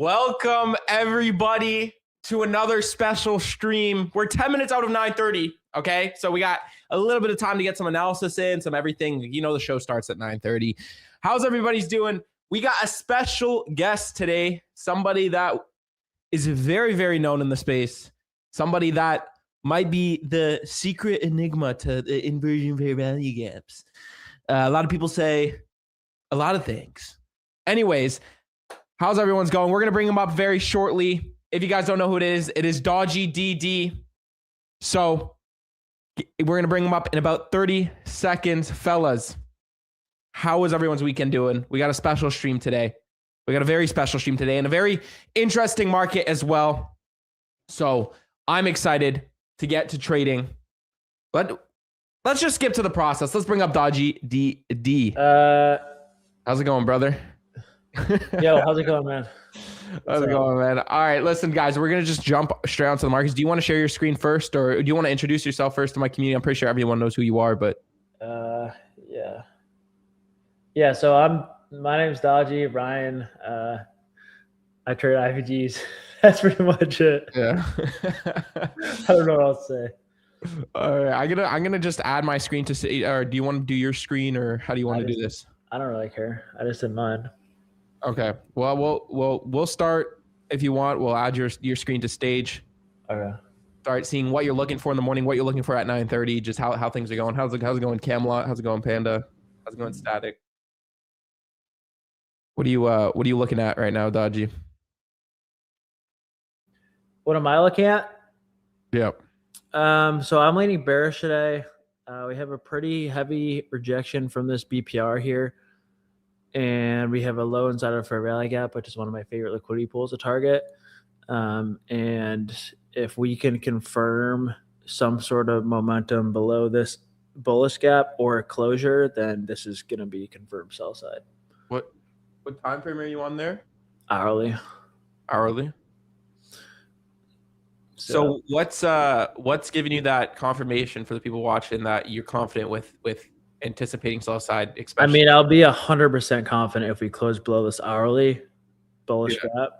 Welcome everybody to another special stream. We're 10 minutes out of 9:30, okay? So we got a little bit of time to get some analysis in, some everything. You know the show starts at 9:30. How's everybody's doing? We got a special guest today, somebody that is very, very known in the space, somebody that might be the secret enigma to the inversion fair value gaps. A lot of people say a lot of things. Anyways, how's everyone's going? We're going to bring him up very shortly. If you guys don't know who it is Dodgydd. So we're going to bring him up in about 30 seconds. Fellas, how is everyone's weekend doing? We got a special stream today. We got a very special stream today and a very interesting market as well. So I'm excited to get to trading. But let's just skip to the process. Let's bring up Dodgydd. How's it going, brother? Yo, how's it going, man? How's it going, man? All right, listen, guys, we're going to just jump straight onto the markets. Do you want to share your screen first, or do you want to introduce yourself first to my community? I'm pretty sure everyone knows who you are, but... Yeah, so my name's Dodgy, Ryan. I trade IVGs. That's pretty much it. Yeah. I don't know what else to say. All right, I'm gonna just add my screen to see, or do you want to do your screen, or how do you want to do this? I don't really care. I just didn't mind. Okay. Well, we'll start if you want. We'll add your screen to stage. Okay. Start seeing what you're looking for in the morning, what you're looking for at 9:30, just how things are going. How's it going, Camelot? How's it going, Panda? How's it going, Static? What are you looking at right now, Dodgy? What am I looking at? Yep. So I'm leaning bearish today. We have a pretty heavy rejection from this BPR here. And we have a low inside of fair value gap, which is one of my favorite liquidity pools to target. And if we can confirm some sort of momentum below this bullish gap or a closure, then this is going to be confirmed sell side. What time frame are you on there? Hourly. So what's giving you that confirmation for the people watching that you're confident with anticipating sell side? I mean, I'll be 100% confident if we close below this hourly bullish gap,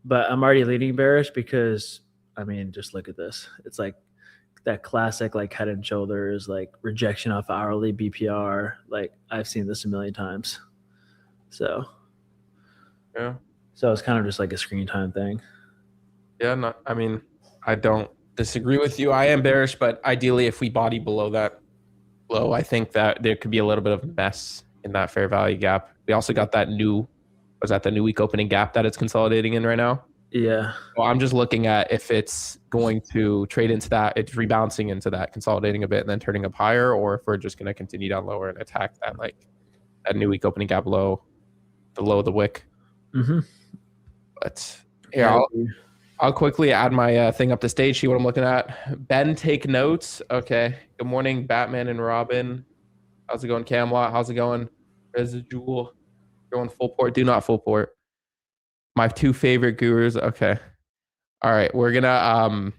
but I'm already leaning bearish because, I mean, just look at this. It's like that classic, like head and shoulders, like rejection off hourly BPR. Like I've seen this a million times. So it's kind of just like a screen time thing. Yeah, I mean, I don't disagree with you. I am bearish, but ideally if we body below that low, I think that there could be a little bit of mess in that fair value gap. We also got that new week opening gap that it's consolidating in right now. Yeah. Well, I'm just looking at if it's going to trade into that, it's rebouncing into that, consolidating a bit and then turning up higher, or if we're just going to continue down lower and attack that new week opening gap low, the low of the wick. Mm-hmm. But here, I'll quickly add my thing up to stage, see what I'm looking at. Ben, take notes. Okay. Good morning, Batman and Robin. How's it going, Camelot? How's it going? Residual. Going full port. Do not full port. My two favorite gurus. Okay. All right. We're going to...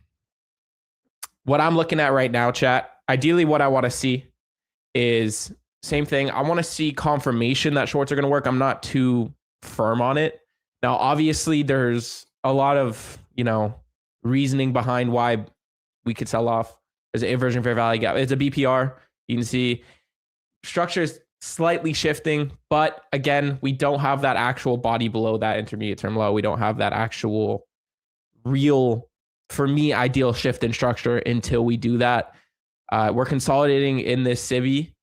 what I'm looking at right now, chat, ideally what I want to see is same thing. I want to see confirmation that shorts are going to work. I'm not too firm on it. Now, obviously, there's a lot of, reasoning behind why we could sell off. There's an inversion fair value gap. It's a BPR. You can see structure is slightly shifting, but again, we don't have that actual body below that intermediate term low. We don't have that actual real, for me, ideal shift in structure until we do that. We're consolidating in this civvy,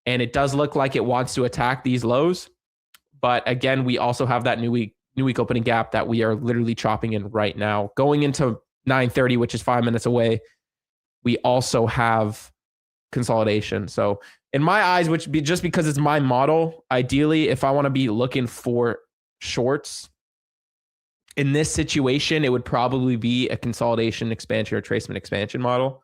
and it does look like it wants to attack these lows. But again, we also have that new week opening gap that we are literally chopping in right now. Going into 9:30, which is 5 minutes away, we also have consolidation. So in my eyes, which be just because it's my model, ideally, if I want to be looking for shorts in this situation, it would probably be a consolidation expansion or tracement expansion model,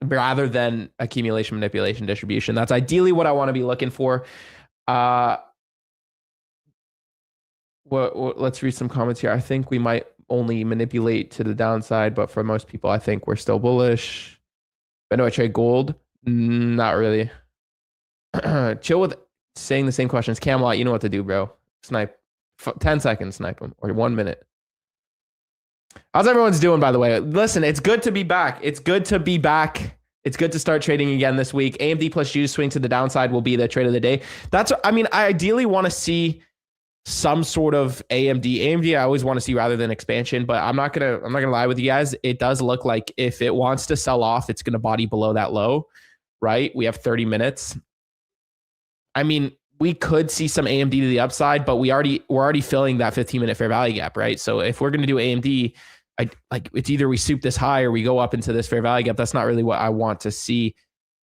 rather than accumulation, manipulation, distribution. That's ideally what I want to be looking for. Let's read some comments here. I think we might only manipulate to the downside, but for most people, I think we're still bullish. But no, I trade gold. Not really. Chill with saying the same questions. Camelot, you know what to do, bro. Snipe. 10 seconds, snipe them, or 1 minute. How's everyone's doing, by the way? Listen, it's good to be back. It's good to be back. It's good to start trading again this week. AMD plus juice swing to the downside will be the trade of the day. I ideally want to see some sort of AMD. AMD I always want to see rather than expansion, but I'm not gonna lie with you guys. It does look like if it wants to sell off, it's gonna body below that low, right? We have 30 minutes. I mean, we could see some AMD to the upside, but we're already filling that 15-minute fair value gap, right? So if we're gonna do AMD, it's either we soup this high or we go up into this fair value gap. That's not really what I want to see.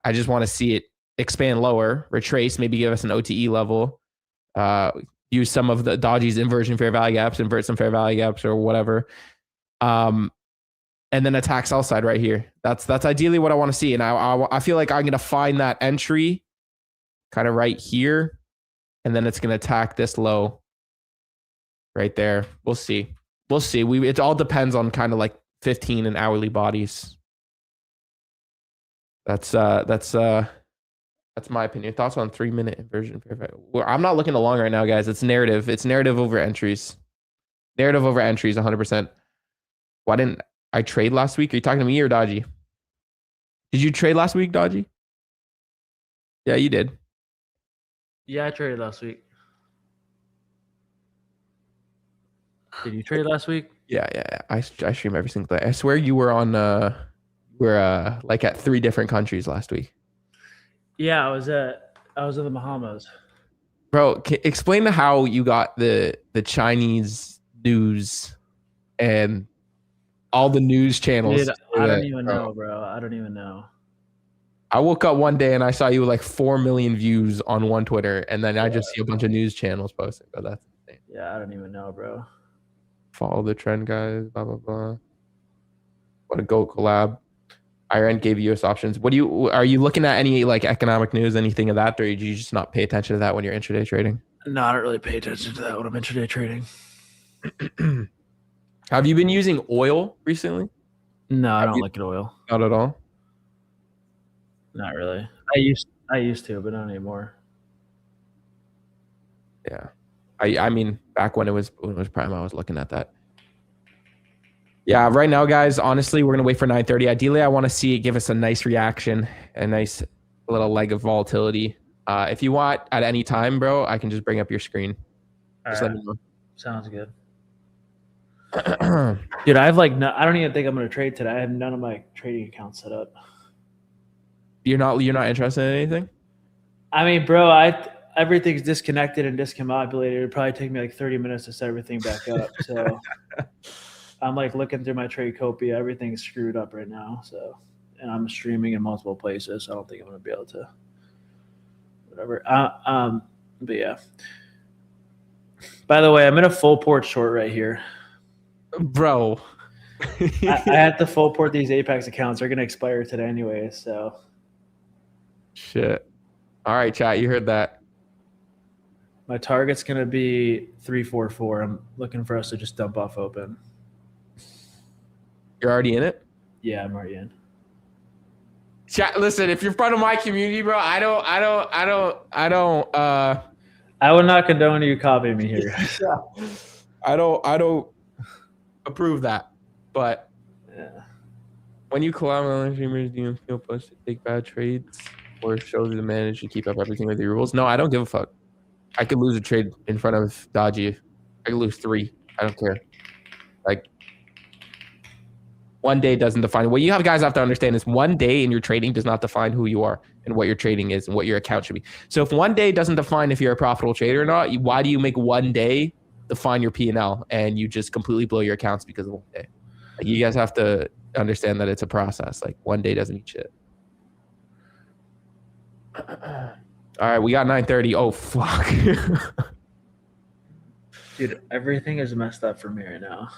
I just want to see it expand lower, retrace, maybe give us an OTE level, use some of the Dodgy's inversion fair value gaps, invert some fair value gaps or whatever. And then attack sell side right here. That's ideally what I want to see. And I feel like I'm going to find that entry kind of right here. And then it's going to attack this low right there. We'll see. It all depends on kind of like 15 and hourly bodies. That's my opinion. Thoughts on 3-minute inversion? Well, I'm not looking along right now, guys. It's narrative. It's narrative over entries. Narrative over entries, 100%. Why didn't I trade last week? Are you talking to me or Dodgy? Did you trade last week, Dodgy? Yeah, you did. Yeah, I traded last week. Did you trade last week? Yeah. I stream every single day. I swear you were on like at 3 different countries last week. Yeah, I was in the Bahamas. Bro, explain how you got the Chinese news and all the news channels. Dude, I don't even know, bro. I don't even know. I woke up one day and I saw you with like 4 million views on one Twitter, and then I just see a bunch of news channels posting. But that's insane. Yeah, I don't even know, bro. Follow the trend, guys. Blah blah blah. What a GOAT collab. Iran gave you US options. Are you looking at any like economic news, anything of that, or do you just not pay attention to that when you're intraday trading? No, I don't really pay attention to that when I'm intraday trading. Have you been using oil recently? No, I don't look at oil. Not at all. Not really. I used to, but not anymore. Yeah. I mean, back when it was prime, I was looking at that. Yeah, right now, guys, honestly, we're going to wait for 9:30. Ideally, I want to see it give us a nice reaction, a nice little leg of volatility. If you want at any time, bro, I can just bring up your screen. Just let me know. Sounds good. Dude, I don't even think I'm going to trade today. I have none of my trading accounts set up. You're not interested in anything? I mean, bro, everything's disconnected and discombobulated. It'd probably take me like 30 minutes to set everything back up. So I'm like looking through my trade copia. Everything's screwed up right now. So, and I'm streaming in multiple places. So I don't think I'm going to be able to, whatever. But yeah. By the way, I'm in a full port short right here. Bro. I had to full port these Apex accounts. They're going to expire today anyway. So. Shit. All right, chat. You heard that. My target's going to be 344. I'm looking for us to just dump off open. You're already in it? Yeah, I'm already in. Chat, listen, if you're part of my community, bro, I would not condone you copying me here. I don't approve that. But yeah. When you collab with streamers, do you feel pushed to take bad trades or show the manage to keep up everything with your rules? No, I don't give a fuck. I could lose a trade in front of Dodgy. I could lose 3. I don't care. Like, one day doesn't define. What you guys have to understand is one day in your trading does not define who you are and what your trading is and what your account should be. So if one day doesn't define if you're a profitable trader or not, why do you make one day define your P&L and you just completely blow your accounts because of one day? Like, you guys have to understand that it's a process. Like, one day doesn't mean shit. All right, we got 9:30. Oh, fuck. Dude, everything is messed up for me right now.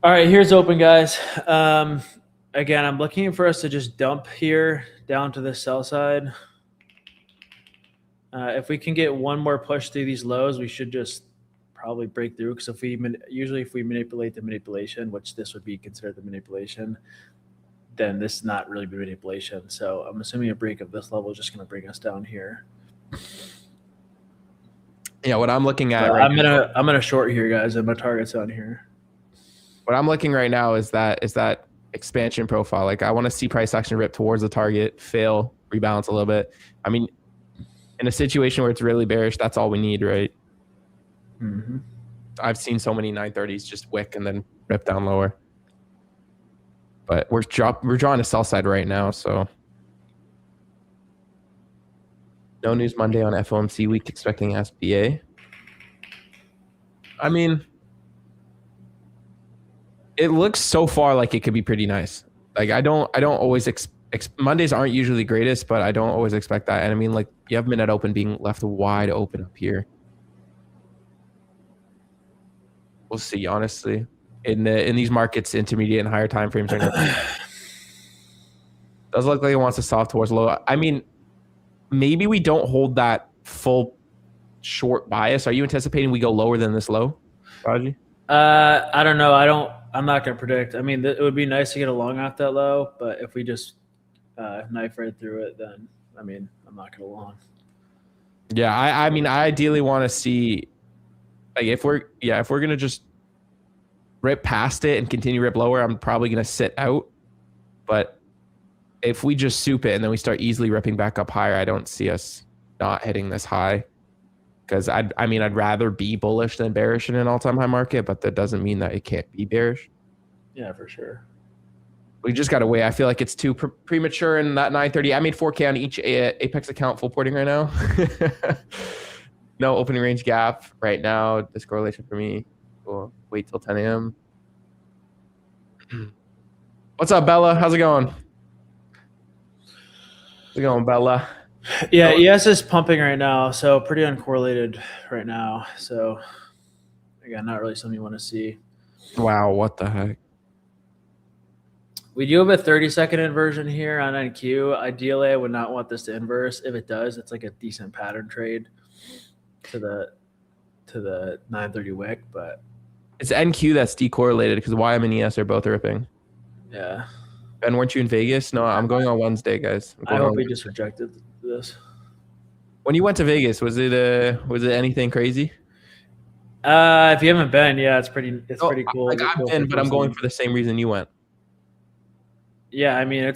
All right, here's open, guys. Again, I'm looking for us to just dump here down to the sell side. If we can get one more push through these lows, we should just probably break through. Because if we manipulate the manipulation, which this would be considered the manipulation, then this is not really manipulation. So I'm assuming a break of this level is just going to bring us down here. Yeah, what I'm looking at I'm gonna short here, guys, and my target's on here. What I'm looking right now is that expansion profile. Like I want to see price action rip towards the target, fail, rebalance a little bit. I mean, in a situation where it's really bearish, that's all we need, right? Mm-hmm. I've seen so many 930s just wick and then rip down lower. But we're drawing a sell side right now, so no news Monday on FOMC week, expecting SBA. I mean, it looks so far like it could be pretty nice. Like I don't always Mondays aren't usually the greatest, but I don't always expect that. And I mean, like you have minute open being left wide open up here. We'll see, honestly. In these markets, intermediate and higher time frames right now. Does look like it wants to soft towards low. I mean, maybe we don't hold that full short bias. Are you anticipating we go lower than this low, Raji? I don't know. I'm not gonna predict. I mean, it would be nice to get a long off that low, but if we just knife right through it, then I mean, I'm not gonna long. Yeah, I mean, I ideally want to see, like, if we're gonna just rip past it and continue rip lower, I'm probably gonna sit out. But if we just soup it and then we start easily ripping back up higher, I don't see us not hitting this high. Because I'd rather be bullish than bearish in an all-time high market, but that doesn't mean that it can't be bearish. Yeah, for sure. We just got to wait. I feel like it's too premature in that 930. I made 4K on each Apex account full porting right now. No opening range gap right now. This correlation for me. We'll wait till 10 a.m. What's up, Bella? How's it going? How's it going, Bella? Yeah, ES is pumping right now, so pretty uncorrelated right now. So, again, not really something you want to see. Wow, what the heck? We do have a 30-second inversion here on NQ. Ideally, I would not want this to inverse. If it does, it's like a decent pattern trade to the 930 wick, but it's NQ that's decorrelated because YM and ES are both ripping. Yeah. Ben, weren't you in Vegas? No, I'm going on Wednesday, guys. I hope he just rejected this. When you went to Vegas, was it anything crazy? If you haven't been, yeah, it's pretty cool. Like I've been, but I'm going for the same reason you went. Yeah, I mean,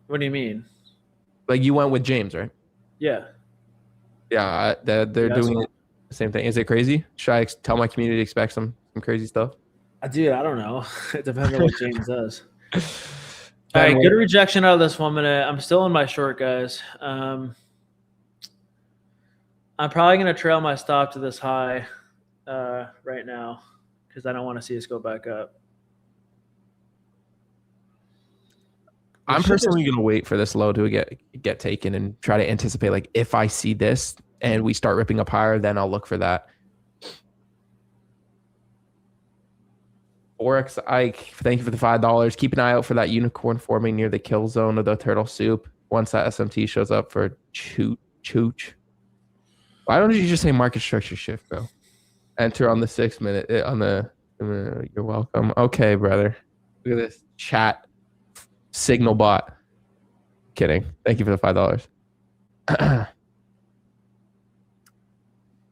what do you mean? Like you went with James, right? Yeah. Yeah, they're doing the same thing. Is it crazy? Should I tell my community to expect some crazy stuff? Dude, I don't know. It depends on what James does. All right, good rejection out of this 1 minute. I'm still in my short, guys. I'm probably going to trail my stop to this high right now because I don't want to see us go back up. I'm personally going to wait for this low to get taken and try to anticipate, like, if I see this and we start ripping up higher, then I'll look for that. Oryx Ike, thank you for the $5. Keep an eye out for that unicorn forming near the kill zone of the turtle soup once that SMT shows up for chooch. Why don't you just say market structure shift, bro? Enter on the 6 minute you're welcome. Okay, brother. Look at this chat signal bot. Kidding. Thank you for the $5.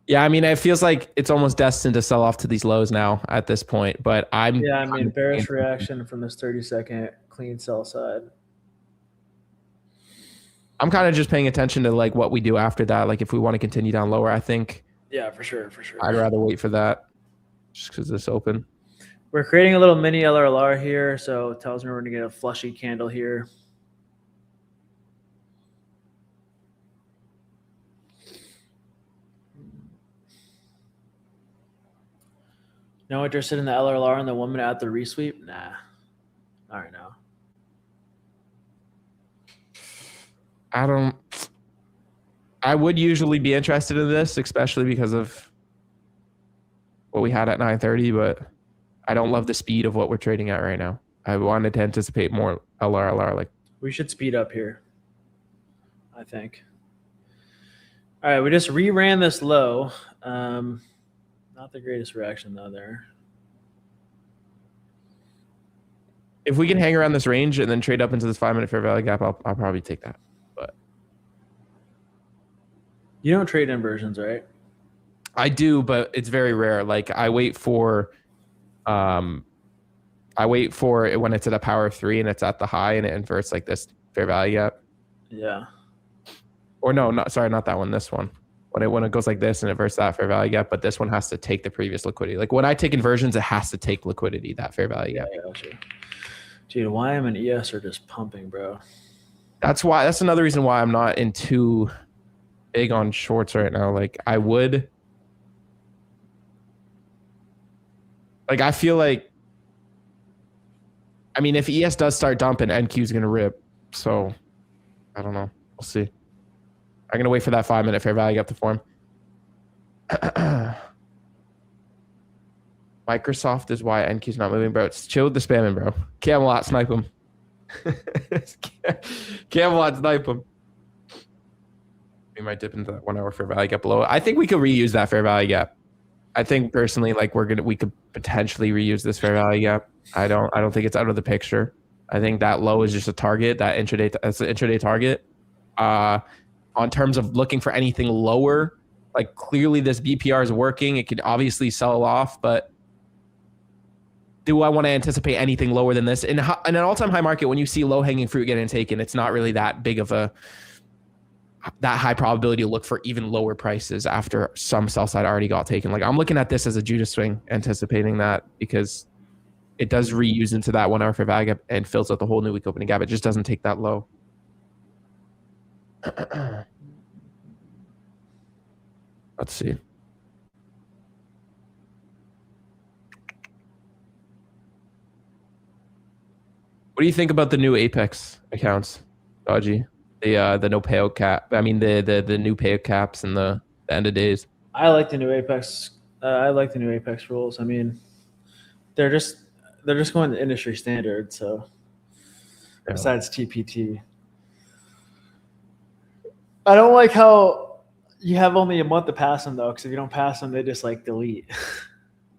Yeah, I mean, it feels like it's almost destined to sell off to these lows now at this point, but bearish reaction from this 30-second clean sell side. I'm kind of just paying attention to like what we do after that. Like if we want to continue down lower, I think. Yeah, for sure. I'd rather wait for that just because it's open. We're creating a little mini LRLR here, so it tells me we're going to get a flushy candle here. No interested in the LRLR and the 1 minute at the resweep? Nah. All right, now. I would usually be interested in this, especially because of what we had at 930, but I don't love the speed of what we're trading at right now. I wanted to anticipate more LRLR. Like we should speed up here, I think. All right, we just reran this low. Not the greatest reaction though there. If we can hang around this range and then trade up into this 5-minute fair value gap, I'll probably take that. But you don't trade inversions, right? I do, but it's very rare. Like I wait for when it's at a power of 3 and it's at the high and it inverts like this fair value gap. Yeah. Or no, not that one. This one. When it goes like this and inverts that fair value gap, but this one has to take the previous liquidity. Like when I take inversions, it has to take liquidity, that fair value gap. Yeah, gotcha. Dude, YM and ES are just pumping, bro. That's another reason why I'm not in too big on shorts right now. Like I would, like I feel like, I mean, if ES does start dumping, NQ is gonna rip. So I don't know. We'll see. I'm gonna wait for that 5-minute fair value gap to form. Microsoft is why NQ's not moving, bro. It's chill with the spamming, bro. Camelot, snipe him. Camelot, snipe him. We might dip into that 1 hour fair value gap below. I think we could reuse that fair value gap. I think personally, like we could potentially reuse this fair value gap. I don't think it's out of the picture. I think that low is just a target, that intraday, that's an intraday target. On terms of looking for anything lower, like clearly this BPR is working. It could obviously sell off, but do I want to anticipate anything lower than this? In an all-time high market, when you see low-hanging fruit getting taken, it's not really that big of that high probability to look for even lower prices after some sell side already got taken. Like I'm looking at this as a Judas swing, anticipating that because it does reuse into that 1 hour fair value gap and fills out the whole new week opening gap. It just doesn't take that low. Let's see. What do you think about the new Apex accounts, Dodgy? The no payout cap. I mean the new payout caps and the end of days. I like the new Apex. I like the new Apex rules. I mean, they're just going to industry standard. So Yeah. besides TPT, I don't like how you have only a month to pass them though, because if you don't pass them, they just like delete.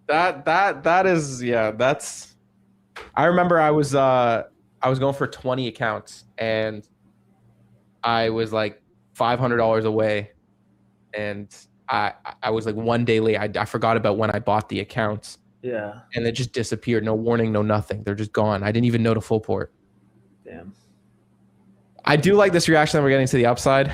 That is, yeah, that's. I remember I was going for 20 accounts and I was like $500 away, and I was like 1 day late. I forgot about when I bought the accounts. Yeah. And it just disappeared. No warning, no nothing. They're just gone. I didn't even know to full port. Damn. I do like this reaction that we're getting to the upside.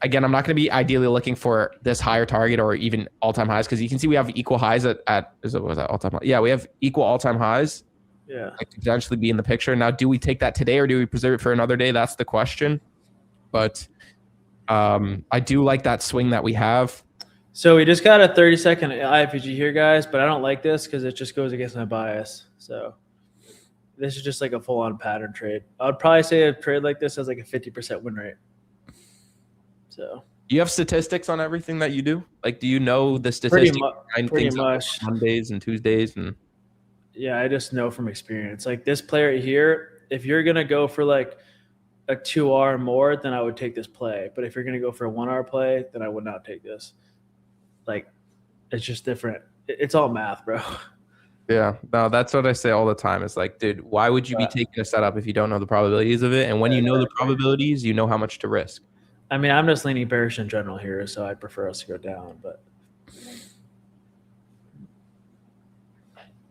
Again, I'm not going to be ideally looking for this higher target or even all-time highs, because you can see we have equal highs was that all-time high? Yeah, we have equal all-time highs. Yeah. Like to potentially be in the picture. Now, do we take that today or do we preserve it for another day? That's the question. But I do like that swing that we have. So we just got a 30-second IFPG here, guys, but I don't like this because it just goes against my bias. So this is just like a full-on pattern trade. I would probably say a trade like this has like a 50% win rate. So you have statistics on everything that you do? Like, do you know the statistics behind pretty things much. on Mondays and Tuesdays? And yeah, I just know from experience. Like this player here, if you're gonna go for like a 2R more, then I would take this play. But if you're gonna go for a 1R play, then I would not take this. Like, it's just different. It's all math, bro. yeah, no, that's what I say all the time. It's like, dude, why would you be taking a setup if you don't know the probabilities of it? And when you know the probabilities, you know how much to risk. I mean, I'm just leaning bearish in general here, so I'd prefer us to go down. But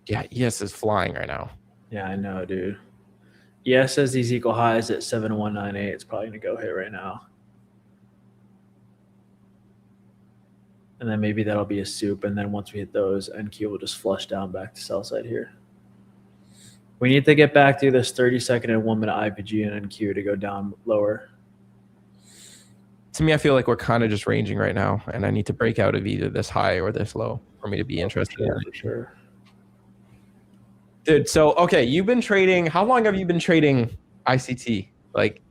yeah, ES is flying right now. yeah, I know, dude. ES says these equal highs at 7198. It's probably gonna go hit right now. And then maybe that'll be a soup. And then once we hit those, NQ will just flush down back to sell side here. We need to get back to this 30-second and 1 minute IPG and NQ to go down lower. To me, I feel like we're kind of just ranging right now, and I need to break out of either this high or this low for me to be interested in it. For sure. Dude, so, okay, you've been trading. How long have you been trading ICT? Like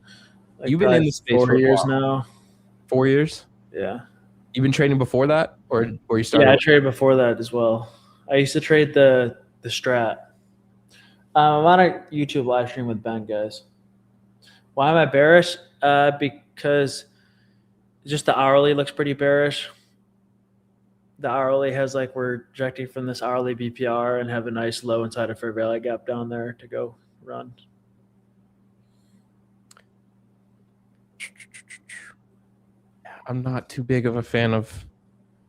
you've been in the space 4 for years now. 4 years? Yeah. You've been trading before that, or you started? Yeah, I traded before that as well. I used to trade the strat. I'm on a YouTube live stream with Ben, guys. Why am I bearish? Because just the hourly looks pretty bearish. the hourly has like we're rejecting from this hourly BPR and have a nice low inside of fair value gap down there to go run. I'm not too big of a fan of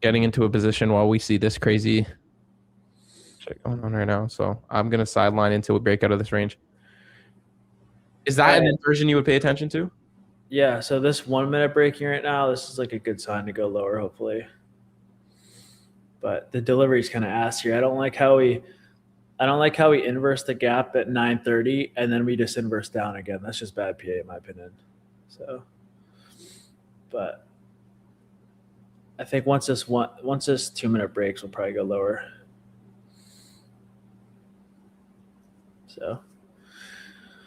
getting into a position while we see this crazy shit going on right now. So I'm gonna sideline until we break out of this range. Is that an inversion you would pay attention to? Yeah, so this 1 minute breaking right now, this is like a good sign to go lower, hopefully. But the delivery is kind of ass here. I don't like how we inverse the gap at 9:30 and then we just inverse down again. That's just bad PA in my opinion. So, but I think once this 2 minute breaks, we'll probably go lower. So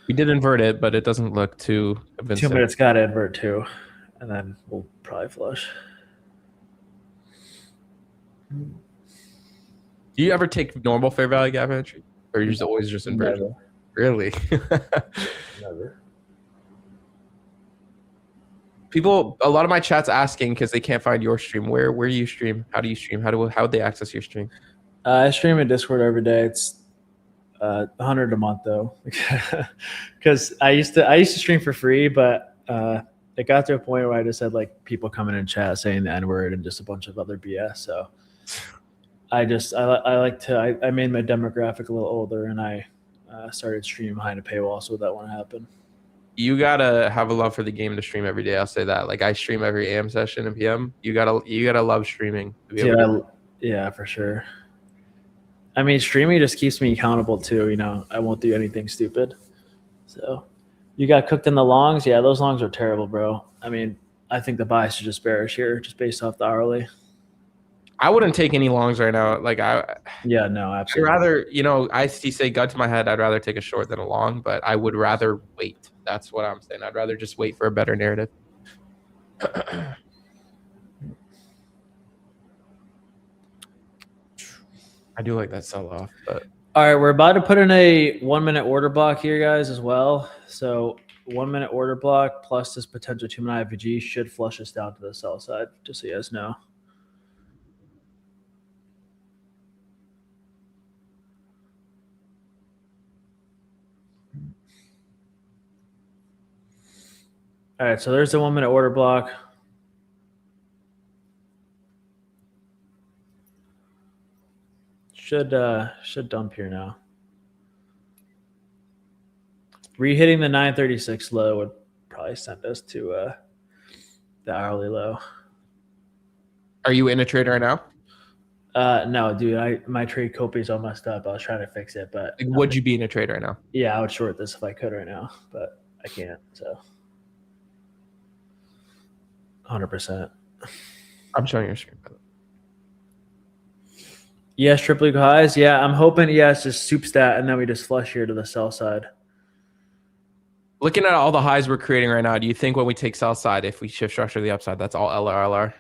we did invert it, but it doesn't look too convincing. 2 minutes got to invert too, and then we'll probably flush. Do you ever take normal fair value gap entry, or you always just invert? Never. Really? Never. People, a lot of my chat's asking because they can't find your stream. Where do you stream? How do you stream? How would they access your stream? I stream in Discord every day. It's $100 a month though, because I used to stream for free, but it got to a point where I just had like people coming in chat saying the N-word and just a bunch of other BS. So I made my demographic a little older and I started streaming behind a paywall so that won't happen. You gotta have a love for the game to stream every day. I'll say that. Like I stream every AM session and PM. You gotta love streaming. Yeah, for sure. I mean, streaming just keeps me accountable too. You know, I won't do anything stupid. So, you got cooked in the longs. Yeah, those longs are terrible, bro. I mean, I think the bias is just bearish here, just based off the hourly. I wouldn't take any longs right now. Yeah, no, absolutely. I'd rather, I say gut to my head, I'd rather take a short than a long, but I would rather wait. That's what I'm saying. I'd rather just wait for a better narrative. I do like that sell off, but all right, we're about to put in a 1 minute order block here, guys, as well. So 1 minute order block plus this potential 2 minute IVG should flush us down to the sell side, just so you guys know. All right, so there's the 1 minute order block. Should dump here now. Rehitting the 936 low would probably send us to the hourly low. Are you in a trade right now? No, dude. My trade copy's all messed up. I was trying to fix it, but would you be in a trade right now? Yeah, I would short this if I could right now, but I can't. So 100%. I'm showing your screen. Yes, triple equal highs. Yeah, I'm hoping. Yeah, it's just soup stat, and then we just flush here to the sell side. Looking at all the highs we're creating right now, do you think when we take sell side, if we shift structure to the upside, that's all LR?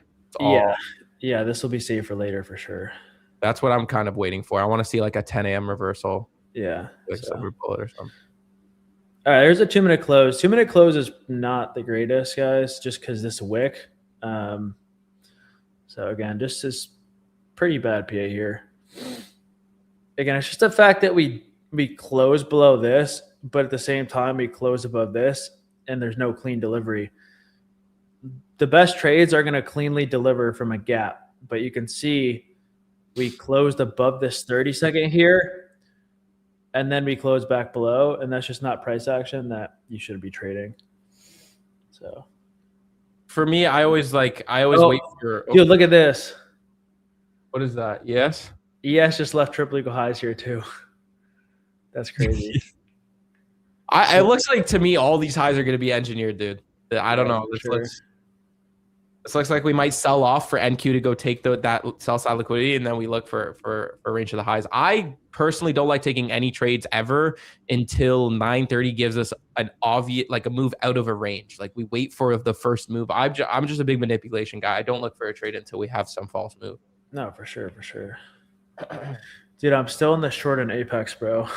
Yeah, this will be saved for later for sure. That's what I'm kind of waiting for. I want to see like a 10 a.m. reversal. Yeah. Like silver bullet or something. All right, there's a 2 minute close. 2 minute close is not the greatest, guys, just because this wick. So again, just this pretty bad PA here. Again, it's just the fact that we close below this, but at the same time we close above this, and there's no clean delivery. The best trades are going to cleanly deliver from a gap, but you can see we closed above this 30-second here, and then we close back below, and that's just not price action that you should be trading. So for me, I always wait for. Dude, look at this. What is that? Yes. ES just left triple equal highs here too. That's crazy. It looks like to me all these highs are going to be engineered, dude. I don't know. This looks like we might sell off for NQ to go take that sell side liquidity, and then we look for a range of the highs. I personally don't like taking any trades ever until 9:30 gives us an obvious, like a move out of a range. Like we wait for the first move. I'm just a big manipulation guy. I don't look for a trade until we have some false move. No, for sure. Dude, I'm still in the short and Apex, bro.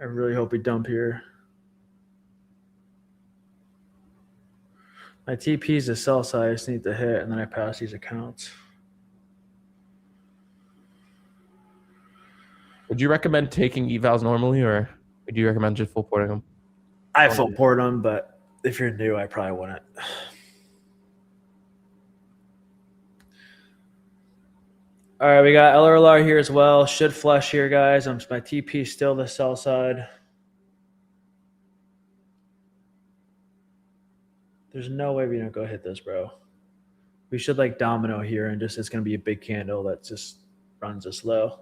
I really hope we dump here. My TP is the sell side. I just need to hit, and then I pass these accounts. Would you recommend taking evals normally, or would you recommend just full porting them? I full port them, but if you're new, I probably wouldn't. All right, we got LRLR here as well. Should flush here, guys. My TP still the sell side. There's no way we don't go hit this, bro. We should like domino here, and just it's gonna be a big candle that just runs us low.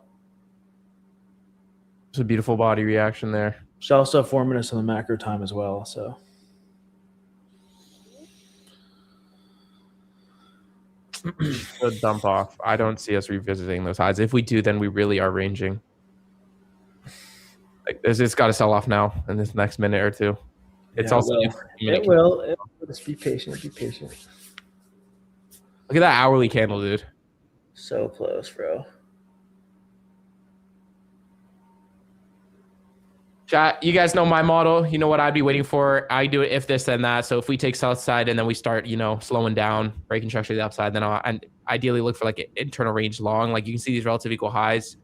It's a beautiful body reaction there. It's also 4 minutes on the macro time as well, so. Should dump off. I don't see us revisiting those highs. If we do, then we really are ranging. Like it's got to sell off now in this next minute or two. It's yeah, also it will. Just be patient. Be patient. Look at that hourly candle, dude. So close, bro. Chat, you guys know my model. You know what I'd be waiting for. I do it if this, then that. So if we take south side and then we start, slowing down, breaking structure to the upside, then I'll ideally look for like internal range long. Like you can see these relative equal highs.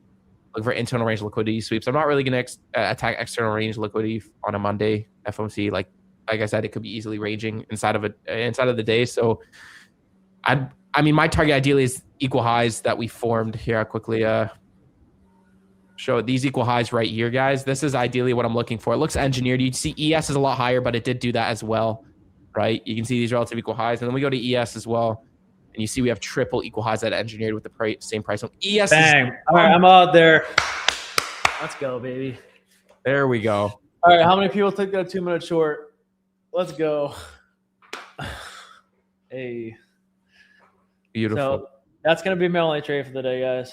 Look for internal range liquidity sweeps. I'm not really going to attack external range liquidity on a Monday FOMC. Like I said, it could be easily ranging inside of the day. So I mean, my target ideally is equal highs that we formed here. I'll quickly show these equal highs right here, guys. This is ideally what I'm looking for. It looks engineered. You see ES is a lot higher, but it did do that as well, right? You can see these relative equal highs. And then we go to ES as well. And you see we have triple equal highs that engineered with the same price. So ES Bang. All right, I'm out there. Let's go, baby. There we go. All right, how many people took that 2 minute short? Let's go. Hey. Beautiful. So that's going to be my only trade for the day, guys.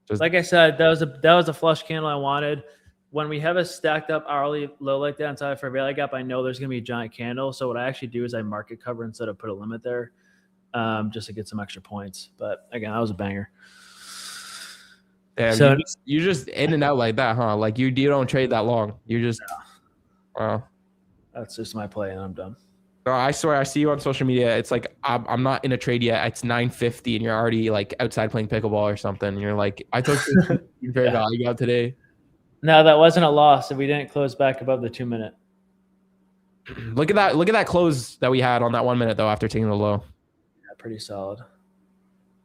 Like I said, that was a flush candle I wanted. When we have a stacked up hourly low like that inside for a value gap, I know there's going to be a giant candle. So what I actually do is I market cover instead of put a limit there, just to get some extra points. But again, that was a banger. Yeah, so you just in and out like that, huh? Like you don't trade that long. You just wow. That's just my play, and I'm done. No, I swear, I see you on social media. It's like I'm not in a trade yet. It's 9:50, and you're already like outside playing pickleball or something. And you're like, I took very value out today. No, that wasn't a loss. If we didn't close back above the 2 minute. Look at that! Look at that close that we had on that 1 minute though. After taking the low, yeah, pretty solid.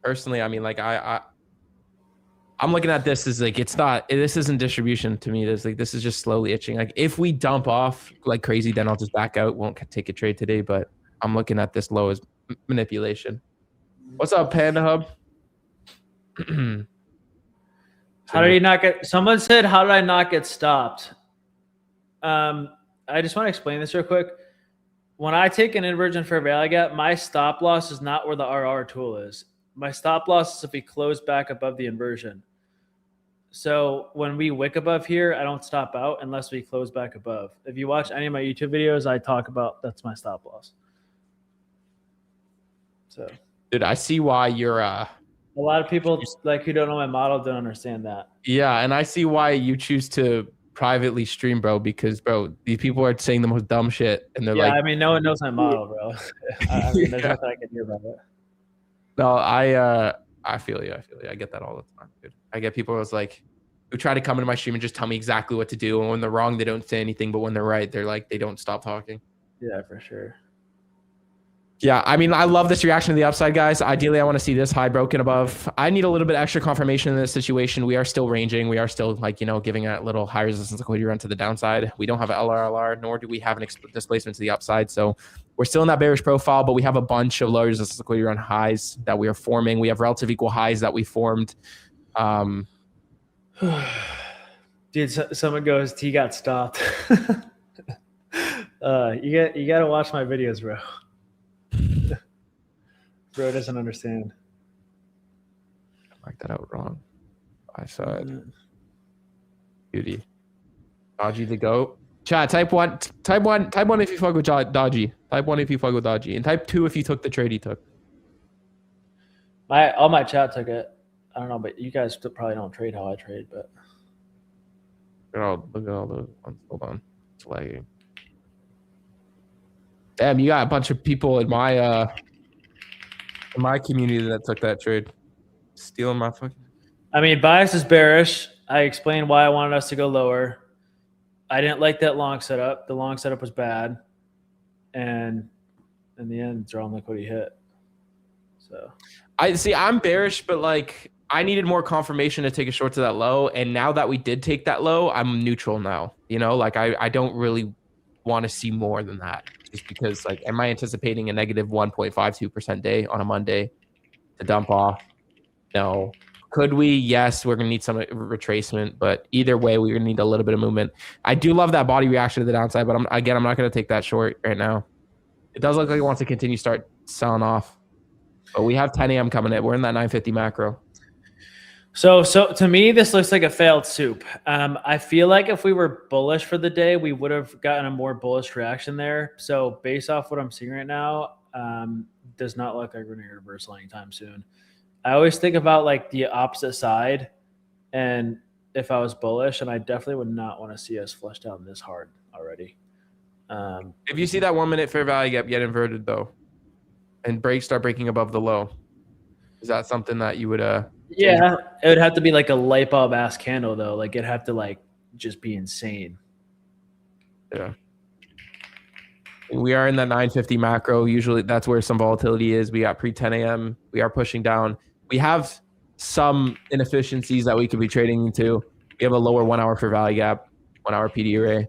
Personally, I mean, like I'm looking at this as like this isn't distribution to me. This is just slowly itching. Like if we dump off like crazy, then I'll just back out. Won't take a trade today, but I'm looking at this low as manipulation. What's up, Panda Hub? How did he not get? Someone said, "How did I not get stopped?" I just want to explain this real quick. When I take an inversion fair value gap, my stop loss is not where the RR tool is. My stop loss is if we close back above the inversion. So when we wick above here, I don't stop out unless we close back above. If you watch any of my YouTube videos, I talk about that's my stop loss. So, dude, I see why you're a lot of people like who don't know my model don't understand that. Yeah, and I see why you choose to privately stream, bro, because bro, these people are saying the most dumb shit, and they're like, I mean, no one knows my model, bro. I mean, there's nothing I can do about it. No, I feel you. I get that all the time, dude. I get people who try to come into my stream and just tell me exactly what to do. And when they're wrong, they don't say anything. But when they're right, they're like, they don't stop talking. Yeah, for sure. Yeah, I mean, I love this reaction to the upside, guys. Ideally, I want to see this high broken above. I need a little bit extra confirmation in this situation. We are still ranging. We are still giving a little high resistance liquidity run to the downside. We don't have an LRLR, nor do we have an displacement to the upside. So we're still in that bearish profile, but we have a bunch of low resistance liquidity run highs that we are forming. We have relative equal highs that we formed. Dude, someone goes, T got stopped. You got to watch my videos, bro. Bro doesn't understand. I marked that out wrong. I saw it. Beauty. Dodgy the goat. Chat, type one if you fuck with Dodgy. Type 1 if you fuck with Dodgy. And type 2 if you took the trade he took. All my chat took it. I don't know, but you guys probably don't trade how I trade, but Look at all those ones. Hold on. It's lagging. Damn, you got a bunch of people in my community that took that trade. Stealing my fucking. I mean, bias is bearish. I explained why I wanted us to go lower. I didn't like that long setup. The long setup was bad. And in the end, drawing liquidity hit. So I'm bearish, but like I needed more confirmation to take a short to that low. And now that we did take that low, I'm neutral now. You know, like I don't really want to see more than that. Just because, like, am I anticipating a negative 1.52% day on a Monday to dump off? No. Could we? Yes, we're going to need some retracement, but either way, we're going to need a little bit of movement. I do love that body reaction to the downside, but I'm not going to take that short right now. It does look like it wants to continue start selling off, but we have 10 a.m. coming in. We're in that 950 macro. So to me, this looks like a failed soup. I feel like if we were bullish for the day, we would have gotten a more bullish reaction there. So based off what I'm seeing right now, does not look like we're going to reversal anytime soon. I always think about like the opposite side, and if I was bullish, and I definitely would not want to see us flush down this hard already. If you see that 1 minute fair value gap get inverted though, and start breaking above the low, is that something that you would Yeah, it would have to be like a light bulb ass candle though. Like it'd have to like just be insane. Yeah. We are in that 950 macro. Usually that's where some volatility is. We got pre 10 a.m. We are pushing down. We have some inefficiencies that we could be trading into. We have a lower 1 hour fair value gap, 1 hour PD array.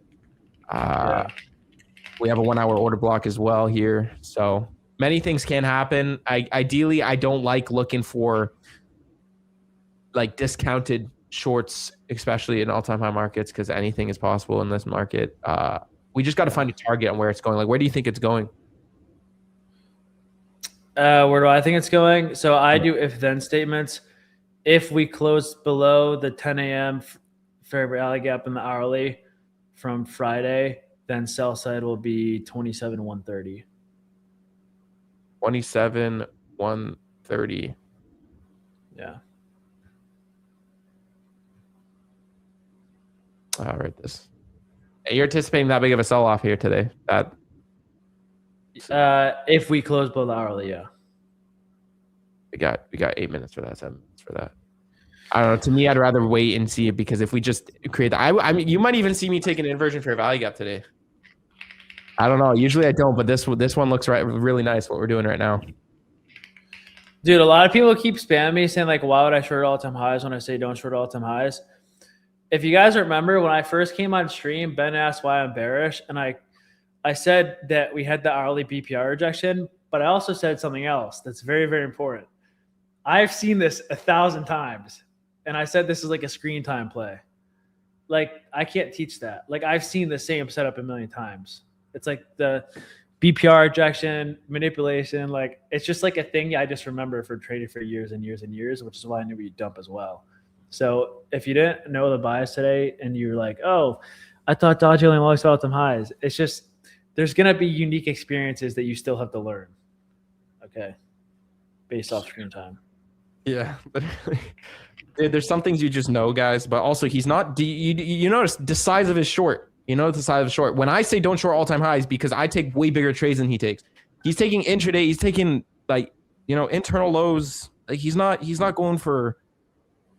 We have a 1 hour order block as well here. So many things can happen. Ideally, I don't like looking for like discounted shorts, especially in all-time high markets, because anything is possible in this market. We just got to find a target on where it's going. Like, where do you think it's going? Where do I think it's going? So I do if-then statements. If we close below the 10 a.m. fair value gap in the hourly from Friday, then sell side will be 27,130. 27,130. Yeah. I'll write this. Hey, you're anticipating that big of a sell-off here today? If we close below the hourly, yeah. We got 8 minutes for that, 7 minutes for that. I don't know. To me, I'd rather wait and see it, because if we just create that, I mean, you might even see me take an inversion fair value gap today. I don't know. Usually I don't, but this one looks really nice. What we're doing right now, dude. A lot of people keep spamming me saying like, "Why would I short all-time highs?" When I say don't short all-time highs. If you guys remember when I first came on stream, Ben asked why I'm bearish, and I said that we had the hourly BPR rejection, but I also said something else that's very, very important. I've seen this 1,000 times, and I said this is like a screen time play. Like, I can't teach that. Like, I've seen the same setup a million times. It's like the BPR rejection, manipulation. Like, it's just like a thing I just remember for trading for years and years and years, which is why I knew we'd dump as well. So if you didn't know the bias today and you're like, oh, I thought Dodgydd only always fell at them highs. It's just, there's going to be unique experiences that you still have to learn. Okay. Based off screen time. Yeah. Dude, there's some things you just know, guys, but also he's not, you notice the size of his short. You know the size of his short. When I say don't short all-time highs, because I take way bigger trades than he takes. He's taking intraday. He's taking like, internal lows. Like he's not going for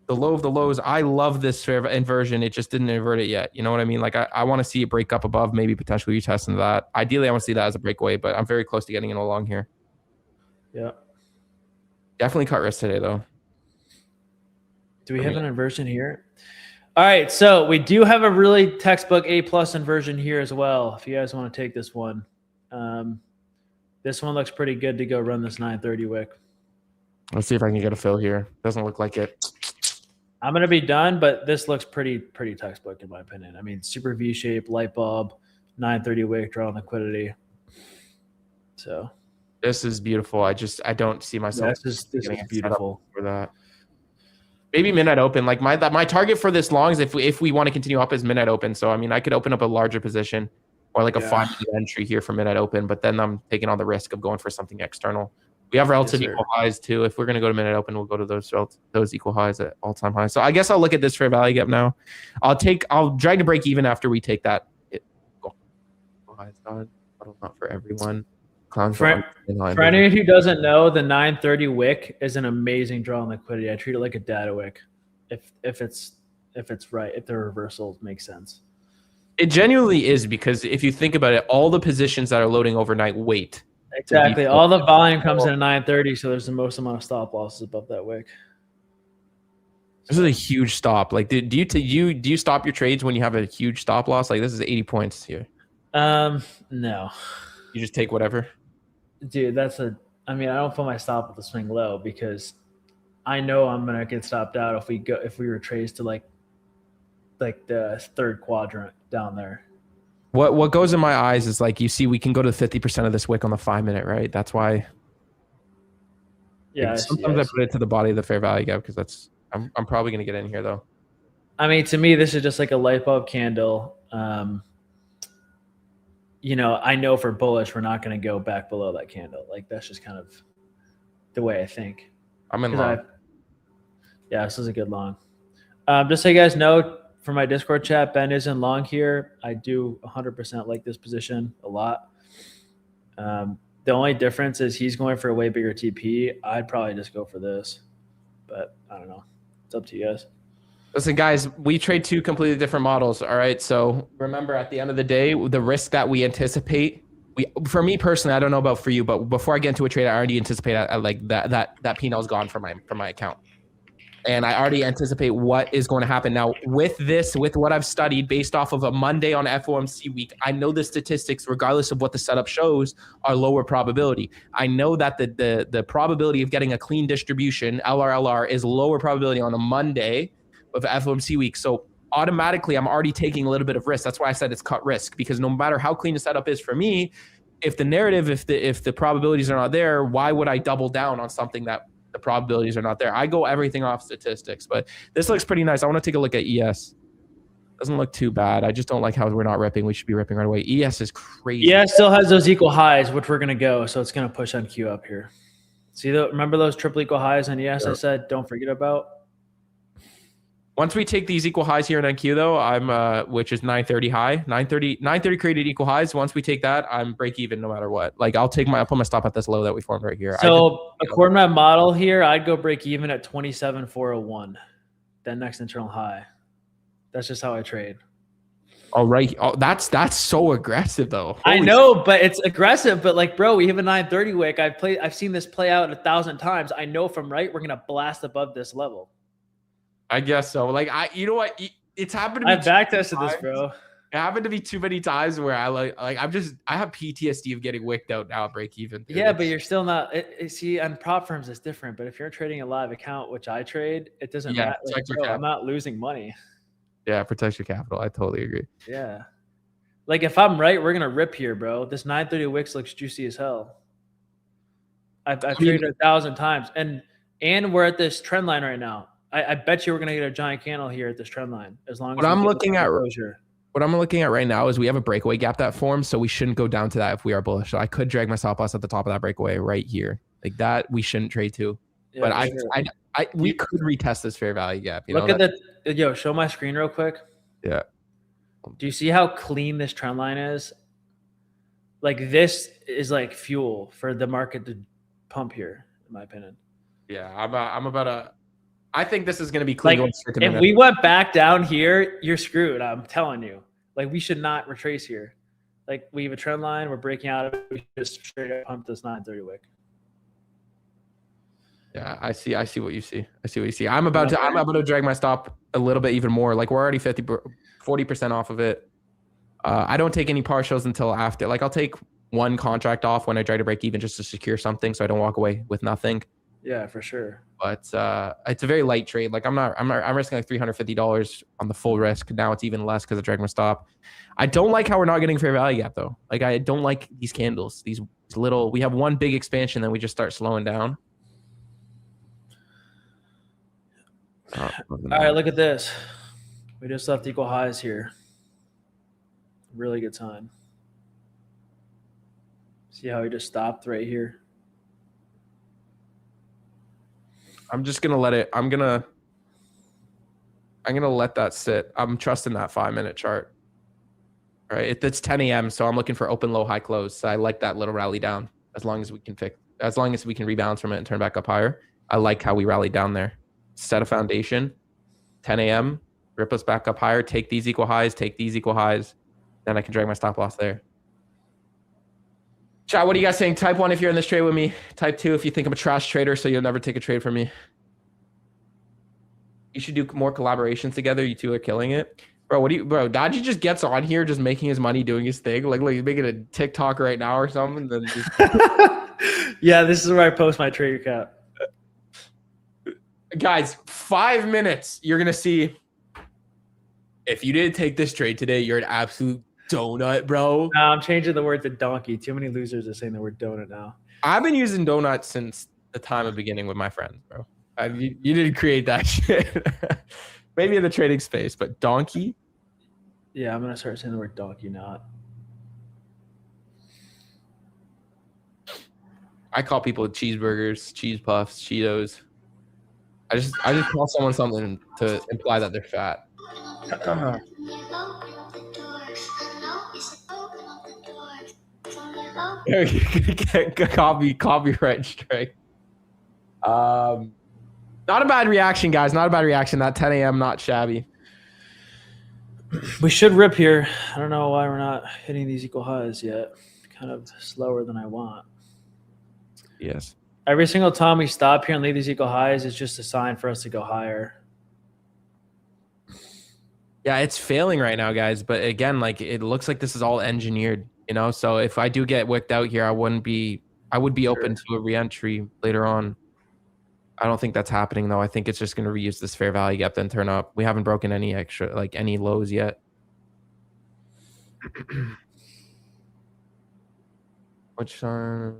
the low of the lows. I love this fair inversion. It just didn't invert it yet. You know what I mean? Like I want to see it break up above, maybe potentially retest into that. Ideally, I want to see that as a breakaway, but I'm very close to getting in along here. Yeah. Definitely cut risk today, though. Do we have an inversion here? All right, so we do have a really textbook A+ inversion here as well. If you guys want to take this one, this one looks pretty good to go run this 930 wick. Let's see if I can get a fill here. Doesn't look like it. I'm gonna be done, but this looks pretty textbook in my opinion. I mean, super V shape, light bulb, 930 wick, draw on liquidity. So this is beautiful. I don't see myself. This is beautiful for that. Maybe midnight open. Like my target for this long is if we want to continue up is midnight open. So I mean, I could open up a larger position or like a 5-minute entry here for midnight open, but then I'm taking on the risk of going for something extral. We have relative equal highs too. If we're going to go to midnight open, we'll go to those equal highs at all-time highs. So I guess I'll look at this fair value gap now. I'll drag to break even after we take that. Highs not for everyone. For anyone who doesn't know, the 930 wick is an amazing draw on liquidity. I treat it like a data wick, if it's right, if the reversals make sense. It genuinely is, because if you think about it, all the positions that are loading overnight wait. Exactly. All the volume comes in at 930, so there's the most amount of stop losses above that wick. This is a huge stop. Like, do you stop your trades when you have a huge stop loss? Like, this is 80 points here. No. You just take whatever? Dude, I don't put my stop at the swing low because I know I'm gonna get stopped out if we retrace to like the third quadrant down there. What goes in my eyes is, like, you see, we can go to 50% of this wick on the 5 minute, right? That's why. Yeah. Like, sometimes I put it to the body of the fair value gap because I'm probably gonna get in here though. I mean, to me, this is just like a light bulb candle. I know for bullish, we're not going to go back below that candle. Like, that's just kind of the way I think. I'm in long. Yeah, this is a good long. Just so you guys know, for my Discord chat, Ben is in long here. I do 100% like this position a lot. The only difference is he's going for a way bigger TP. I'd probably just go for this, but I don't know. It's up to you guys. Listen, guys, we trade two completely different models. All right. So remember, at the end of the day, the risk that we anticipate, for me personally, I don't know about for you, but before I get into a trade, I already anticipate like that P&L is gone from my account. And I already anticipate what is going to happen. Now, with what I've studied based off of a Monday on FOMC week, I know the statistics, regardless of what the setup shows, are lower probability. I know that the probability of getting a clean distribution, LRLR, is lower probability on a Monday of FOMC week. So automatically, I'm already taking a little bit of risk. That's why I said it's cut risk, because no matter how clean the setup is for me, if the probabilities are not there, why would I double down on something that the probabilities are not there? I go everything off statistics, but this looks pretty nice. I want to take a look at ES. Doesn't look too bad. I just don't like how we're not ripping. We should be ripping right away. ES is crazy. ES still has those equal highs, which we're going to go. So it's going to push NQ up here. See, remember those triple equal highs on ES? Sure. I said, don't forget about. Once we take these equal highs here in NQ though, which is 930 high, 930 created equal highs. Once we take that, I'm break even no matter what. Like, I'll put my stop at this low that we formed right here. So according to my model here, I'd go break even at 27,401. That next internal high. That's just how I trade. All right. Oh, that's so aggressive though. I know, but it's aggressive. But like, bro, we have a 930 wick. I've seen this play out 1,000 times. I know from right, we're gonna blast above this level. I guess so. Like, you know what? It's happened to me. I've backtested this, bro. It happened to me too many times where I have PTSD of getting wicked out now at break even. Yeah, but you're still not. See, on prop firms, it's different. But if you're trading a live account, which I trade, it doesn't matter. Like, bro, I'm not losing money. Yeah, protect your capital. I totally agree. Yeah. Like, if I'm right, we're gonna rip here, bro. This 930 wicks looks juicy as hell. I've traded 1,000 times, and we're at this trend line right now. I bet you we're gonna get a giant candle here at this trend line. As long as what I'm looking at right now is we have a breakaway gap that forms, so we shouldn't go down to that if we are bullish. So I could drag my stop loss at the top of that breakaway right here, like that. We shouldn't trade to, yeah, but we could retest this fair value gap. Look at that. Show my screen real quick. Yeah. Do you see how clean this trend line is? Like, this is like fuel for the market to pump here, in my opinion. Yeah, I'm about to. I think this is going to be clean. Like, if we went back down here, you're screwed. I'm telling you. Like, we should not retrace here. Like, we have a trend line. We're breaking out of it. We just straight up pump this 930 wick. Yeah, I see what you see. I'm about to drag my stop a little bit even more. Like, we're already 40% off of it. I don't take any partials until after. Like, I'll take one contract off when I try to break even just to secure something so I don't walk away with nothing. Yeah, for sure. But it's a very light trade. Like, I'm risking like $350 on the full risk. Now it's even less because of drag my stop. I don't like how we're not getting fair value gap though. Like, I don't like these candles. These little. We have one big expansion, then we just start slowing down. All right, look at this. We just left equal highs here. Really good time. See how he just stopped right here? I'm just gonna let it. I'm gonna let that sit. I'm trusting that 5 minute chart. All right, it's 10 a.m. so I'm looking for open, low, high, close. So I like that little rally down. as long as we can rebalance from it and turn back up higher. I like how we rallied down there. Set a foundation, 10 a.m., rip us back up higher, take these equal highs, then I can drag my stop loss there. Chat, what are you guys saying? Type 1 if you're in this trade with me. Type 2 if you think I'm a trash trader, so you'll never take a trade from me. You should do more collaborations together. You two are killing it. Bro, Dodgy just gets on here just making his money doing his thing. Like he's making a TikTok right now or something. Then just... Yeah, this is where I post my trade recap. Guys, 5 minutes. You're going to see if you didn't take this trade today, you're an absolute donut, bro. No, I'm changing the word to donkey. Too many losers are saying the word donut now. I've been using donut since the time of beginning with my friends, bro. You didn't create that shit. Maybe in the trading space, but donkey? Yeah, I'm going to start saying the word donkey now. I call people cheeseburgers, cheese puffs, Cheetos. I just call someone something to imply that they're fat. Copyright strike. Not a bad reaction, guys. Not a bad reaction. That 10 a.m. not shabby. We should rip here. I don't know why we're not hitting these equal highs yet. Kind of slower than I want. Yes. Every single time we stop here and leave these equal highs is just a sign for us to go higher. Yeah, it's failing right now, guys. But again, like it looks like this is all engineered, you know. So if I do get wicked out here, I would be open to a reentry later on. I don't think that's happening though. I think it's just going to reuse this fair value gap, then turn up. We haven't broken any extra, like any lows yet. Which spin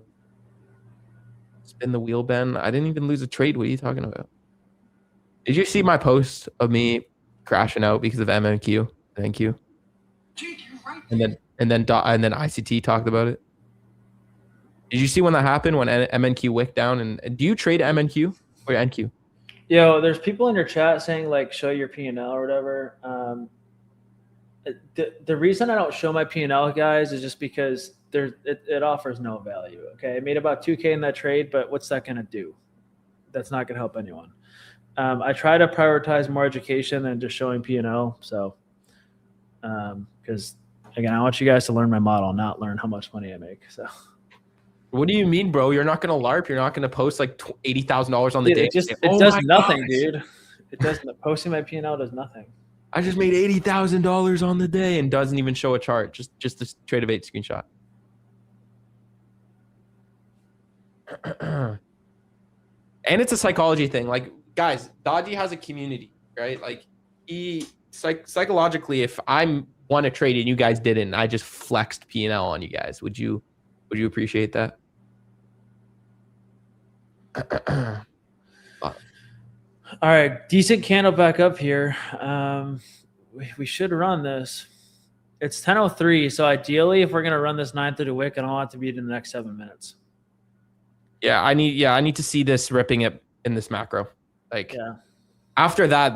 the wheel, Ben? I didn't even lose a trade. What are you talking about? Did you see my post of me crashing out because of MNQ? Thank you. And then ICT talked about it. Did you see when that happened, when MNQ wicked down? And do you trade MNQ or NQ? Yo, there's people in your chat saying like show your P&L or whatever. The reason I don't show my P&L, guys, is just because it offers no value. Okay, I made about 2K in that trade, but what's that going to do? That's not going to help anyone. I try to prioritize more education than just showing P&L. So, because again, I want you guys to learn my model, not learn how much money I make. So. What do you mean, bro? You're not gonna LARP. You're not gonna post like $80,000 on the day. It does nothing, dude. It doesn't. Posting my P&L does nothing. I just made $80,000 on the day and doesn't even show a chart. Just this trade of 8 screenshot. And it's a psychology thing. Like, guys, Dodgy has a community, right? Like, psychologically, if I want to trade and you guys didn't, I just flexed P&L on you guys. Would you appreciate that? All right, decent candle back up here. We should run this. It's 10:03, so ideally, if we're gonna run this 9:30 wick, I don't want it to be in the next 7 minutes. Yeah, I need to see this ripping it in this macro. Like, after that,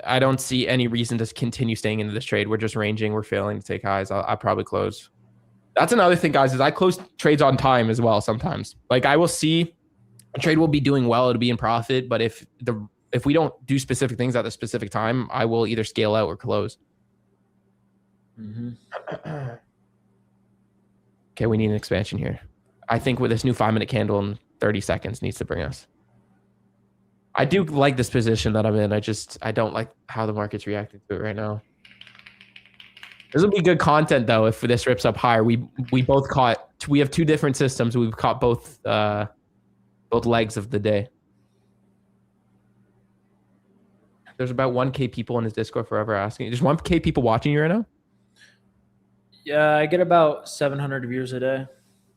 I don't see any reason to continue staying into this trade. We're just ranging. We're failing to take highs. I'll probably close. That's another thing, guys, is I close trades on time as well sometimes. Like, I will see a trade will be doing well, it'll be in profit, but if we don't do specific things at the specific time, I will either scale out or close. Okay, we need an expansion here. I think with this new 5-minute candle in 30 seconds needs to bring us. I do like this position that I'm in. I don't like how the market's reacting to it right now. This will be good content though if this rips up higher. We both caught. We have 2 different systems. We've caught both legs of the day. There's about 1K people in his Discord forever asking. There's 1K people watching you right now? Yeah, I get about 700 views a day.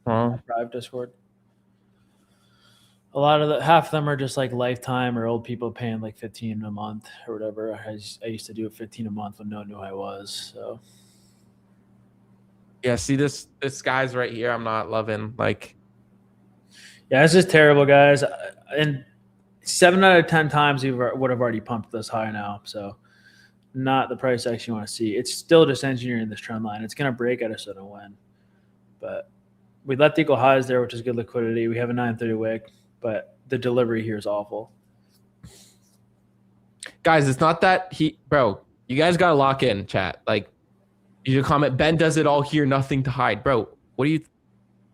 Private Discord. A lot of half of them are just like lifetime or old people paying like 15 a month or whatever. I used to do 15 a month when no one knew who I was. So. Yeah, see this guy's right here. I'm not loving, like. Yeah, this is terrible, guys. And 7 out of 10 times we would have already pumped this high now. So not the price action you want to see. It's still just engineering this trend line. It's going to break at a certain when. But we left equal highs there, which is good liquidity. We have a 930 wick, but the delivery here is awful. Guys, it's not that bro, you guys got to lock in, chat. Like, you comment, Ben does it all here, nothing to hide. Bro, what do you,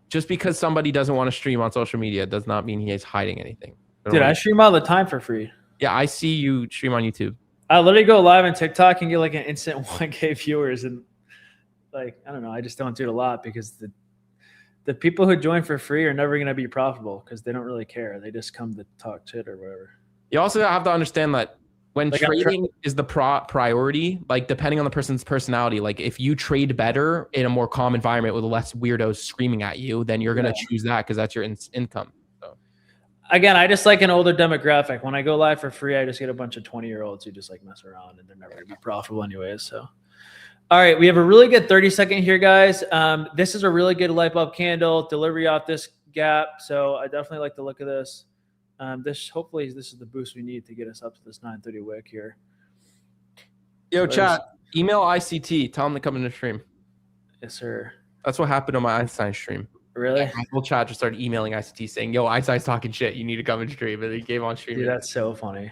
just because somebody doesn't want to stream on social media does not mean he is hiding anything. Dude, I stream all the time for free. Yeah, I see you stream on YouTube. I literally go live on TikTok and get like an instant 1K viewers. And like, I don't know, I just don't do it a lot because the people who join for free are never going to be profitable because they don't really care. They just come to talk shit or whatever. You also have to understand that when like trading is the priority, like depending on the person's personality, like if you trade better in a more calm environment with less weirdos screaming at you, then you're going to choose that because that's your income. So again, I just like an older demographic. When I go live for free, I just get a bunch of 20-year-olds who just like mess around and they're never going to be profitable anyways. So, all right, we have a really good 30-second here, guys. This is a really good light bulb candle delivery off this gap. So I definitely like the look of this. Hopefully this is the boost we need to get us up to this 930 wick here. Yo, chat, email ICT. Tell them to come in the stream. Yes, sir. That's what happened on my Einstein stream. Really? My whole chat just started emailing ICT saying, yo, Einstein's talking shit. You need to come and stream. And he came on stream. Dude, that's so funny.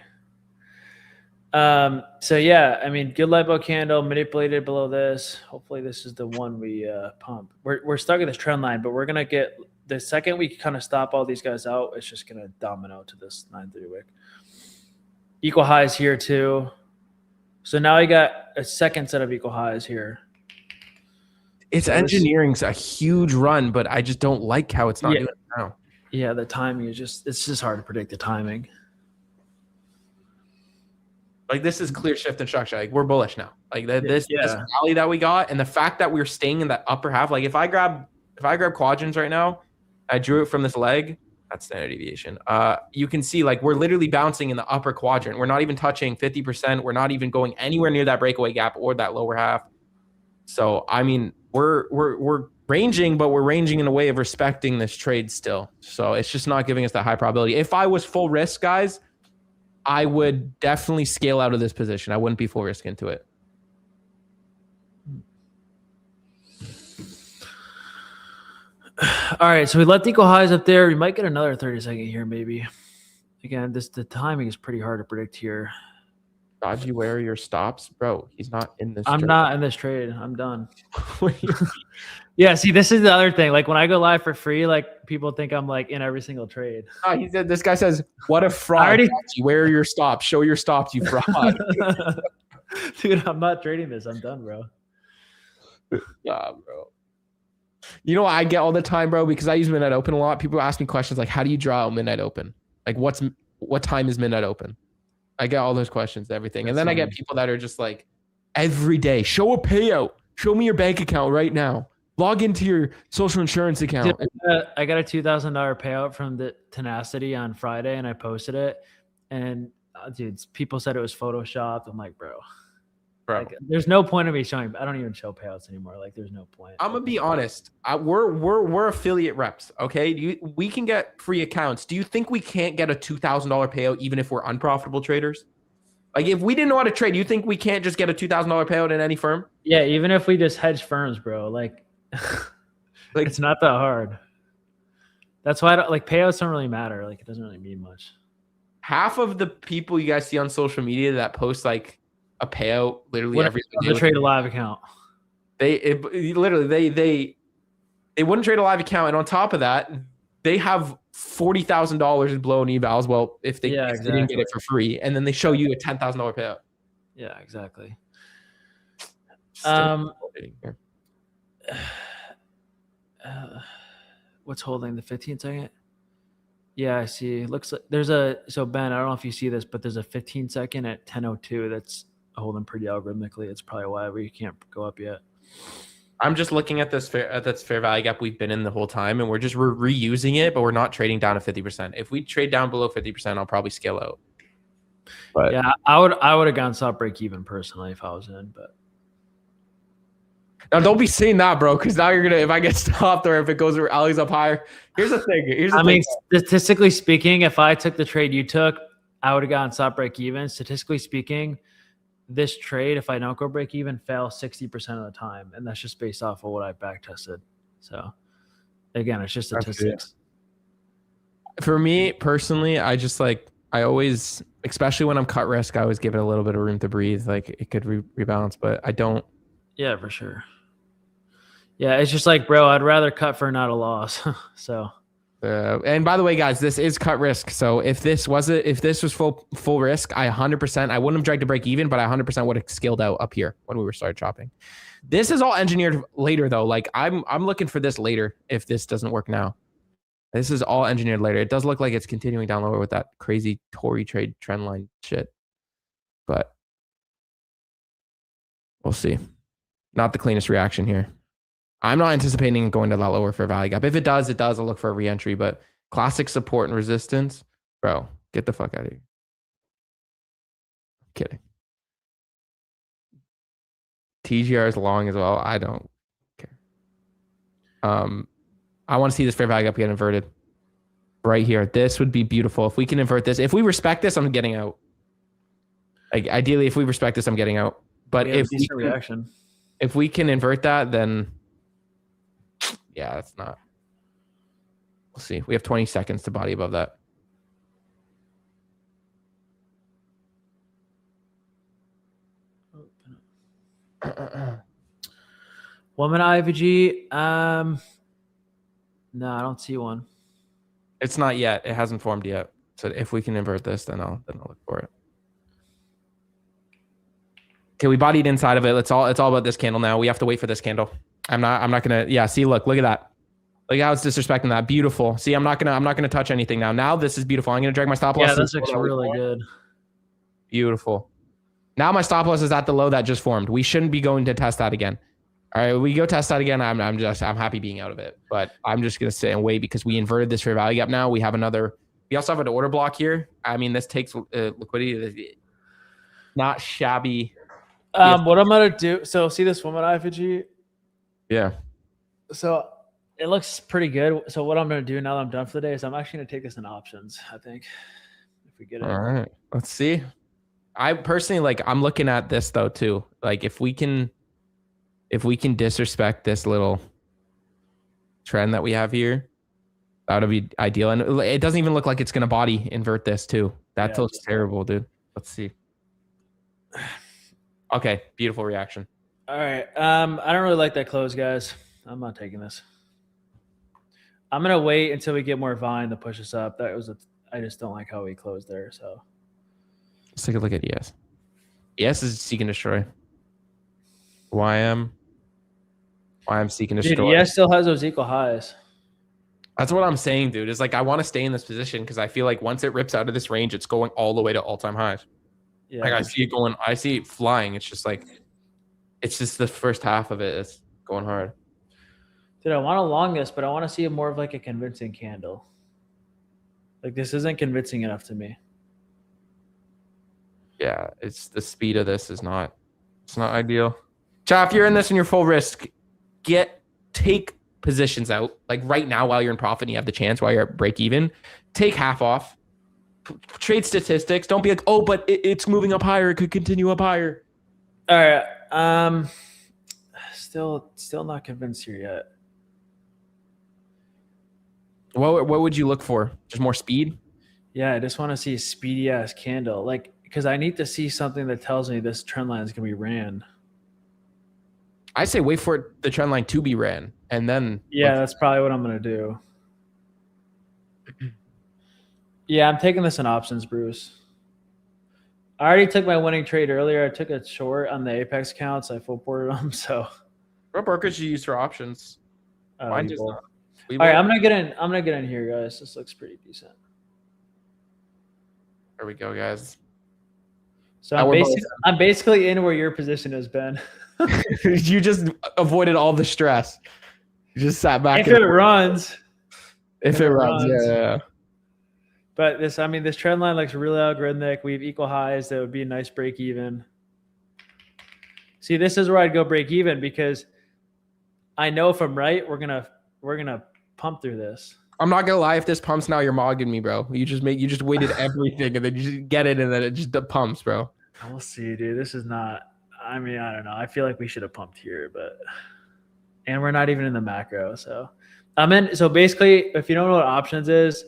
So yeah, I mean, good light bulb candle manipulated below this. Hopefully this is the one we pump. We're stuck in this trend line, but we're gonna get the second we kind of stop all these guys out, it's just gonna domino to this 930 wick. Equal highs here too. So now we got a second set of equal highs here. It's engineering's a huge run, but I just don't like how it's not doing it now. Yeah, the timing is it's just hard to predict the timing. Like this is clear shift in structure. Like we're bullish now. Like this rally that we got, and the fact that we're staying in that upper half. Like if I grab quadrants right now, I drew it from this leg. That's standard deviation. You can see like we're literally bouncing in the upper quadrant. We're not even touching 50%. We're not even going anywhere near that breakaway gap or that lower half. So I mean, we're ranging, but we're ranging in a way of respecting this trade still. So it's just not giving us that high probability. If I was full risk, guys, I would definitely scale out of this position. I wouldn't be full risk into it. All right, so we left equal highs up there. We might get another 30-second here, maybe. Again, the timing is pretty hard to predict here. Dodgy, where are your stops? Bro, he's not in this trade. I'm not in this trade. I'm done. Yeah, see, this is the other thing. Like when I go live for free, like people think I'm like in every single trade. He said, this guy says, what a fraud. Dodgy, where are your stops? Show your stops, you fraud. Dude, I'm not trading this. I'm done, bro. Nah, bro. You know what I get all the time, bro? Because I use Midnight Open a lot. People ask me questions like, how do you draw out Midnight Open? Like what time is Midnight Open? I get all those questions and everything. And then I get people that are just like, every day, show a payout. Show me your bank account right now. Log into your social insurance account. Dude, I got a $2,000 payout from the Tenacity on Friday, and I posted it. And dude, people said it was photoshopped. I'm like, bro. Like, there's no point of me showing. I don't even show payouts anymore. Like, there's no point. I'm gonna be honest. We're affiliate reps. Okay, we can get free accounts. Do you think we can't get a $2,000 payout even if we're unprofitable traders? Like, if we didn't know how to trade, you think we can't just get a $2,000 payout in any firm? Yeah, even if we just hedge firms, bro. Like it's not that hard. That's why payouts don't really matter. Like, it doesn't really mean much. Half of the people you guys see on social media that post like a payout literally every day. Trade a live account. They wouldn't trade a live account, and on top of that, they have $40,000 in blown evals. Well, if they didn't get it for free, and then they show you a $10,000 payout. Yeah, exactly. What's holding the 15-second? Yeah, I see. Looks like there's so Ben, I don't know if you see this, but there's a 15-second at 10:02 that's holding pretty algorithmically. It's probably why we can't go up yet. I'm just looking at this fair value gap we've been in the whole time, and we're reusing it, but we're not trading down to 50%. If we trade down below 50%, I'll probably scale out. But yeah, I would have gone stop break even personally if I was in, but now don't be saying that, bro, because now you're gonna, if I get stopped or if it goes where Ali's up higher. Here's the thing. I mean, statistically speaking, if I took the trade you took, I would have gotten stop break even. Statistically speaking, this trade, if I don't go break even, fails 60% of the time, and that's just based off of what I back tested. So Again, it's just statistics. For me personally, I just like, I always, especially when I'm cut risk, I always give it a little bit of room to breathe. Like it could rebalance, but I don't. Yeah, for sure. Yeah, it's just like, bro, I'd rather cut for not a loss. So. And by the way, guys, this is cut risk. So if this was full risk, I 100%, I wouldn't have dragged to break even, but I 100% would have skilled out up here when we were started chopping. This is all engineered later though. Like I'm looking for this later if this doesn't work now. This is all engineered later. It does look like it's continuing down lower with that crazy Tory trade trend line shit, but we'll see. Not the cleanest reaction here. I'm not anticipating going to that lower for a value gap. If it does, I'll look for a re-entry. But classic support and resistance, bro, get the fuck out of here. I'm kidding. TGR is long as well. I don't care. I want to see this fair value gap get inverted right here. This would be beautiful if we can invert this. If we respect this, I'm getting out. Like ideally, if we respect this, I'm getting out. But if we can invert that, then yeah, that's not. We'll see. We have 20 seconds to body above that. Woman IVG. No, I don't see one. It's not yet. It hasn't formed yet. So if we can invert this, then I'll look for it. Okay, we bodied inside of it. It's all about this candle now. We have to wait for this candle. I'm not gonna. Yeah, see, look at that. Look how it's disrespecting that. Beautiful. See, I'm not gonna touch anything now. Now this is beautiful. I'm gonna drag my stop loss. Yeah, this looks really good. Beautiful. Now my stop loss is at the low that just formed. We shouldn't be going to test that again. All right, we go test that again. I'm happy being out of it, but I'm just gonna sit and wait because we inverted this fair value gap. Now we also have an order block here. I mean, this takes liquidity. Not shabby. What I'm gonna do. So see this woman IVG. Yeah. So it looks pretty good. So what I'm gonna do now that I'm done for the day is I'm actually gonna take this in options. I think if we get it. All right, let's see. I personally I'm looking at this though too. Like if we can disrespect this little trend that we have here, that would be ideal. And it doesn't even look like it's gonna body invert this too. That looks terrible, dude. Let's see. Okay, beautiful reaction. All right. I don't really like that close, guys. I'm not taking this. I'm gonna wait until we get more volume to push us up. I just don't like how we closed there. So let's take a look at ES. ES is seek and destroy. YM seek and destroy. Dude, ES still has those equal highs. That's what I'm saying, dude. Is like I want to stay in this position because I feel like once it rips out of this range, it's going all the way to all-time highs. Yeah, like I see it flying. It's just like, it's just the first half of it is going hard. Dude, I want to long this, but I want to see more of like a convincing candle. Like this isn't convincing enough to me. Yeah, it's the speed of this it's not ideal. Chat, if you're in this and you're full risk, take positions out. Like right now while you're in profit and you have the chance while you're at break even, take half off. Trade statistics. Don't be like, oh, but it's moving up higher. It could continue up higher. All right. Still not convinced here yet. What would you look for? Just more speed? Yeah, I just want to see a speedy ass candle. Like, because I need to see something that tells me this trend line is gonna be ran. I say wait for the trend line to be ran, and then that's probably what I'm gonna do. Yeah, I'm taking this in options, Bruce. I already took my winning trade earlier. I took a short on the Apex counts. I full ported them. So, what brokers do you use for options? Mine does not. All right, I'm gonna get in here, guys. This looks pretty decent. There we go, guys. So I'm basically in where your position has been. You just avoided all the stress. You just sat back. If it runs, yeah. But this trend line looks really algorithmic. We have equal highs. That would be a nice break even. See, this is where I'd go break even because I know if I'm right, we're gonna pump through this. I'm not gonna lie. If this pumps now, you're mogging me, bro. You just weighted everything and then you just get it and then it just pumps, bro. We'll see, dude. This is not. I don't know. I feel like we should have pumped here, and we're not even in the macro. So I'm in. So basically, if you don't know what options is,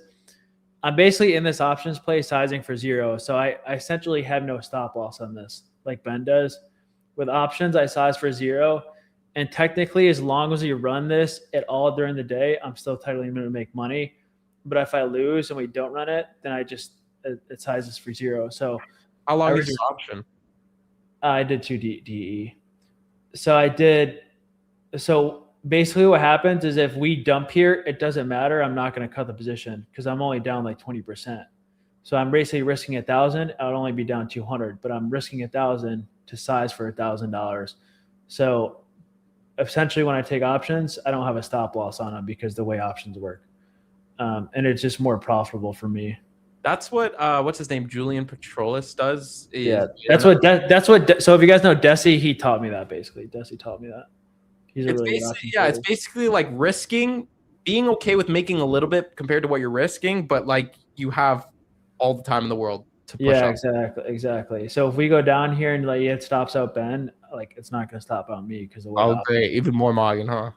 I'm basically in this options play sizing for 0. So I essentially have no stop loss on this, like Ben does. With options, I size for 0. And technically, as long as you run this at all during the day, I'm still technically going to make money. But if I lose and we don't run it, then it sizes for 0. So How long I is your option? I did 2 DE. So I did. So basically, what happens is if we dump here, it doesn't matter. I'm not going to cut the position because I'm only down like 20%. So I'm basically risking 1,000. I would only be down 200, but I'm risking 1,000 to size for $1,000. So essentially, when I take options, I don't have a stop loss on them because the way options work, and it's just more profitable for me. That's what what's his name, Julian Petrolis does. Yeah, that's what. So if you guys know Desi, he taught me that basically. Desi taught me that. He's a really it's basically like risking, being okay with making a little bit compared to what you're risking, but like you have all the time in the world to push up. Exactly. So if we go down here and like it stops out Ben, like it's not going to stop out me because great, even more Morgan, huh?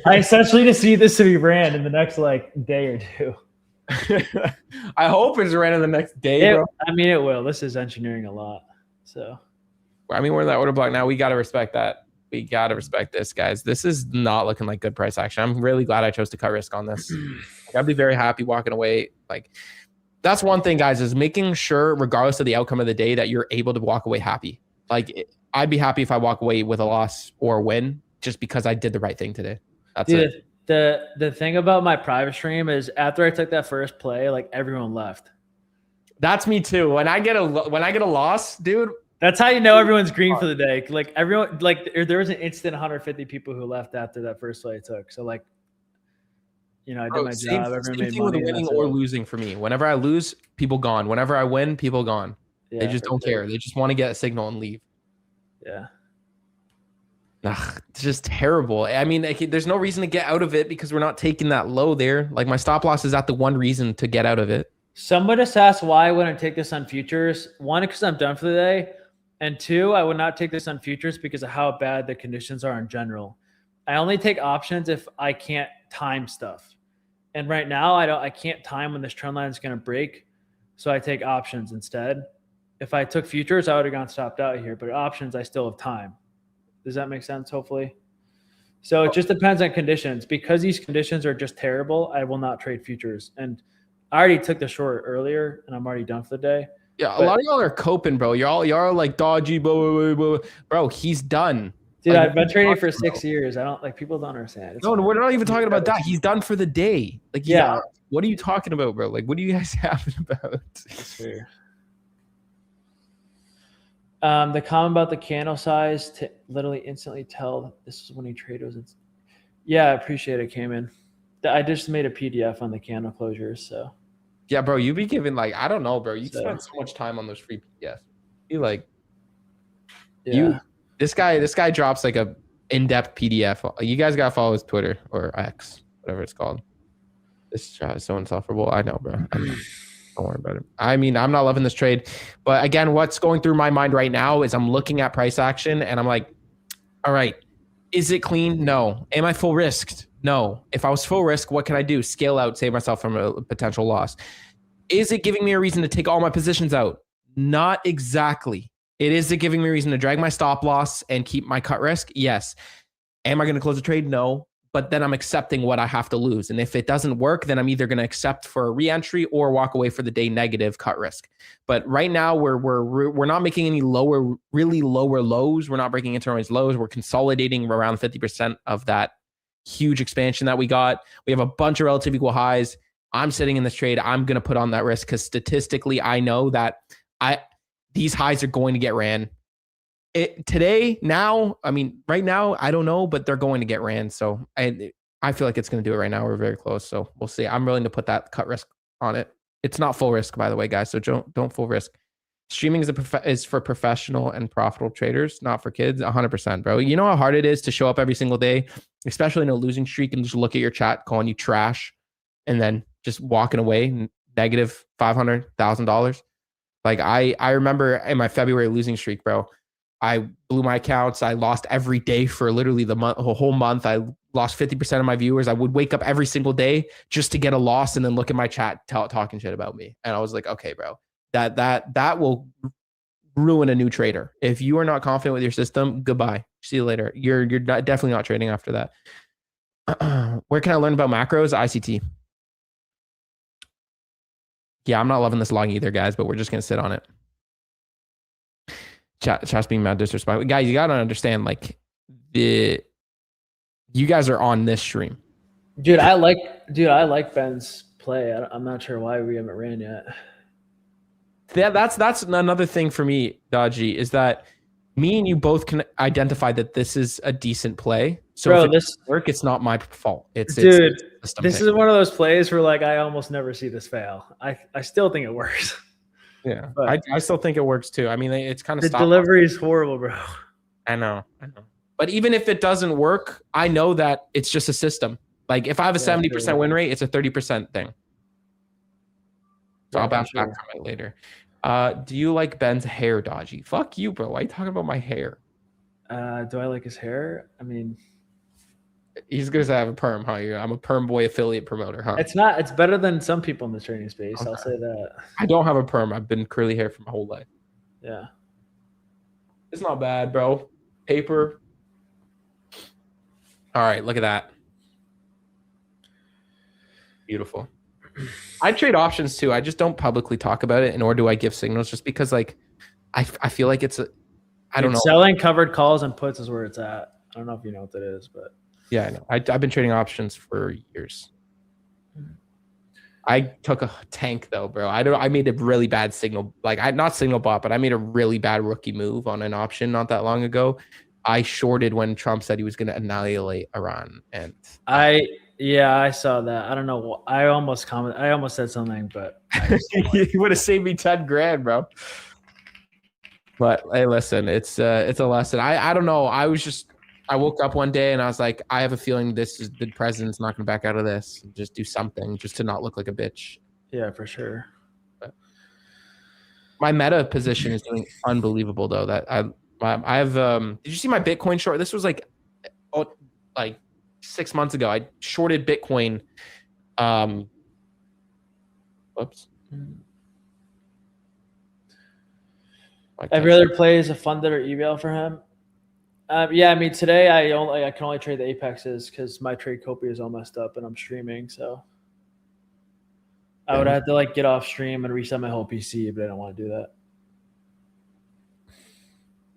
I essentially just need this to be ran in the next like day or two. I hope it's ran in the next day, bro. I mean, it will. This is engineering a lot. So, I mean, we're in that order block now. We got to respect that. We got to respect this, guys. This is not looking like good price action. I'm really glad I chose to cut risk on this. Like, I'd be very happy walking away. Like, that's one thing, guys, is making sure, regardless of the outcome of the day, that you're able to walk away happy. Like, I'd be happy if I walk away with a loss or a win just because I did the right thing today. That's it. The thing about my private stream is after I took that first play, like everyone left. That's me too. When I get a loss, dude. That's how you know everyone's green for the day. Like everyone, like there was an instant 150 people who left after that first play I took. So like, you know, I did my job. Everyone made money. With winning or losing for me. Whenever I lose, people gone. Whenever I win, people gone. Yeah, they just don't care. They just want to get a signal and leave. Yeah. Ugh, it's just terrible. I mean, there's no reason to get out of it because we're not taking that low there. Like my stop loss is at the one reason to get out of it. Somebody just asked why I wouldn't take this on futures. One, because I'm done for the day. And two, I would not take this on futures because of how bad the conditions are in general. I only take options if I can't time stuff. And right now I can't time when this trend line is going to break. So I take options instead. If I took futures, I would have gone stopped out here, but options, I still have time. Does that make sense? Hopefully. So it just depends on conditions. Because these conditions are just terrible, I will not trade futures. And I already took the short earlier, and I'm already done for the day. Yeah, a lot of y'all are coping, bro. Y'all are like Dodgydd, bro. He's done. Dude, I've been trading for 6 years. I don't like people don't understand. No, we're not even talking about that. He's done for the day. Like, yeah. What are you talking about, bro? Like, what are you guys having about? That's fair. The comment about the candle size to literally instantly tell this is when he traded was. Yeah, I appreciate it, Cayman. I just made a PDF on the candle closures, so. Yeah, bro, you be giving like I don't know, bro. You spend so much time on those free PDFs. You like, this guy drops like a in-depth PDF. You guys gotta follow his Twitter or X, whatever it's called. This is so insufferable. I know, bro. Don't worry about it. I mean, I'm not loving this trade. But again, what's going through my mind right now is I'm looking at price action and I'm like, all right, is it clean? No. Am I full risked? No. If I was full risk, what can I do? Scale out, save myself from a potential loss. Is it giving me a reason to take all my positions out? Not exactly. Is it giving me a reason to drag my stop loss and keep my cut risk? Yes. Am I going to close the trade? No. But then I'm accepting what I have to lose. And if it doesn't work, then I'm either going to accept for a re-entry or walk away for the day negative cut risk. But right now we're not making any really lower lows. We're not breaking internal lows. We're consolidating around 50% of that huge expansion that we got. We have a bunch of relative equal highs. I'm sitting in this trade. I'm going to put on that risk because statistically, I know that these highs are going to get ran. Right now, I don't know, but they're going to get ran. So I feel like it's going to do it right now. We're very close. So we'll see. I'm willing to put that cut risk on it. It's not full risk, by the way, guys. So don't full risk. Streaming is for professional and profitable traders, not for kids. 100%, bro. You know how hard it is to show up every single day, especially in a losing streak, and just look at your chat calling you trash and then just walking away negative $500, $1,000. Like I remember in my February losing streak, bro, I blew my accounts. I lost every day for literally the whole month. I lost 50% of my viewers. I would wake up every single day just to get a loss and then look at my chat talking shit about me. And I was like, okay, bro, that will ruin a new trader. If you are not confident with your system, goodbye. See you later. You're definitely not trading after that. Where can I learn about macros? ICT. Yeah, I'm not loving this log either, guys, but we're just gonna sit on it. Chat's being mad disrespectful. Guys, you gotta understand, like, you guys are on this stream. Dude, I like Ben's play. I'm not sure why we haven't ran yet. That's another thing for me, Dodgy, is that me and you both can identify that this is a decent play. So bro, if it doesn't work, it's not my fault. It's this thing. Is one of those plays where like I almost never see this fail. I still think it works. Yeah, I still think it works too. I mean, it's kind of the delivery is horrible, bro. I know. But even if it doesn't work, I know that it's just a system. Like if I have a 70% win rate, it's a 30% thing. So I'll bounce back from it later. Do you like Ben's hair, Dodgy? Fuck you, bro. Why are you talking about my hair? Do I like his hair? I mean, he's gonna have a perm, huh? I'm a perm boy affiliate promoter, huh? It's better than some people in the training space. Okay. I'll say that. I don't have a perm. I've been curly hair for my whole life. Yeah. It's not bad, bro. Paper. All right, look at that. Beautiful. I trade options too. I just don't publicly talk about it, nor do I give signals, just because like I feel like it's I don't know. Selling covered calls and puts is where it's at. I don't know if you know what that is, but yeah, I know. I've been trading options for years. I took a tank though, bro. I made a really bad signal, like not signal bot, but I made a really bad rookie move on an option not that long ago. I shorted when Trump said he was going to annihilate Iran, and I saw that. I don't know. I almost said something, but you would have saved me 10 grand, bro. But hey, listen, it's a lesson. I don't know. I woke up one day and I was like, I have a feeling the president's not going to back out of this. Just do something just to not look like a bitch. Yeah, for sure. But my meta position is doing unbelievable though. That I have did you see my Bitcoin short? This was like 6 months ago. I shorted Bitcoin. Whoops. Every other play is a funded or eval for him. Yeah, I mean today I can only trade the Apexes because my trade copy is all messed up and I'm streaming, so I would have to like get off stream and reset my whole PC, but I don't want to do that.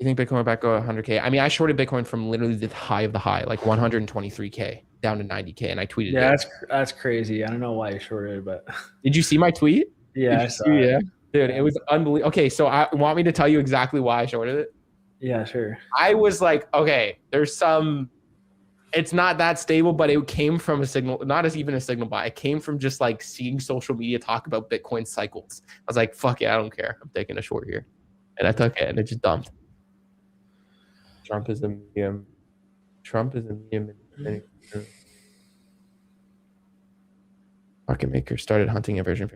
You think Bitcoin will back go 100K? I mean, I shorted Bitcoin from literally the high of the high, like 123K down to 90K, and I tweeted. Yeah, that's crazy. I don't know why you shorted, but did you see my tweet? Yeah, I saw it. Yeah, dude, it was unbelievable. Okay, so I want me to tell you exactly why I shorted it. Yeah, sure. I was like, okay, it's not that stable, but it came from a signal, not as even a signal buy. It came from just like seeing social media talk about Bitcoin cycles. I was like, fuck it, I don't care. I'm taking a short here. And I took it and it just dumped. Trump is a medium. Market makers started hunting aversion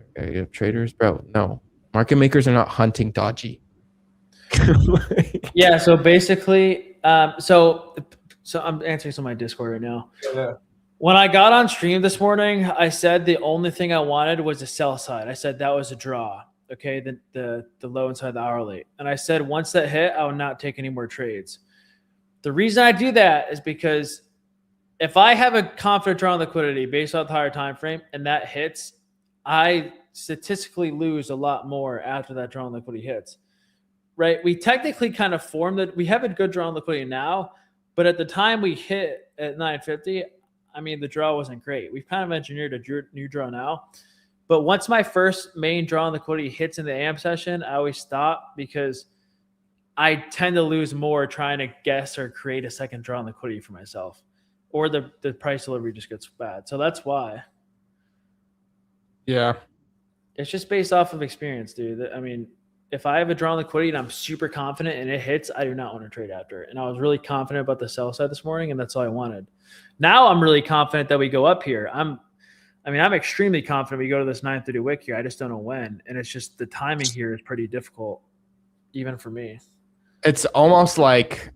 traders, bro. No, market makers are not hunting Dodgy. Yeah. So basically, so I'm answering some of my Discord right now. Yeah. When I got on stream this morning, I said the only thing I wanted was the sell side. I said that was a draw. Okay, the low inside the hourly, and I said once that hit, I would not take any more trades. The reason I do that is because if I have a confident draw on liquidity based on the higher time frame and that hits, I statistically lose a lot more after that draw on liquidity hits. Right? We technically kind of formed it. We have a good draw on liquidity now, but at the time we hit at 950, I mean, the draw wasn't great. We've kind of engineered a new draw now. But once my first main draw on liquidity hits in the AM session, I always stop because I tend to lose more trying to guess or create a second draw on liquidity for myself, or the price delivery just gets bad. So that's why. Yeah. It's just based off of experience, dude. I mean, if I have a draw on liquidity and I'm super confident and it hits, I do not want to trade after it. And I was really confident about the sell side this morning, and that's all I wanted. Now I'm really confident that we go up here. I'm extremely confident we go to this 930 wick here. I just don't know when. And it's just the timing here is pretty difficult, even for me. It's almost like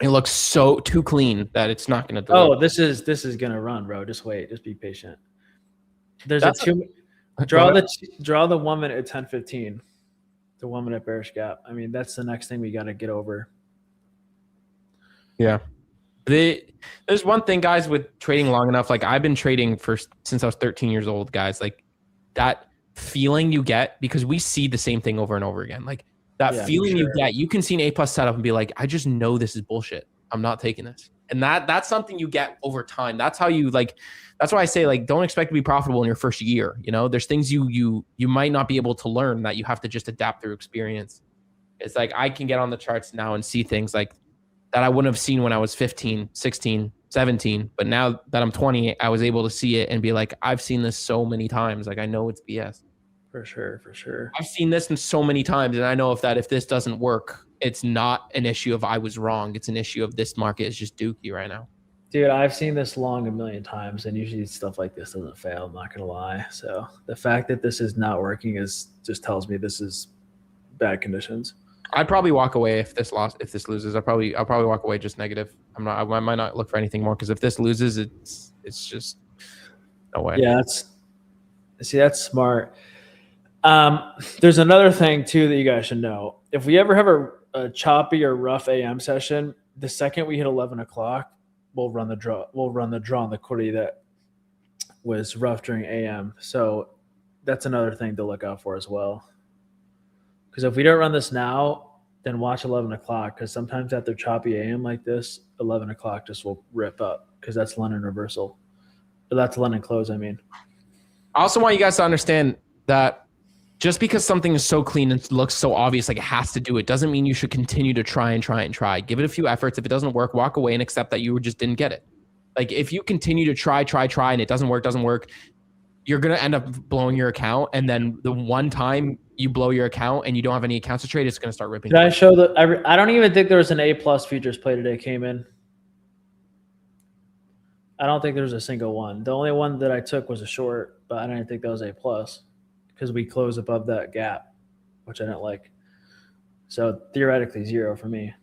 It looks so too clean that it's not going to deliver. Oh, this is gonna run, bro. Just wait. Just be patient. There's That's draw the 1 minute at 10:15. The 1 minute bearish gap. I mean, that's the next thing we got to get over. Yeah. There's one thing, guys, with trading long enough. Like I've been trading since I was 13 years old, guys. Like that feeling you get, because we see the same thing over and over again. Like that feeling you get, you can see an A+ setup and be like, I just know this is bullshit. I'm not taking this. And that's something you get over time. That's how you like. That's why I say, like, don't expect to be profitable in your first year. You know, there's things you might not be able to learn that you have to just adapt through experience. It's like I can get on the charts now and see things like that I wouldn't have seen when I was 15, 16, 17. But now that I'm 20, I was able to see it and be like, I've seen this so many times. Like, I know it's BS. For sure. I've seen this so many times, and I know if this doesn't work, it's not an issue of I was wrong. It's an issue of this market is just dookie right now. Dude, I've seen this long a million times, and usually stuff like this doesn't fail. I'm not gonna lie. So the fact that this is not working just tells me this is bad conditions. I'd probably walk away if this loses. I'll probably walk away just negative. I might not look for anything more, because if this loses, it's just no way. Yeah, that's smart. There's another thing too that you guys should know. If we ever have a choppy or rough AM session, the second we hit 11 o'clock, we'll run the draw. We'll run the draw on the quantity that was rough during AM. So that's another thing to look out for as well. Because if we don't run this now, then watch 11 o'clock. Because sometimes after choppy AM like this, 11 o'clock just will rip up, because that's London reversal. But that's London close, I mean. I also want you guys to understand that just because something is so clean and looks so obvious, like it has to do it, doesn't mean you should continue to try. Give it a few efforts. If it doesn't work, walk away and accept that you just didn't get it. Like if you continue to try, and it doesn't work, you're going to end up blowing your account. And then the one time you blow your account and you don't have any accounts to trade, it's going to start ripping. Did I show I don't even think there was an A+ futures play today came in. I don't think there was a single one. The only one that I took was a short, but I didn't think that was A+, because we closed above that gap, which I didn't like. So theoretically 0 for me.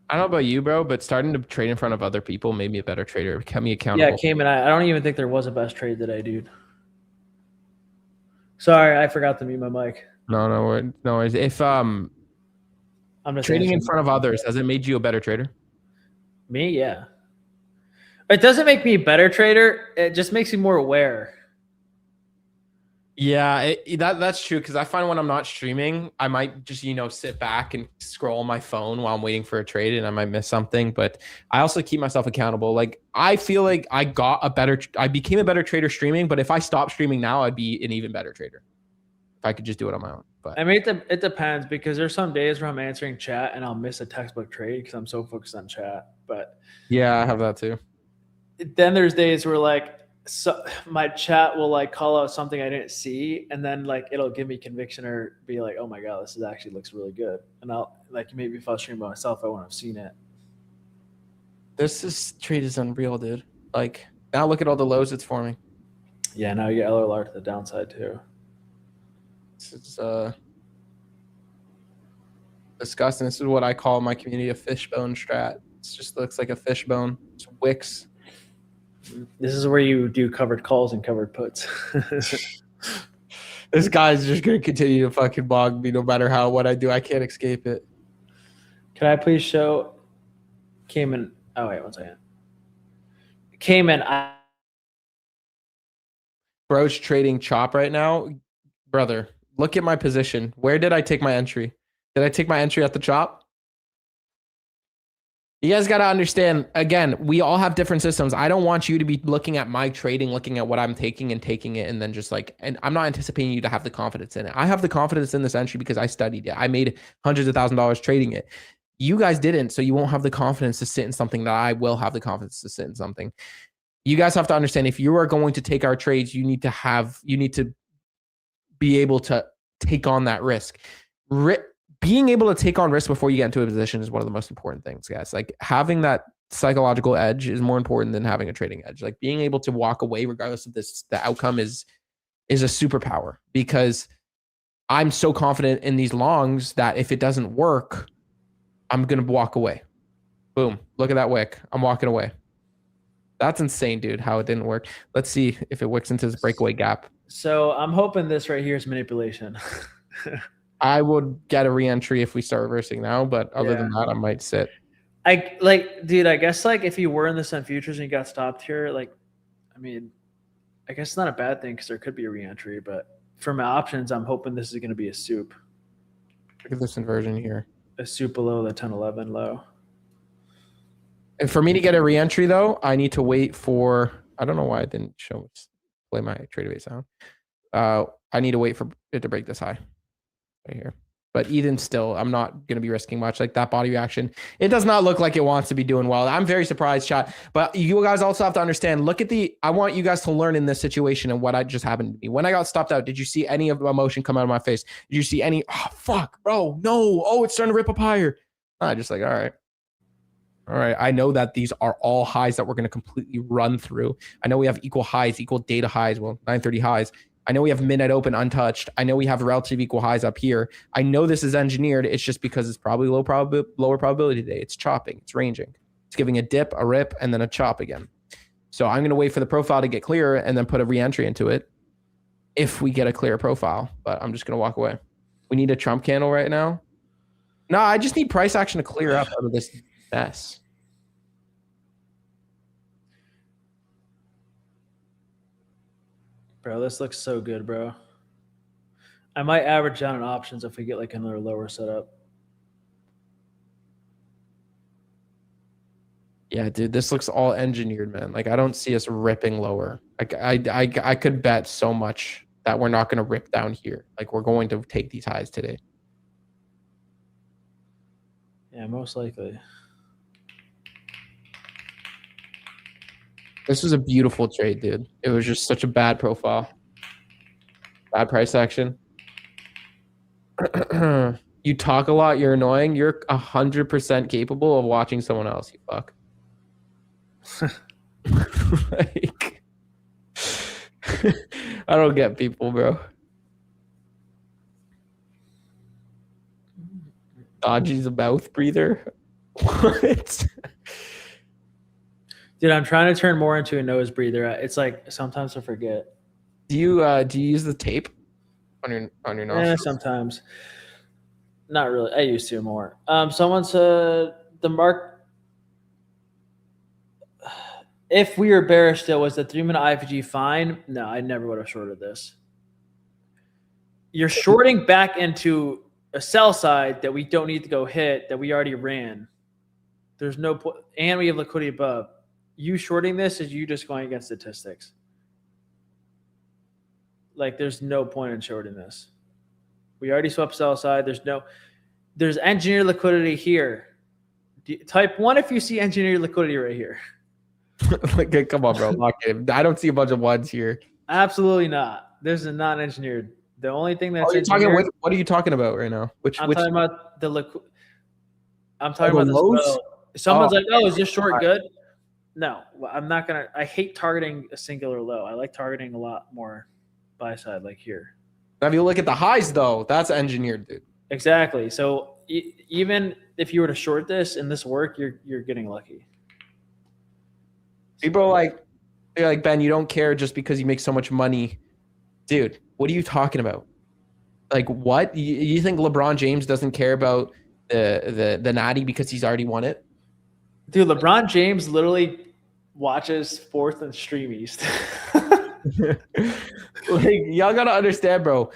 I don't know about you, bro, but starting to trade in front of other people made me a better trader. Kept me accountable. Yeah, Cayman, I don't even think there was a best trade today, dude. Sorry, I forgot to mute my mic. No worries. If I'm just trading in front of others, has it made you a better trader? Me, yeah. It doesn't make me a better trader. It just makes me more aware. Yeah, that's true, because I find when I'm not streaming, I might just, sit back and scroll my phone while I'm waiting for a trade, and I might miss something. But I also keep myself accountable. Like I feel like I became a better trader streaming, but if I stopped streaming now, I'd be an even better trader if I could just do it on my own. But I mean, it depends, because there's some days where I'm answering chat and I'll miss a textbook trade because I'm so focused on chat. But yeah, I have that too. Then there's days where so my chat will call out something I didn't see, and then it'll give me conviction or be like, oh my god, this actually looks really good, and I'll maybe if I was streaming by myself, I wouldn't have seen it. This trade is unreal, dude. Now look at all the lows it's forming. Yeah, now you get LRR to the downside too. This is disgusting. This is what I call my community a fishbone strat. It just looks like a fishbone. It's wicks. This is where you do covered calls and covered puts. This guy's just going to continue to fucking bog me no matter what I do. I can't escape it. Can I please show Cayman? Oh, wait, 1 second. Cayman, Bro's trading chop right now. Brother, look at my position. Where did I take my entry? Did I take my entry at the chop? You guys got to understand, again, we all have different systems. I don't want you to be looking at my trading, looking at what I'm taking and taking it, and then just and I'm not anticipating you to have the confidence in it. I have the confidence in this entry because I studied it. I made hundreds of $1,000s trading it. You guys didn't, so you won't have the confidence to sit in something that I will have the confidence to sit in something. You guys have to understand, if you are going to take our trades, you need to be able to take on that risk. Being able to take on risk before you get into a position is one of the most important things, guys. Having that psychological edge is more important than having a trading edge. Being able to walk away regardless of the outcome is a superpower, because I'm so confident in these longs that if it doesn't work, I'm going to walk away. Boom. Look at that wick. I'm walking away. That's insane, dude, how it didn't work. Let's see if it wicks into this breakaway gap. So I'm hoping this right here is manipulation. I would get a re-entry if we start reversing now, but other than that, I might sit. Dude, I guess like if you were in the Sun Futures and you got stopped here, like, I mean, I guess it's not a bad thing because there could be a re-entry, but for my options, I'm hoping this is going to be a soup. Look at this inversion here. A soup below the 10-11 low. And for me to get a re-entry, though, I need to wait for, I don't know why it didn't play my trade away sound. I need to wait for it to break this high right here. But even still, I'm not going to be risking much. Like that body reaction, it does not look like it wants to be doing well. I'm very surprised, chat. But you guys also have to understand, I want you guys to learn in this situation and what I just happened to me. When I got stopped out, did you see any of the emotion come out of my face? Did you see any, oh, fuck, bro, no. Oh, it's starting to rip up higher. I just like, all right. I know that these are all highs that we're going to completely run through. I know we have equal highs, equal data highs, 930 highs. I know we have midnight open untouched. I know we have relative equal highs up here. I know this is engineered. It's just because it's probably lower probability today. It's chopping. It's ranging. It's giving a dip, a rip, and then a chop again. So I'm going to wait for the profile to get clearer and then put a re-entry into it if we get a clear profile. But I'm just going to walk away. We need a Trump candle right now. No, I just need price action to clear up out of this mess. Bro, this looks so good, bro. I might average down in options if we get like another lower setup. Yeah, dude, this looks all engineered, man. Like I don't see us ripping lower. Like I could bet so much that we're not going to rip down here. Like we're going to take these highs today. Yeah, most likely. This was a beautiful trade, dude. It was just such a bad profile. Bad price action. You talk a lot, you're annoying. You're 100% capable of watching someone else, you fuck. Like, I don't get people, bro. Dodgy's a mouth breather. What? Dude, I'm trying to turn more into a nose breather. It's like sometimes I forget. Do you use the tape on your nostrils? Yeah, sometimes. Not really. I used to more. Someone said the mark. If we were bearish still, was the 3-minute IVG fine? No, I never would have shorted this. You're shorting back into a sell side that we don't need to go hit that we already ran. There's no point, and we have liquidity above. You shorting this is you just going against statistics. Like there's no point in shorting this. We already swept sell side. There's engineered liquidity here. Type 1 if you see engineered liquidity right here. Like, come on, bro. Lock in. I don't see a bunch of ones here. Absolutely not. This is not engineered. The only thing that's what are you talking about right now? I'm talking about the liquid. I'm talking about this. Someone's like, "Oh, is this short good?" No, I'm not gonna. I hate targeting a singular low. I like targeting a lot more buy side, like here. Now, if you look at the highs, though, that's engineered, dude. Exactly. So even if you were to short this and this work, you're getting lucky. People are like, Ben, you don't care just because you make so much money. Dude, what are you talking about? Like, what? You think LeBron James doesn't care about the natty because he's already won it? Dude, LeBron James literally watches 4th and Stream East. Like, y'all gotta understand, bro.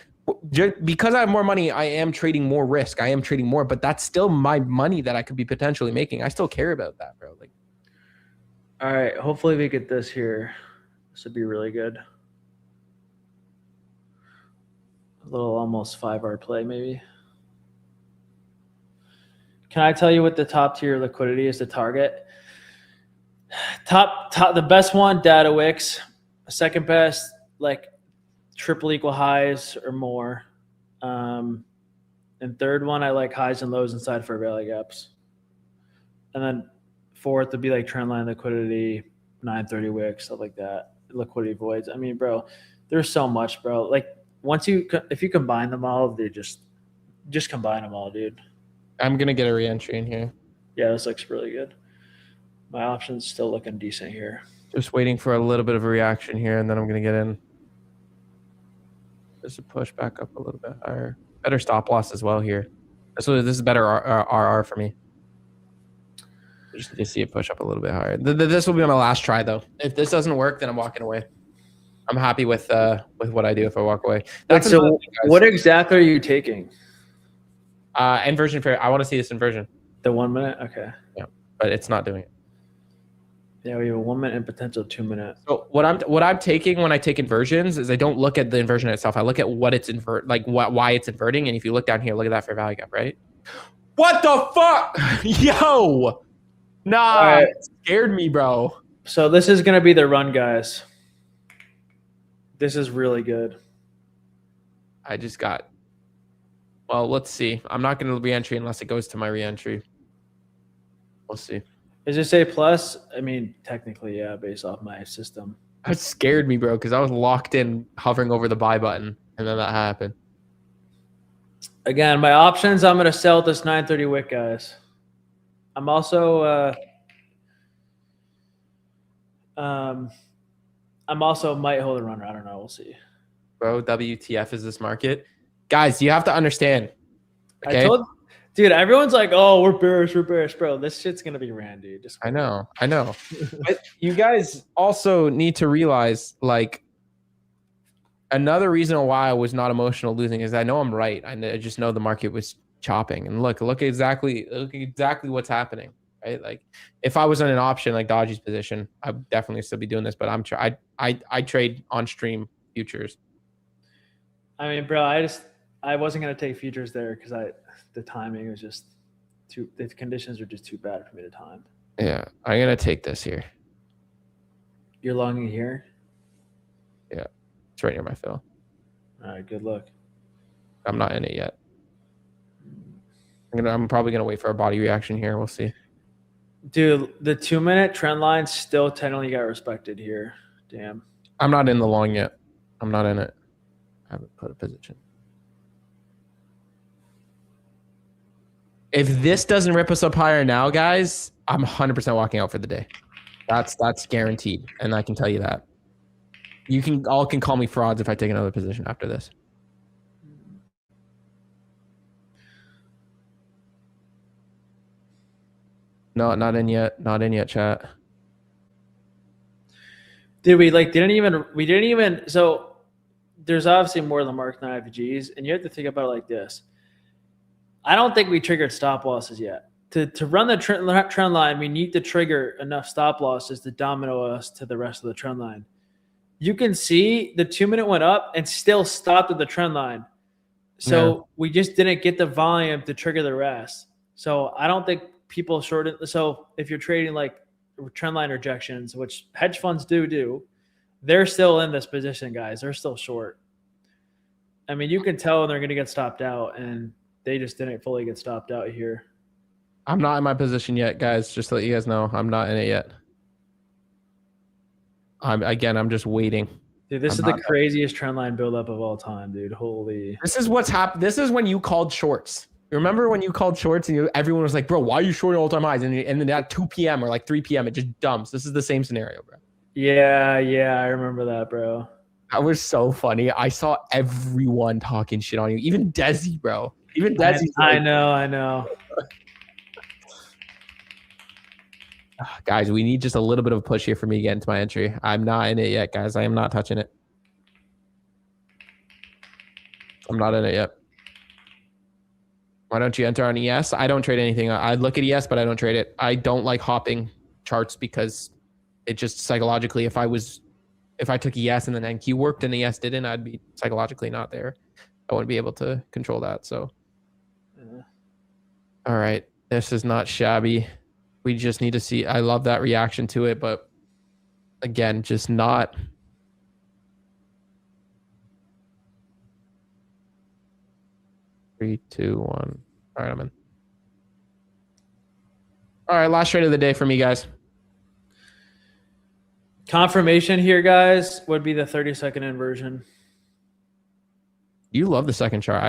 Just because I have more money, I am trading more risk. I am trading more, but that's still my money that I could be potentially making. I still care about that, bro. Like, all right, hopefully we get this here. This would be really good. A little almost 5-hour play, maybe. Can I tell you what the top tier liquidity is to target? Top, the best one, Data Wicks. Second best, like triple equal highs or more. And third one, I like highs and lows inside for value gaps. And then fourth would be like trendline liquidity, 930 wicks, stuff like that. Liquidity voids. I mean, bro, there's so much, bro. Like if you combine them all, they just combine them all, dude. I'm gonna get a re-entry in here. Yeah, this looks really good. My option's still looking decent here. Just waiting for a little bit of a reaction here, and then I'm gonna get in. Just a push back up a little bit higher. Better stop loss as well here. This is better RR for me. I just need to see it push up a little bit higher. This will be my last try though. If this doesn't work, then I'm walking away. I'm happy with what I do if I walk away. That's so. What exactly are you taking? Inversion fair. I want to see this inversion. The 1 minute. Okay. Yeah, but it's not doing it. Yeah, we have a 1 minute and potential 2 minute. So what I'm taking when I take inversions is I don't look at the inversion itself. I look at what it's why it's inverting. And if you look down here, look at that fair value gap, right? What the fuck, yo? Nah, right. It scared me, bro. So this is gonna be the run, guys. This is really good. I just got. Well, let's see. I'm not gonna re-entry unless it goes to my re-entry. We'll see. Is this A plus? I mean, technically, yeah, based off my system. That scared me, bro, because I was locked in hovering over the buy button, and then that happened. Again, my options, I'm going to sell this 930 wick, guys. I'm also might hold a runner. I don't know. We'll see. Bro, WTF is this market? Guys, you have to understand. Okay? Dude, everyone's like, oh, we're bearish, bro. This shit's gonna be ran, dude. I know. But you guys also need to realize, like, another reason why I was not emotional losing is I know I'm right. I just know the market was chopping. And look exactly what's happening, right? Like, if I was in an option like Dodgy's position, I'd definitely still be doing this. But I trade on stream futures. I mean, bro, I wasn't gonna take futures there because the timing was just the conditions are just too bad for me to time. Yeah, I'm gonna take this here. You're longing here? Yeah, it's right near my fill. All right, good luck. I'm not in it yet. I'm probably gonna wait for a body reaction here. We'll see. Dude, the 2 minute trend line still technically got respected here. Damn. I'm not in the long yet. I'm not in it. I haven't put a position. If this doesn't rip us up higher now, guys, I'm 100% walking out for the day. That's guaranteed, and I can tell you that. You can call me frauds if I take another position after this. No, not in yet. Not in yet, chat. Dude, we didn't even. So there's obviously more than Mark 9 IVGs, and you have to think about it like this. I don't think we triggered stop losses yet. To run the trend line, we need to trigger enough stop losses to domino us to the rest of the trend line. You can see the 2 minute went up and still stopped at the trend line. So we just didn't get the volume to trigger the rest. So I don't think people shorten. So if you're trading like trend line rejections, which hedge funds do, they're still in this position, guys. They're still short. I mean, you can tell when they're going to get stopped out, and they just didn't fully get stopped out here. I'm not in my position yet, guys. Just to let you guys know, I'm not in it yet. I'm just waiting. Dude, this is the craziest trend line buildup of all time, dude. Holy. This is what's happened. This is when you called shorts. Remember when you called shorts and everyone was like, bro, why are you shorting all-time highs? And then at 2 p.m. or like 3 p.m., it just dumps. This is the same scenario, bro. Yeah, I remember that, bro. That was so funny. I saw everyone talking shit on you. Even Desi, bro. Even Desi. I know. Guys, we need just a little bit of a push here for me to get into my entry. I'm not in it yet, guys. I am not touching it. I'm not in it yet. Why don't you enter on ES? I don't trade anything. I look at ES, but I don't trade it. I don't like hopping charts because it just psychologically, if I took ES and then NQ worked and ES didn't, I'd be psychologically not there. I wouldn't be able to control that. So, all right. This is not shabby. We just need to see. I love that reaction to it, but again, just not. Three, two, one. All right, I'm in. All right, last trade of the day for me, guys. Confirmation here, guys, would be the 30-second inversion. You love the second chart.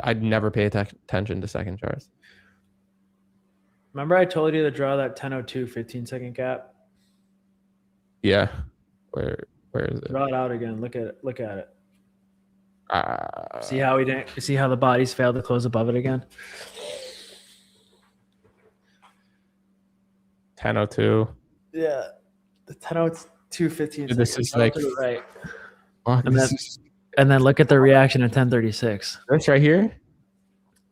I'd never pay attention to second charts. Remember I told you to draw that 10:02 15-second gap? Yeah. Where is it? Draw it out again. Look at it. Look at it. See 10:02. how we didn't see how the bodies failed to close above it again? 10:02. Yeah. The 10:02 15 Dude, seconds. this is Draw like to the right. fuck, And then look at the reaction at 10:36. this right here.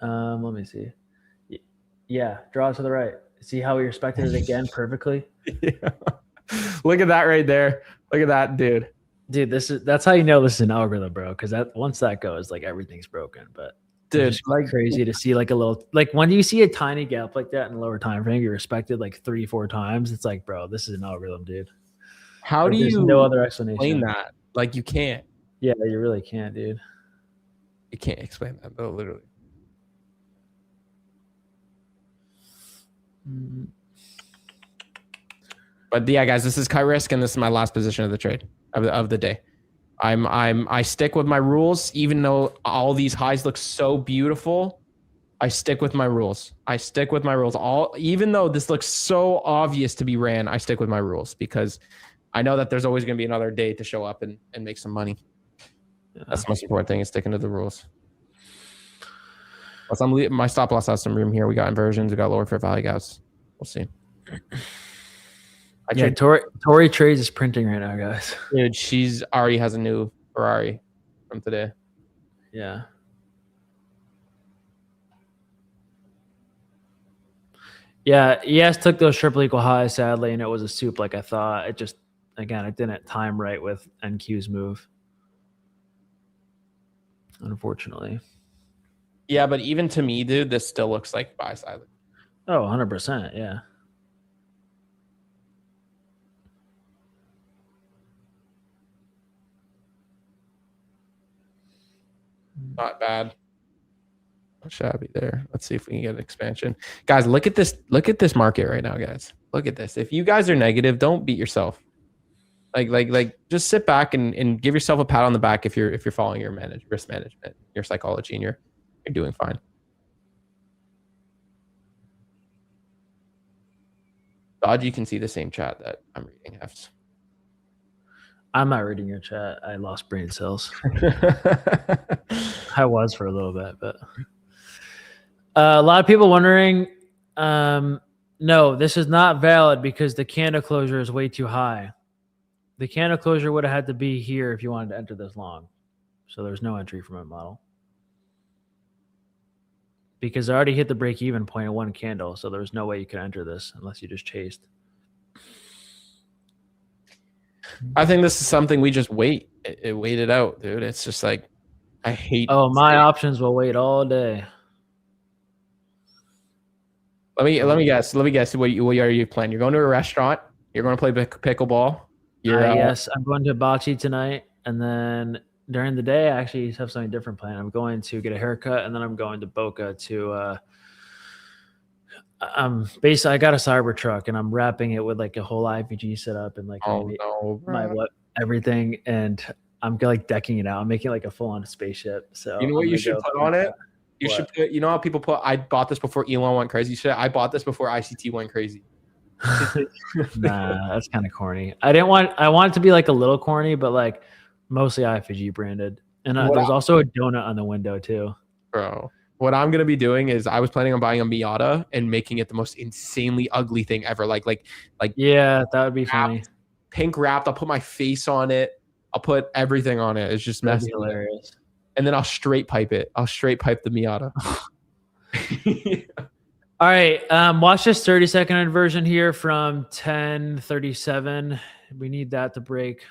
Let me see. Yeah, draw it to the right. See how we respected it again perfectly? Yeah. Look at that right there. Look at that, dude. Dude, that's how you know this is an algorithm, bro. Because once that goes, like everything's broken. But Dude, it's like crazy to see like a little like when you see a tiny gap like that in the lower time frame, you respect it like 3-4 times. It's like, bro, this is an algorithm, dude. how like, do there's you no other explanation? explain that? Like you can't. Yeah, you really can't, dude. You can't explain that though, literally. But yeah, guys, this is kite risk, and this is my last position of the trade of the day. I stick with my rules, even though all these highs look so beautiful. I stick with my rules. I stick with my rules. Even though this looks so obvious to be ran, I stick with my rules because I know that there's always going to be another day to show up and make some money. Yeah. That's the most important thing is sticking to the rules. Plus, my stop loss has some room here. We got inversions. We got lower fair value gaps. We'll see. Tori Trades is printing right now, guys. Dude, she's already has a new Ferrari from today. Yeah. Yeah, ES took those triple equal highs, sadly, and it was a soup like I thought. It just, again, it didn't time right with NQ's move. Unfortunately. Yeah, but even to me, dude, this still looks like buy side. Oh, 100%, yeah. Not bad. Not shabby there. Let's see if we can get an expansion. Guys, look at this. Look at this market right now, guys. Look at this. If you guys are negative, don't beat yourself. Like just sit back and give yourself a pat on the back if you're following your risk management, your psychology, and you're doing fine. Dodgy, you can see the same chat that I'm reading, Hefts. I'm not reading your chat. I lost brain cells. I was for a little bit, but a lot of people wondering, no, this is not valid because the candle closure is way too high. The candle closure would have had to be here if you wanted to enter this long. So there's no entry from my model. Because I already hit the break-even point at one candle, so there's no way you could enter this unless you just chased. I think this is something we just wait it out, dude. It's just like I hate. Oh, my options will wait all day. Let me guess. What are you planning? You're going to a restaurant. You're going to play pickleball. Yes, I'm going to Bocce tonight, and then during the day, I actually have something different planned. I'm going to get a haircut, and then I'm going to Boca to. Basically, I got a Cybertruck, and I'm wrapping it with like a whole IPG setup and like everything, and I'm like decking it out. I'm making like a full-on spaceship. So you know what you should put on it? You should put. You know how people put? I bought this before Elon went crazy. I bought this before ICT went crazy. Nah, that's kind of corny. I want it to be like a little corny, but like mostly IFG branded. And there's also a donut on the window too. Bro, what I'm gonna be doing is I was planning on buying a Miata and making it the most insanely ugly thing ever. Like yeah, that would be funny. Pink wrapped. I'll put my face on it. I'll put everything on it. It's just messy. Hilarious. And then I'll straight pipe it. I'll straight pipe the Miata. All right, watch this 30-second inversion here from 10:37. We need that to break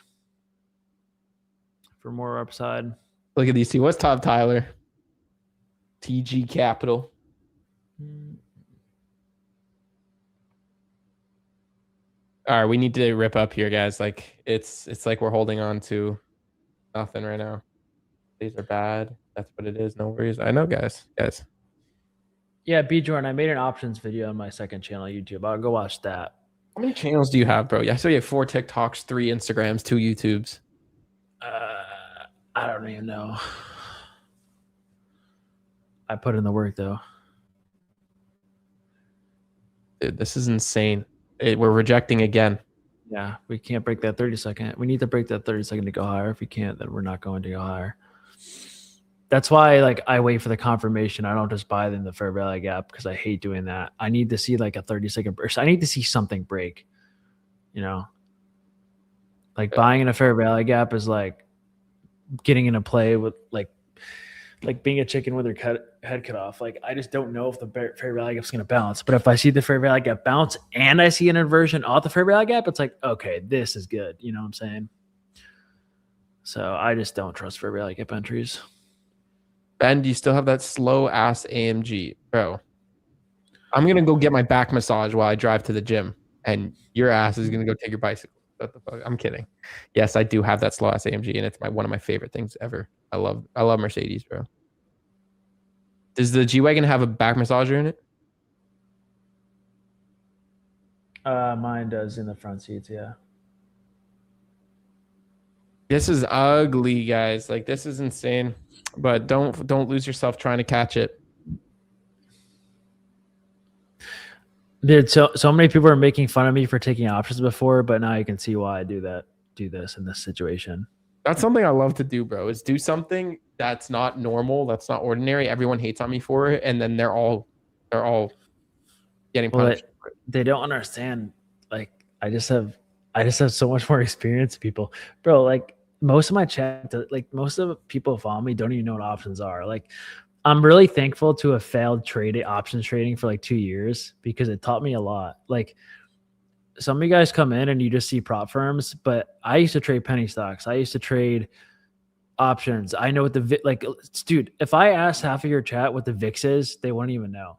for more upside. Look at these two. What's top, Tyler? TG Capital. All right, we need to rip up here, guys. Like it's like we're holding on to nothing right now. These are bad. That's what it is. No worries. I know, guys. Yeah, B Jordan, I made an options video on my second channel, YouTube. I'll go watch that. How many channels do you have, bro? Yeah, I saw you have 4 TikToks, 3 Instagrams, 2 YouTubes. I don't even know. I put in the work though. Dude, this is insane. We're rejecting again. Yeah, we can't break that 30-second. We need to break that 30-second to go higher. If we can't, then we're not going to go higher. That's why, like, I wait for the confirmation. I don't just buy in the fair value gap because I hate doing that. I need to see like a 30-second burst. I need to see something break. You know, like buying in a fair value gap is like getting in a play with like being a chicken with her head cut off. Like, I just don't know if the fair value gap is going to bounce. But if I see the fair value gap bounce and I see an inversion off the fair value gap, it's like, okay, this is good. You know what I'm saying? So I just don't trust fair value gap entries. Ben, do you still have that slow ass AMG, bro? I'm gonna go get my back massage while I drive to the gym, and your ass is gonna go take your bicycle. What the fuck? I'm kidding. Yes, I do have that slow ass AMG, and it's one of my favorite things ever. I love Mercedes, bro. Does the G-Wagon have a back massager in it? Mine does in the front seats, yeah. This is ugly, guys. Like, this is insane. But don't lose yourself trying to catch it. Dude, so many people are making fun of me for taking options before, but now you can see why I do this in this situation. That's something I love to do, bro, is do something that's not normal, that's not ordinary. Everyone hates on me for it, and then they're all getting punished. Well, they don't understand. Like, I just have so much more experience than people. Bro, like, most of my chat, like, most of the people who follow me don't even know what options are. Like, I'm really thankful to have failed options trading for like 2 years because it taught me a lot. Like, some of you guys come in and you just see prop firms, but I used to trade penny stocks. I used to trade options. I know what dude, if I asked half of your chat what the VIX is, they wouldn't even know.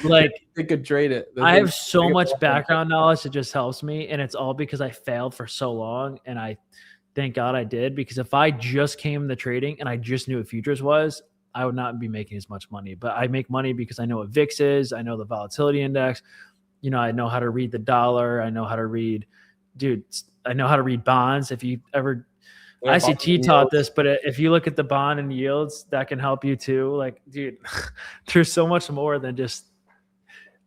Like, they could trade it. I have so much background knowledge that just helps me. And it's all because I failed for so long. And I thank God I did, because if I just came to trading and I just knew what futures was, I would not be making as much money. But I make money because I know what VIX is. I know the volatility index. You know, I know how to read the dollar. I know how to read, I know how to read bonds. If you ever, ICT taught this, but if you look at the bond and yields, that can help you too. Like, dude, there's so much more than just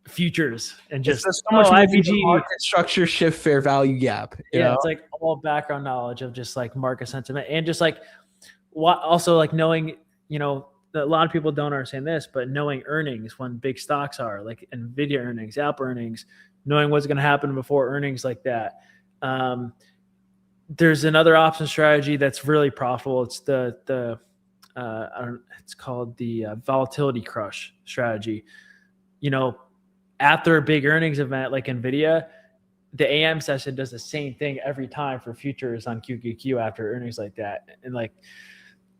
futures and just so much IPG market structure shift fair value gap. Yeah, it's like all background knowledge of just like market sentiment and just like what also like knowing, you know, a lot of people don't understand this, but knowing earnings when big stocks are like NVIDIA earnings, Apple earnings, knowing what's going to happen before earnings like that. There's another option strategy that's really profitable. It's it's called the volatility crush strategy. You know, after a big earnings event like NVIDIA, the AM session does the same thing every time for futures on QQQ after earnings like that. And like,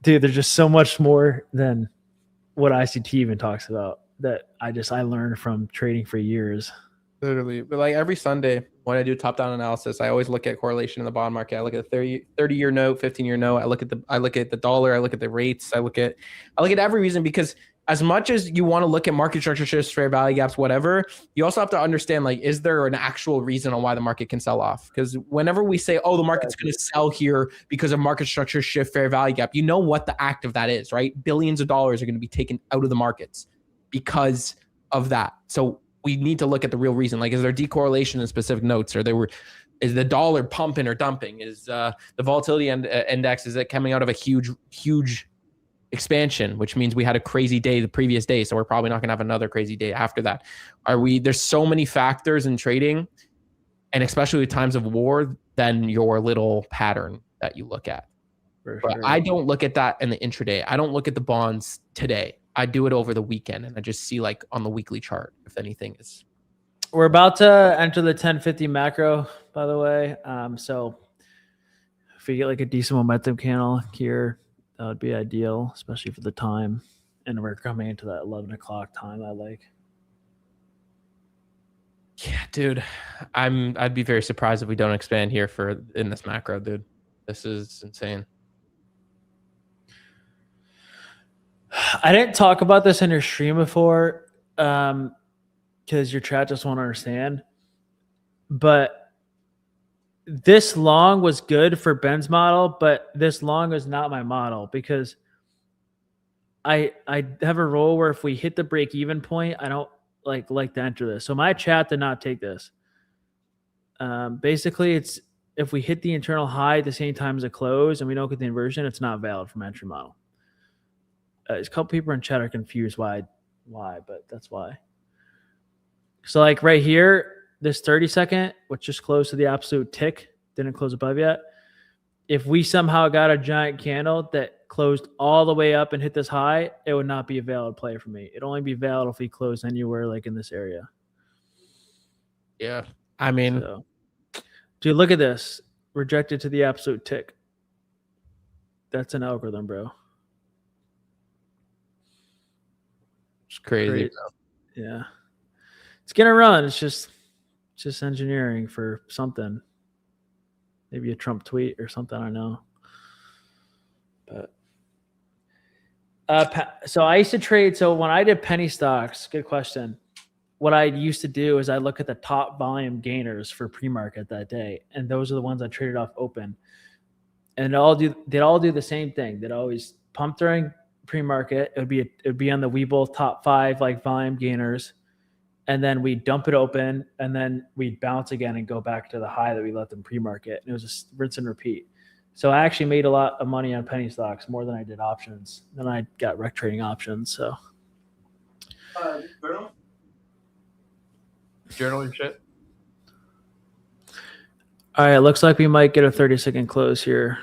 dude, there's just so much more than what ICT even talks about that I learned from trading for years. Literally. But like every Sunday when I do top-down analysis, I always look at correlation in the bond market. I look at the 30-year note, 15-year note. I look at the dollar. I look at the rates. I look at every reason, because as much as you want to look at market structure shifts, fair value gaps, whatever, you also have to understand, like, is there an actual reason on why the market can sell off? Because whenever we say, oh, the market's going to sell here because of market structure shift, fair value gap, you know what the act of that is, right? Billions of dollars are going to be taken out of the markets because of that. So we need to look at the real reason. Like, is there decorrelation in specific notes, or is the dollar pumping or dumping? Is the volatility index, is it coming out of a huge expansion, which means we had a crazy day the previous day, so we're probably not going to have another crazy day after that? There's so many factors in trading, and especially at times of war, than your little pattern that you look at. But I don't look at that in the intraday. I don't look at the bonds today. I do it over the weekend, and I just see, like, on the weekly chart if anything is. We're about to enter the 1050 macro, by the way. So if we get like a decent momentum candle here, that would be ideal, especially for the time. And we're coming into that 11 o'clock time I like. Yeah, dude. I'd be very surprised if we don't expand here in this macro, dude. This is insane. I didn't talk about this in your stream before because your chat just won't understand. But this long was good for Ben's model, but this long is not my model, because I have a rule where if we hit the break-even point, I don't like to enter this. So my chat did not take this. Basically, it's if we hit the internal high at the same time as a close and we don't get the inversion, it's not valid from entry model. There's a couple people in chat are confused why, but that's why. So like right here, this 30 second, which just closed to the absolute tick, didn't close above yet. If we somehow got a giant candle that closed all the way up and hit this high, it would not be a valid play for me. It'd only be valid if we close anywhere like in this area. Yeah. I mean, so, dude, look at this. Rejected to the absolute tick. That's an algorithm, bro. It's crazy. Bro. Yeah. It's going to run. It's just engineering for something. Maybe a Trump tweet or something. I don't know. But so I used to trade. So when I did penny stocks, good question. What I used to do is I look at the top volume gainers for pre-market that day, and those are the ones I traded off open. And they'd all do the same thing. They'd always pump during pre-market. It would be on the Webull top 5 like volume gainers. And then we dump it open, and then we'd bounce again and go back to the high that we let them pre-market. And it was just rinse and repeat. So I actually made a lot of money on penny stocks, more than I did options. Then I got rec trading options. So journal your shit. All right, looks like we might get a 30-second close here.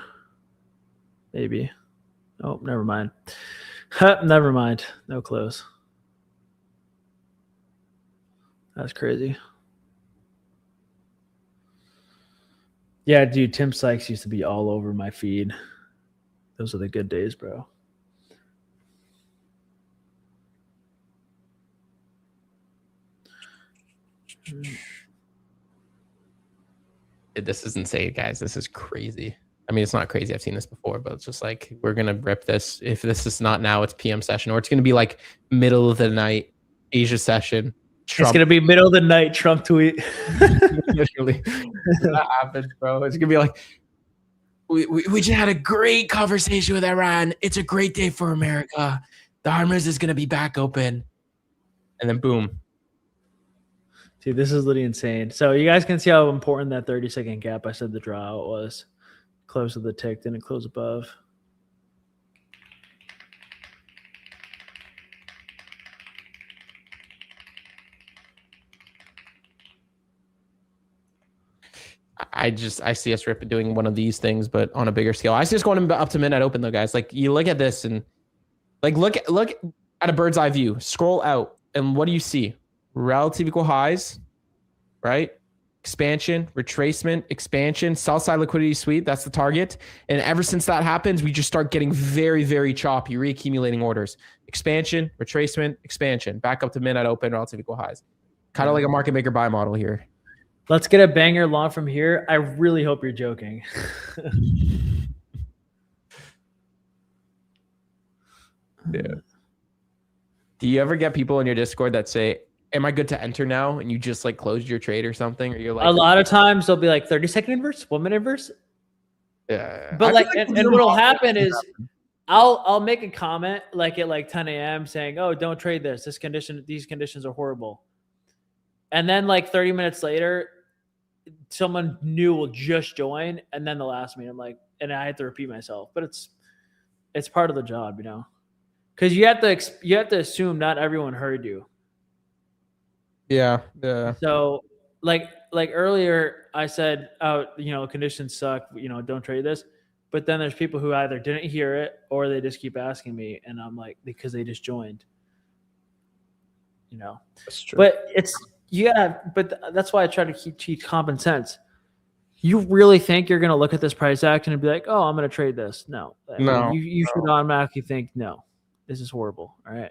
Maybe. Oh, never mind. Never mind. No close. That's crazy. Yeah, dude, Tim Sykes used to be all over my feed. Those are the good days, bro. This is insane, guys. This is crazy. I mean, it's not crazy. I've seen this before, but it's just like, we're going to rip this. If this is not now, it's PM session, or it's going to be like middle of the night Asia session. Trump. It's going to be middle of the night Trump tweet. Literally. That happens, bro. It's going to be like, we just had a great conversation with Iran. It's a great day for America. The Harmers is going to be back open. And then boom. Dude, this is literally insane. So you guys can see how important that 30-second gap I said the draw out was. Close to the tick, didn't close above. I see us doing one of these things, but on a bigger scale. I see us going up to midnight open though, guys. Like, you look at this and like look at a bird's eye view. Scroll out, and what do you see? Relative equal highs, right? Expansion, retracement, expansion, sell side liquidity sweep. That's the target. And ever since that happens, we just start getting very, very choppy, reaccumulating orders. Expansion, retracement, expansion. Back up to midnight open, relative equal highs. Kind of like a market maker buy model here. Let's get a banger long from here. I really hope you're joking. Yeah. Do you ever get people in your Discord that say, am I good to enter now? And you just like closed your trade or something? Or you're like, a lot of times they'll be like 30-second inverse, 1 minute inverse. Yeah. But like, and what'll happen is I'll make a comment like at like 10 a.m. saying, oh, don't trade this. These conditions are horrible. And then like 30 minutes later, someone new will just join, and then they'll ask me. I'm like, and I have to repeat myself, but it's part of the job, you know, because you have to assume not everyone heard you. Yeah. Yeah. So like earlier I said, oh, you know, conditions suck, you know, don't trade this. But then there's people who either didn't hear it or they just keep asking me, and I'm like, because they just joined, you know. That's true. But but that's why I try to teach common sense. You really think you're going to look at this price action and be like, oh, I'm going to trade this? No. No. You should automatically think, no, this is horrible. All right.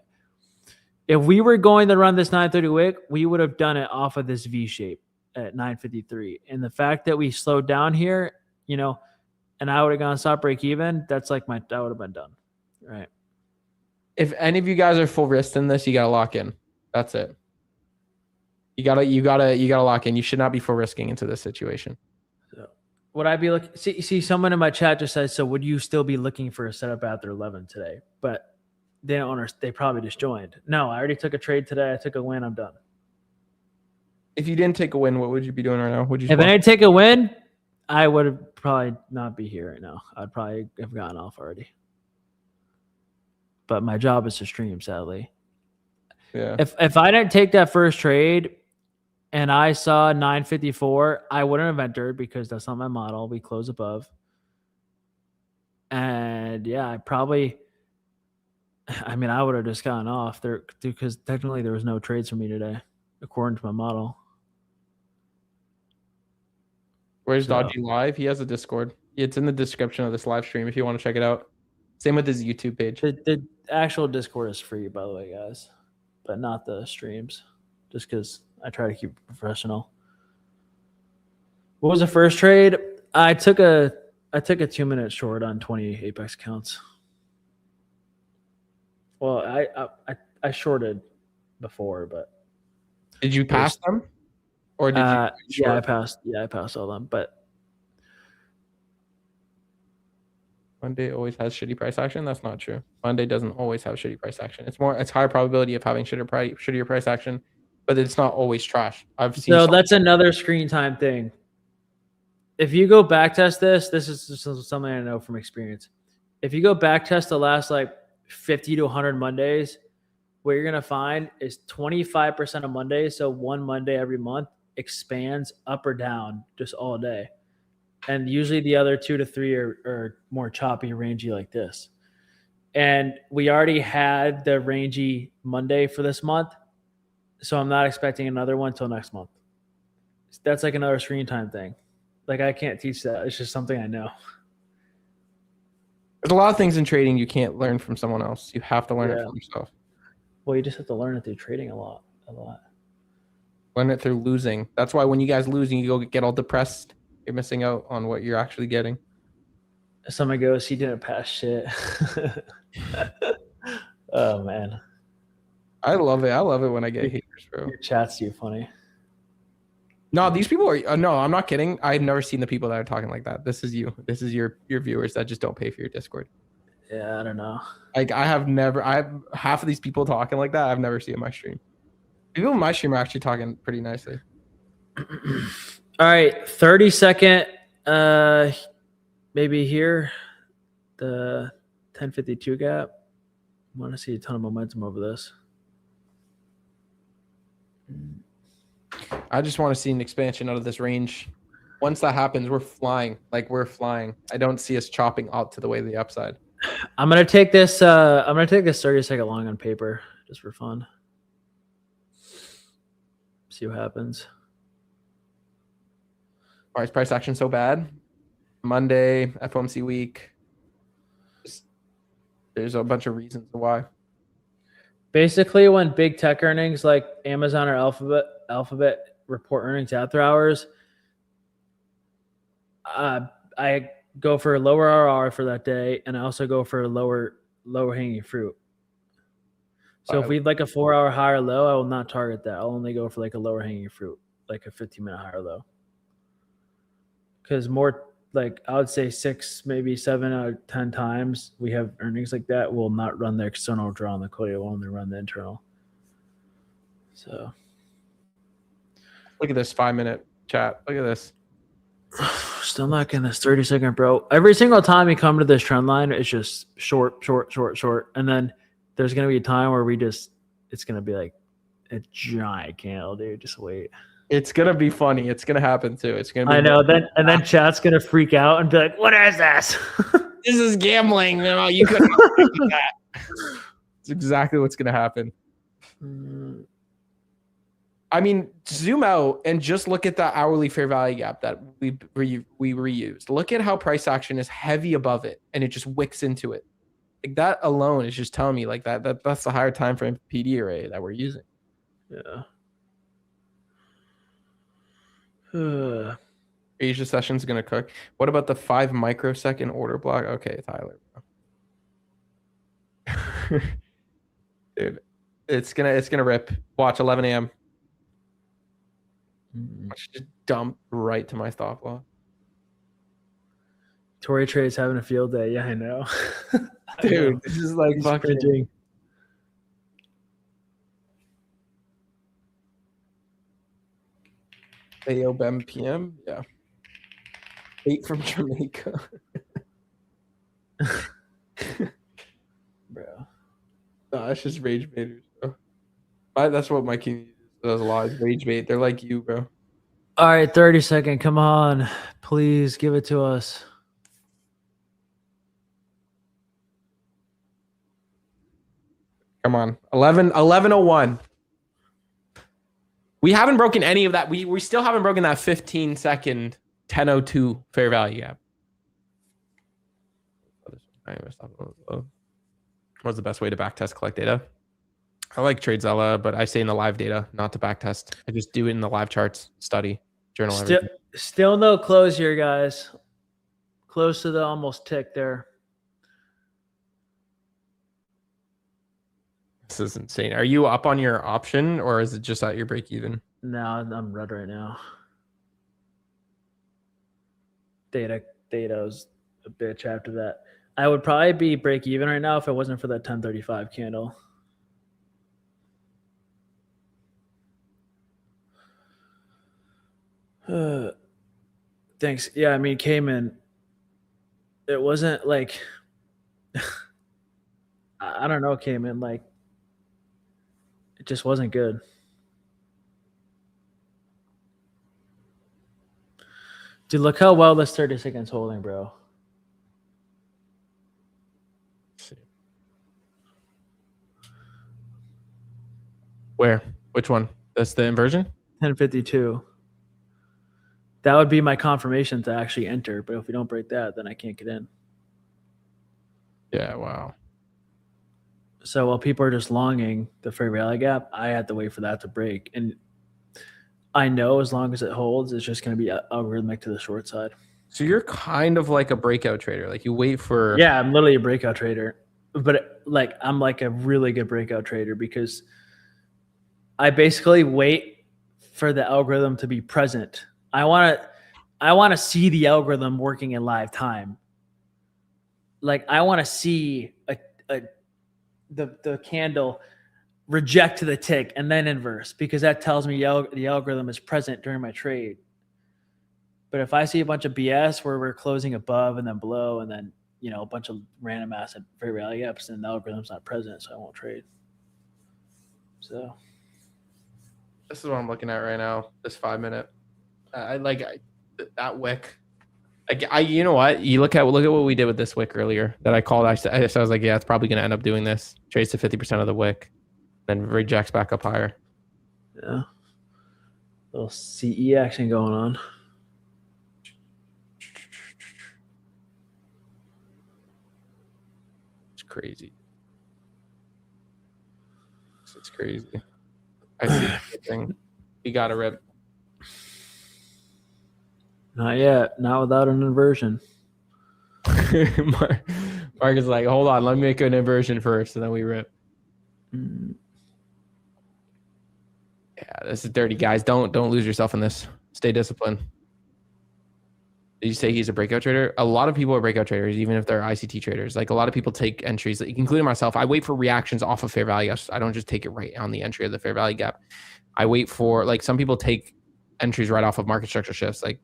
If we were going to run this 930 wick, we would have done it off of this V shape at 953. And the fact that we slowed down here, you know, and I would have gone stop break even, that's like that would have been done. Right. If any of you guys are full risk in this, you got to lock in. That's it. You gotta lock in. You should not be full risking into this situation. So would I be looking? See, someone in my chat just said, so would you still be looking for a setup after 11 today? But They don't understand. They probably just joined. No, I already took a trade today. I took a win. I'm done. If you didn't take a win, what would you be doing right now? Would you? If I didn't take a win, I would have probably not be here right now. I'd probably have gotten off already. But my job is to stream, sadly. Yeah. If I didn't take that first trade and I saw 954, I wouldn't have entered because that's not my model. We close above. And yeah, I would have just gotten off there because technically there was no trades for me today, according to my model. Where's Dodgydd live? He has a Discord. It's in the description of this live stream if you want to check it out. Same with his YouTube page. The actual Discord is free, by the way, guys, but not the streams, just because I try to keep it professional. What was the first trade? I took a 2-minute short on 20 Apex accounts. Well, I shorted before, but did you pass them, or did you? Yeah, I passed. Yeah, I passed all them. But Monday always has shitty price action. That's not true. Monday doesn't always have shitty price action. It's higher probability of having shittier price action, but it's not always trash. I've seen. So that's another screen time thing. If you go back test this is just something I know from experience. If you go back test the last like 50 to 100 Mondays, what you're gonna find is 25% of Mondays, so one Monday every month, expands up or down just all day. And usually the other 2 to 3 are more choppy, rangy like this. And we already had the rangy Monday for this month, so I'm not expecting another one until next month. That's like another screen time thing. Like I can't teach that. It's just something I know. There's a lot of things in trading you can't learn from someone else. You have to learn it from yourself. Well, you just have to learn it through trading a lot. Learn it through losing. That's why when you guys lose and you go get all depressed, you're missing out on what you're actually getting. Somebody goes, he didn't pass shit. Oh man. I love it. I love it when I get haters, bro. Your chat's too funny. No, these people are no, I'm not kidding. I've never seen the people that are talking like that. This is you. This is your viewers that just don't pay for your Discord. Yeah, I don't know. Like I have half of these people talking like that. I've never seen in my stream. People in my stream are actually talking pretty nicely. All right, 30-second, maybe here, the 1052 gap. I want to see a ton of momentum over this. I just want to see an expansion out of this range. Once that happens, we're flying. Like we're flying. I don't see us chopping out to the way of the upside. I'm gonna take this. I'm gonna take this 30-second long on paper just for fun. See what happens. Why is price action so bad? Monday, FOMC week. There's a bunch of reasons why. Basically, when big tech earnings like Amazon or Alphabet report earnings after hours, I go for a lower RR for that day, and I also go for a lower hanging fruit. So if we'd like a 4-hour high or low, I will not target that. I'll only go for like a lower hanging fruit, like a 15-minute high or low. Because more like I would say 6, maybe 7 out of 10 times we have earnings like that, will not run the external draw on liquidity. We'll only run the internal. So look at this 5-minute chat. Look at this. Still not getting this 30-second, bro. Every single time you come to this trend line, it's just short. And then there's going to be a time where it's going to be like a giant candle, dude. Just wait. It's going to be funny. It's going to happen too. It's going to be. I know. Then chat's going to freak out and be like, what is this? This is gambling. No, you couldn't do that. It's exactly what's going to happen. I mean, zoom out and just look at the hourly fair value gap that we reused. Look at how price action is heavy above it, and it just wicks into it. Like that alone is just telling me like that's the higher time frame PD array that we're using. Yeah. Asia session's gonna cook. What about the 5 microsecond order block? Okay, Tyler. Dude, it's gonna rip. Watch 11 a.m. Watch just dump right to my stop loss. Tory Trade's having a field day. Yeah, I know. Dude, this is like fucking. AOBM PM. Yeah. 8 from Jamaica. Bro. No, that's just rage baiters, bro. That's what my king does a lot. Is rage bait. They're like you, bro. All right, 30-second. Come on. Please give it to us. Come on. 11:01. We haven't broken any of that. We still haven't broken that 15-second 10:02 fair value gap. What's the best way to backtest collect data? I like TradeZella, but I say in the live data, not to backtest. I just do it in the live charts, study, journal. Still no close here, guys. Close to the almost tick there. This is insane. Are you up on your option or is it just at your break even? No, I'm red right now. Data's a bitch after that. I would probably be break even right now if it wasn't for that 1035 candle. Thanks. Yeah, I mean, Cayman, it wasn't like, I don't know, Cayman, like, it just wasn't good. Dude, look how well this 30 seconds holding, bro. Where? Which one? That's the inversion? 1052. That would be my confirmation to actually enter. But if we don't break that, then I can't get in. Yeah, wow. So while people are just longing the fair value gap, I had to wait for that to break. And I know as long as it holds, it's just going to be algorithmic to the short side. So you're kind of like a breakout trader. Like you wait for... Yeah, I'm literally a breakout trader. But like I'm like a really good breakout trader because I basically wait for the algorithm to be present. I want to see the algorithm working in live time. Like I want to see the candle reject to the tick and then inverse because that tells me the algorithm is present during my trade. But if I see a bunch of BS where we're closing above and then below and then, you know, a bunch of random asset fair value gaps, then the algorithm's not present, so I won't trade. So this is what I'm looking at right now. This 5 minute. That wick. You know what? You look at what we did with this wick earlier that I called. I was like, yeah, it's probably going to end up doing this. Trades to 50% of the wick, then rejects back up higher. Yeah, little CE action going on. It's crazy. It's crazy. I see the thing. You got to rip. Not yet. Not without an inversion. Mark is like, hold on, let me make an inversion first, and then we rip. Mm. Yeah, this is dirty, guys. Don't lose yourself in this. Stay disciplined. Did you say he's a breakout trader? A lot of people are breakout traders, even if they're ICT traders. Like a lot of people take entries, including myself. I wait for reactions off of fair value. I don't just take it right on the entry of the fair value gap. I wait for, like, some people take entries right off of market structure shifts. Like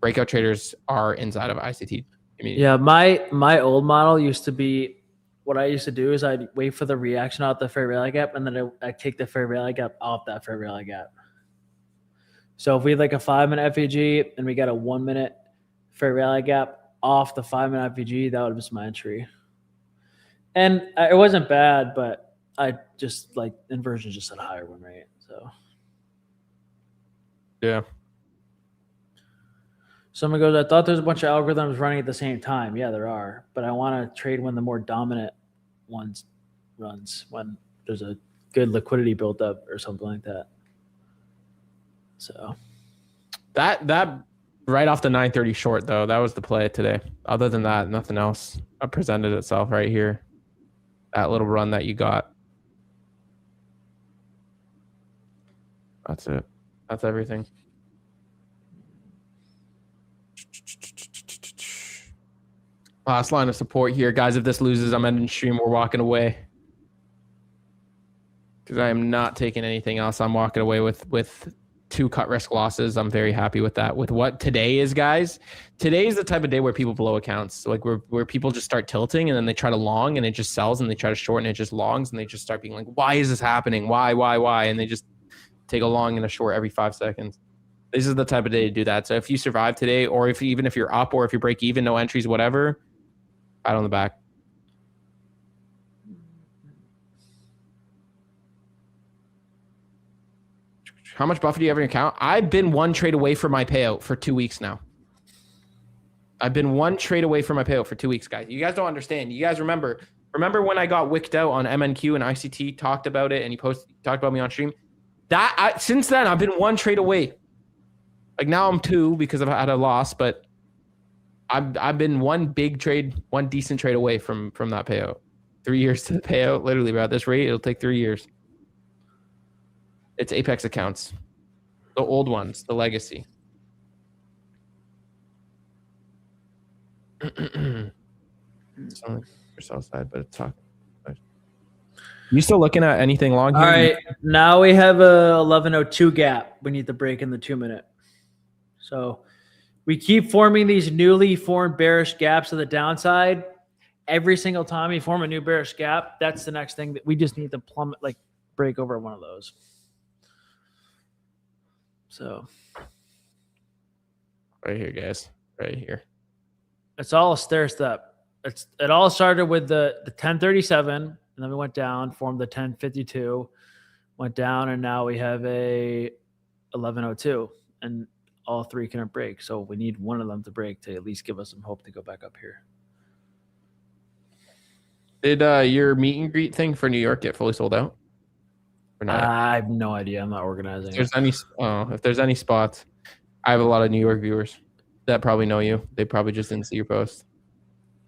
breakout traders are inside of ICT. Yeah, my old model used to be, what I used to do is I'd wait for the reaction out the fair value gap, and then I'd take the fair value gap off that fair value gap. So if we had like a 5-minute FEG and we got a 1-minute fair value gap off the 5-minute FEG, that would be my entry. And it wasn't bad, but I just like inversions just at a higher win rate. So yeah. Someone goes, I thought there's a bunch of algorithms running at the same time. Yeah, there are. But I want to trade when the more dominant ones runs, when there's a good liquidity built up or something like that. So that right off the 930 short, though, that was the play today. Other than that, nothing else presented itself right here. That little run that you got. That's it. That's everything. Last line of support here. Guys, if this loses, I'm ending stream. We're walking away. Because I am not taking anything else. I'm walking away with 2 cut risk losses. I'm very happy with that. With what today is, guys, today is the type of day where people blow accounts. Like where people just start tilting and then they try to long and it just sells, and they try to short and it just longs, and they just start being like, why is this happening? Why? And they just take a long and a short every 5 seconds. This is the type of day to do that. So if you survive today, or even if you're up, or if you break even, no entries, whatever, pat on the back. How much buffer do you have in your account? I've been 1 trade away from my payout for 2 weeks now. I've been 1 trade away from my payout for 2 weeks, guys. You guys don't understand. You guys remember when I got wicked out on MNQ and ICT, talked about it, and he talked about me on stream? Since then, I've been 1 trade away. Like now I'm 2 because I've had a loss, but I've been 1 big trade, 1 decent trade away from that payout. 3 years to the payout, literally, bro. At this rate, it'll take 3 years. It's Apex accounts, the old ones, the legacy. It's on your south side, but it's talking. You still looking at anything long here? All right, now we have a 11:02 gap. We need to break in the 2-minute. So we keep forming these newly formed bearish gaps to the downside. Every single time we form a new bearish gap, that's the next thing that we just need to plummet, like break over one of those. So right here, guys, right here. It's all a stair step. It all started with the 1037, and then we went down, formed the 1052, went down, and now we have a 1102, and all 3 couldn't break. So we need one of them to break to at least give us some hope to go back up here. Did your meet and greet thing for New York get fully sold out? Or not? I have no idea. I'm not organizing. If there's any spots, I have a lot of New York viewers that probably know you. They probably just didn't see your post.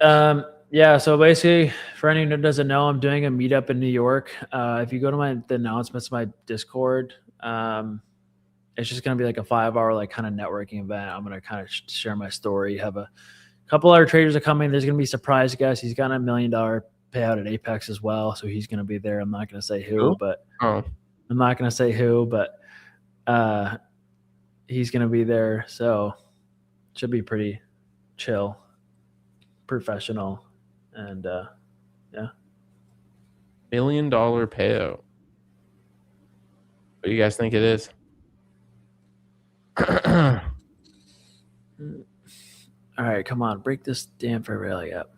Yeah. So basically, for anyone who doesn't know, I'm doing a meetup in New York. If you go to the announcements, my Discord, it's just gonna be like a 5-hour like kind of networking event. I'm gonna kind of share my story. Have a couple other traders are coming. There's gonna be surprise guests. He's got a $1 million payout at Apex as well, so he's gonna be there. I'm not gonna say who, but he's gonna be there. So it should be pretty chill, professional, and yeah. $1 million payout. What do you guys think it is? All right, come on, break this damn fair rally up.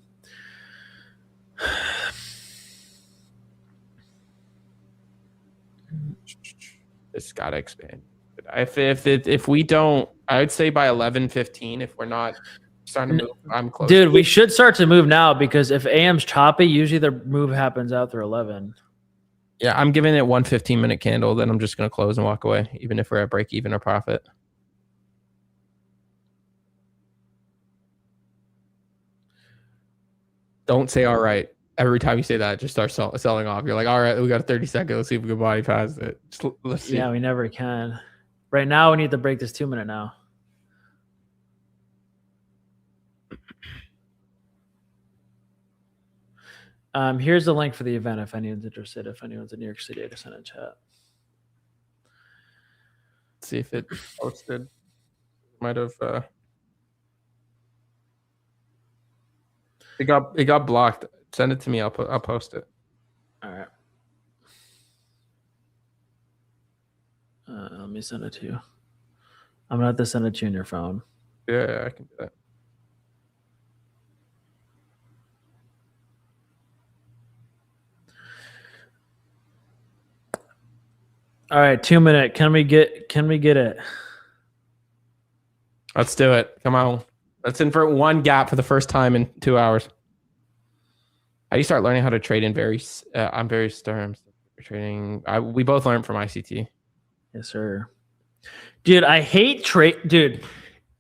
It's gotta expand. If we don't, I would say by 11:15. If we're not starting to move, I'm close. Dude, we should start to move now, because if AM's choppy, usually the move happens after 11. Yeah, I'm giving it 1 15-minute candle. Then I'm just gonna close and walk away, even if we're at break even or profit. Don't say all right. Every time you say that, just start selling off. You're like, all right, we got 30 seconds. Let's see if we can body past it. Let's see. Yeah, we never can. Right now, we need to break this 2-minute now. Here's the link for the event if anyone's interested. If anyone's in New York City, I just send a chat. Let's see if it posted. Might have. It got blocked. Send it to me. I'll post it. All right. Let me send it to you. I'm gonna have to send it to you on your phone. Yeah, I can do that. All right, 2-minute. Can we get it? Let's do it. Come on. Let's invert one gap for the first time in 2 hours. How do you start learning how to trade in on various terms? Trading. We both learned from ICT. Yes, sir. Dude, I hate trade. Dude,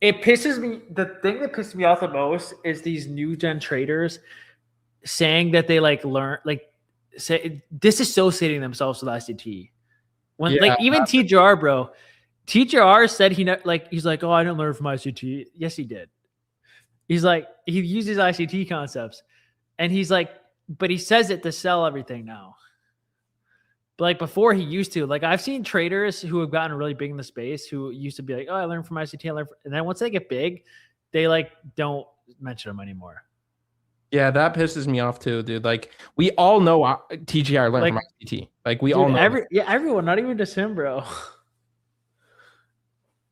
it pisses me. The thing that pisses me off the most is these new gen traders saying that they say disassociating themselves with ICT. When even TJR, bro, TJR said he's like, oh, I didn't learn from ICT. Yes, he did. He's like, he uses ICT concepts, and he's like, but he says it to sell everything now. But like before, he used to. Like I've seen traders who have gotten really big in the space who used to be like, "Oh, I learned from ICT." And then once they get big, they like don't mention them anymore. Yeah, that pisses me off too, dude. Like we all know TGI learned Like, from ICT. Like we dude, all know. everyone, not even just him, bro.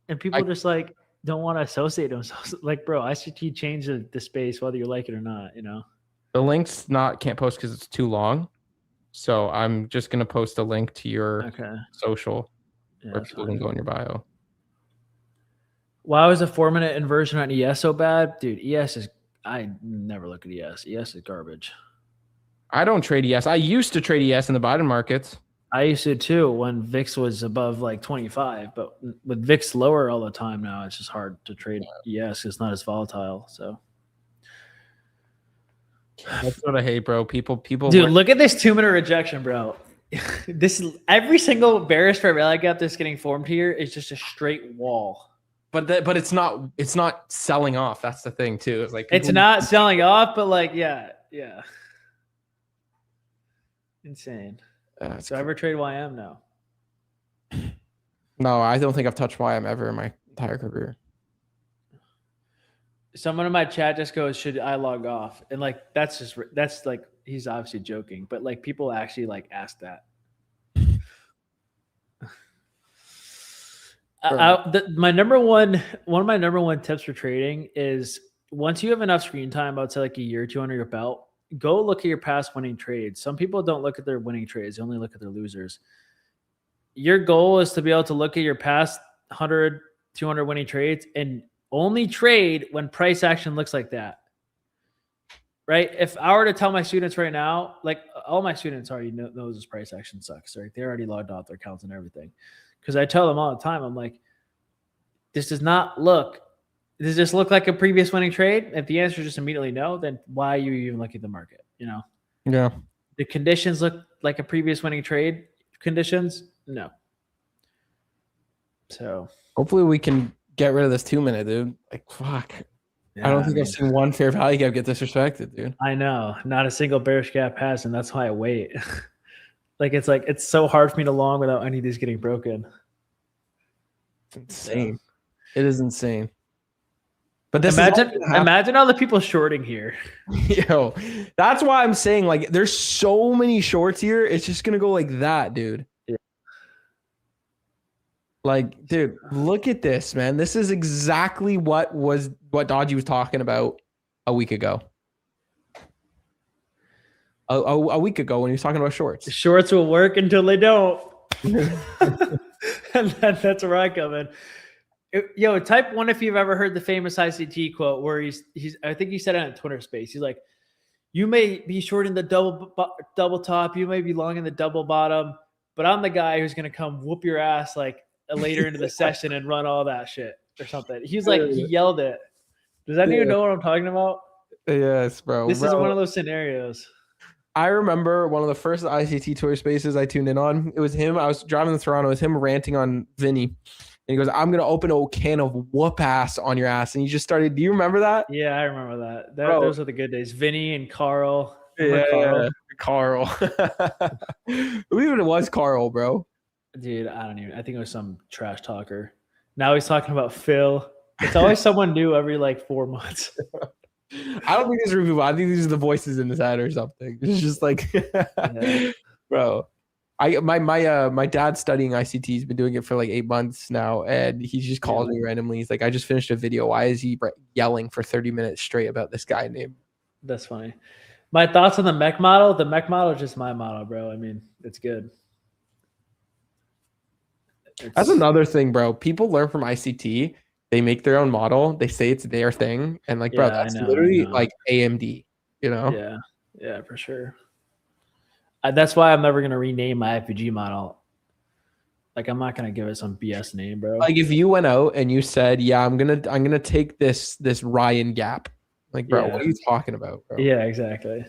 And people just like don't want to associate themselves. Like, bro, ICT changed the space whether you like it or not. You know. The link's can't post because it's too long. So I'm just gonna post a link to your social where people can go in your bio. Why was a 4-minute inversion on ES so bad? Dude, ES is I never look at ES. ES is garbage. I don't trade ES. I used to trade ES in the Biden markets. I used to too when VIX was above like 25, but with VIX lower all the time now, it's just hard to trade ES. It's not as volatile. So that's what I hate, bro. People. Dude, look at this 2-minute rejection, bro. This every single bearish fair value gap that's getting formed here is just a straight wall. But it's not selling off. That's the thing too. It's like it's not selling off, but like yeah. Insane. So ever trade YM? No. No, I don't think I've touched YM ever in my entire career. Someone in my chat just goes, "Should I log off?" And like that's like he's obviously joking, but like people actually like ask that. One of my number one tips for trading is once you have enough screen time, I'd say like a year or two under your belt, go look at your past winning trades. Some people don't look at their winning trades; they only look at their losers. Your goal is to be able to look at your past 100, 200 winning trades and only trade when price action looks like that. Right? If I were to tell my students right now, like all my students already knows this price action sucks, right? They already logged off their accounts and everything. Because I tell them all the time, I'm like, does this look like a previous winning trade? If the answer is just immediately no, then why are you even looking at the market? You know? Yeah. The conditions look like a previous winning trade conditions? No. So hopefully we can get rid of this 2-minute, dude. Like, fuck. Yeah, I don't think I've seen one fair value gap get disrespected, dude. I know. Not a single bearish gap has, and that's why I wait. It's so hard for me to long without any of these getting broken. It's insane. It is insane. But imagine all the people shorting here. Yo, that's why I'm saying like there's so many shorts here. It's just gonna go like that, dude. Yeah. Like, dude, look at this, man. This is exactly what Dodgy was talking about a week ago. A week ago when he was talking about shorts. The shorts will work until they don't. And that's where I come in. Yo, type 1 if you've ever heard the famous ICT quote where he's I think he said it on Twitter space. He's like, you may be shorting the double top, you may be long in the double bottom, but I'm the guy who's gonna come whoop your ass like later into the session and run all that shit or something. He's like, he yelled it. Does anyone know what I'm talking about? Yes, bro. This is one of those scenarios. I remember one of the first ICT Twitter spaces I tuned in on. It was him. I was driving to Toronto. It was him ranting on Vinny. And he goes, I'm going to open a can of whoop ass on your ass. And he just started. Do you remember that? Yeah, I remember that. Those are the good days. Vinny and Carl. Carl. Who even was Carl, bro? Dude, I think it was some trash talker. Now he's talking about Phil. It's always someone new every like 4 months. I don't think these are people. I think these are the voices in his head or something. It's just like, bro. My dad's studying ICT. He's been doing it for like 8 months now, and he just calls me randomly. He's like, "I just finished a video. Why is he yelling for 30 minutes straight about this guy named?" That's funny. My thoughts on the mech model. The mech model is just my model, bro. I mean, it's good. That's another thing, bro. People learn from ICT. They make their own model. They say it's their thing, and like, bro, that's literally like AMD. You know? Yeah, for sure. That's why I'm never gonna rename my IPG model. Like, I'm not gonna give it some BS name, bro. Like, if you went out and you said, "Yeah, I'm gonna take this Ryan gap," like, bro, what are you talking about, bro? Yeah, exactly.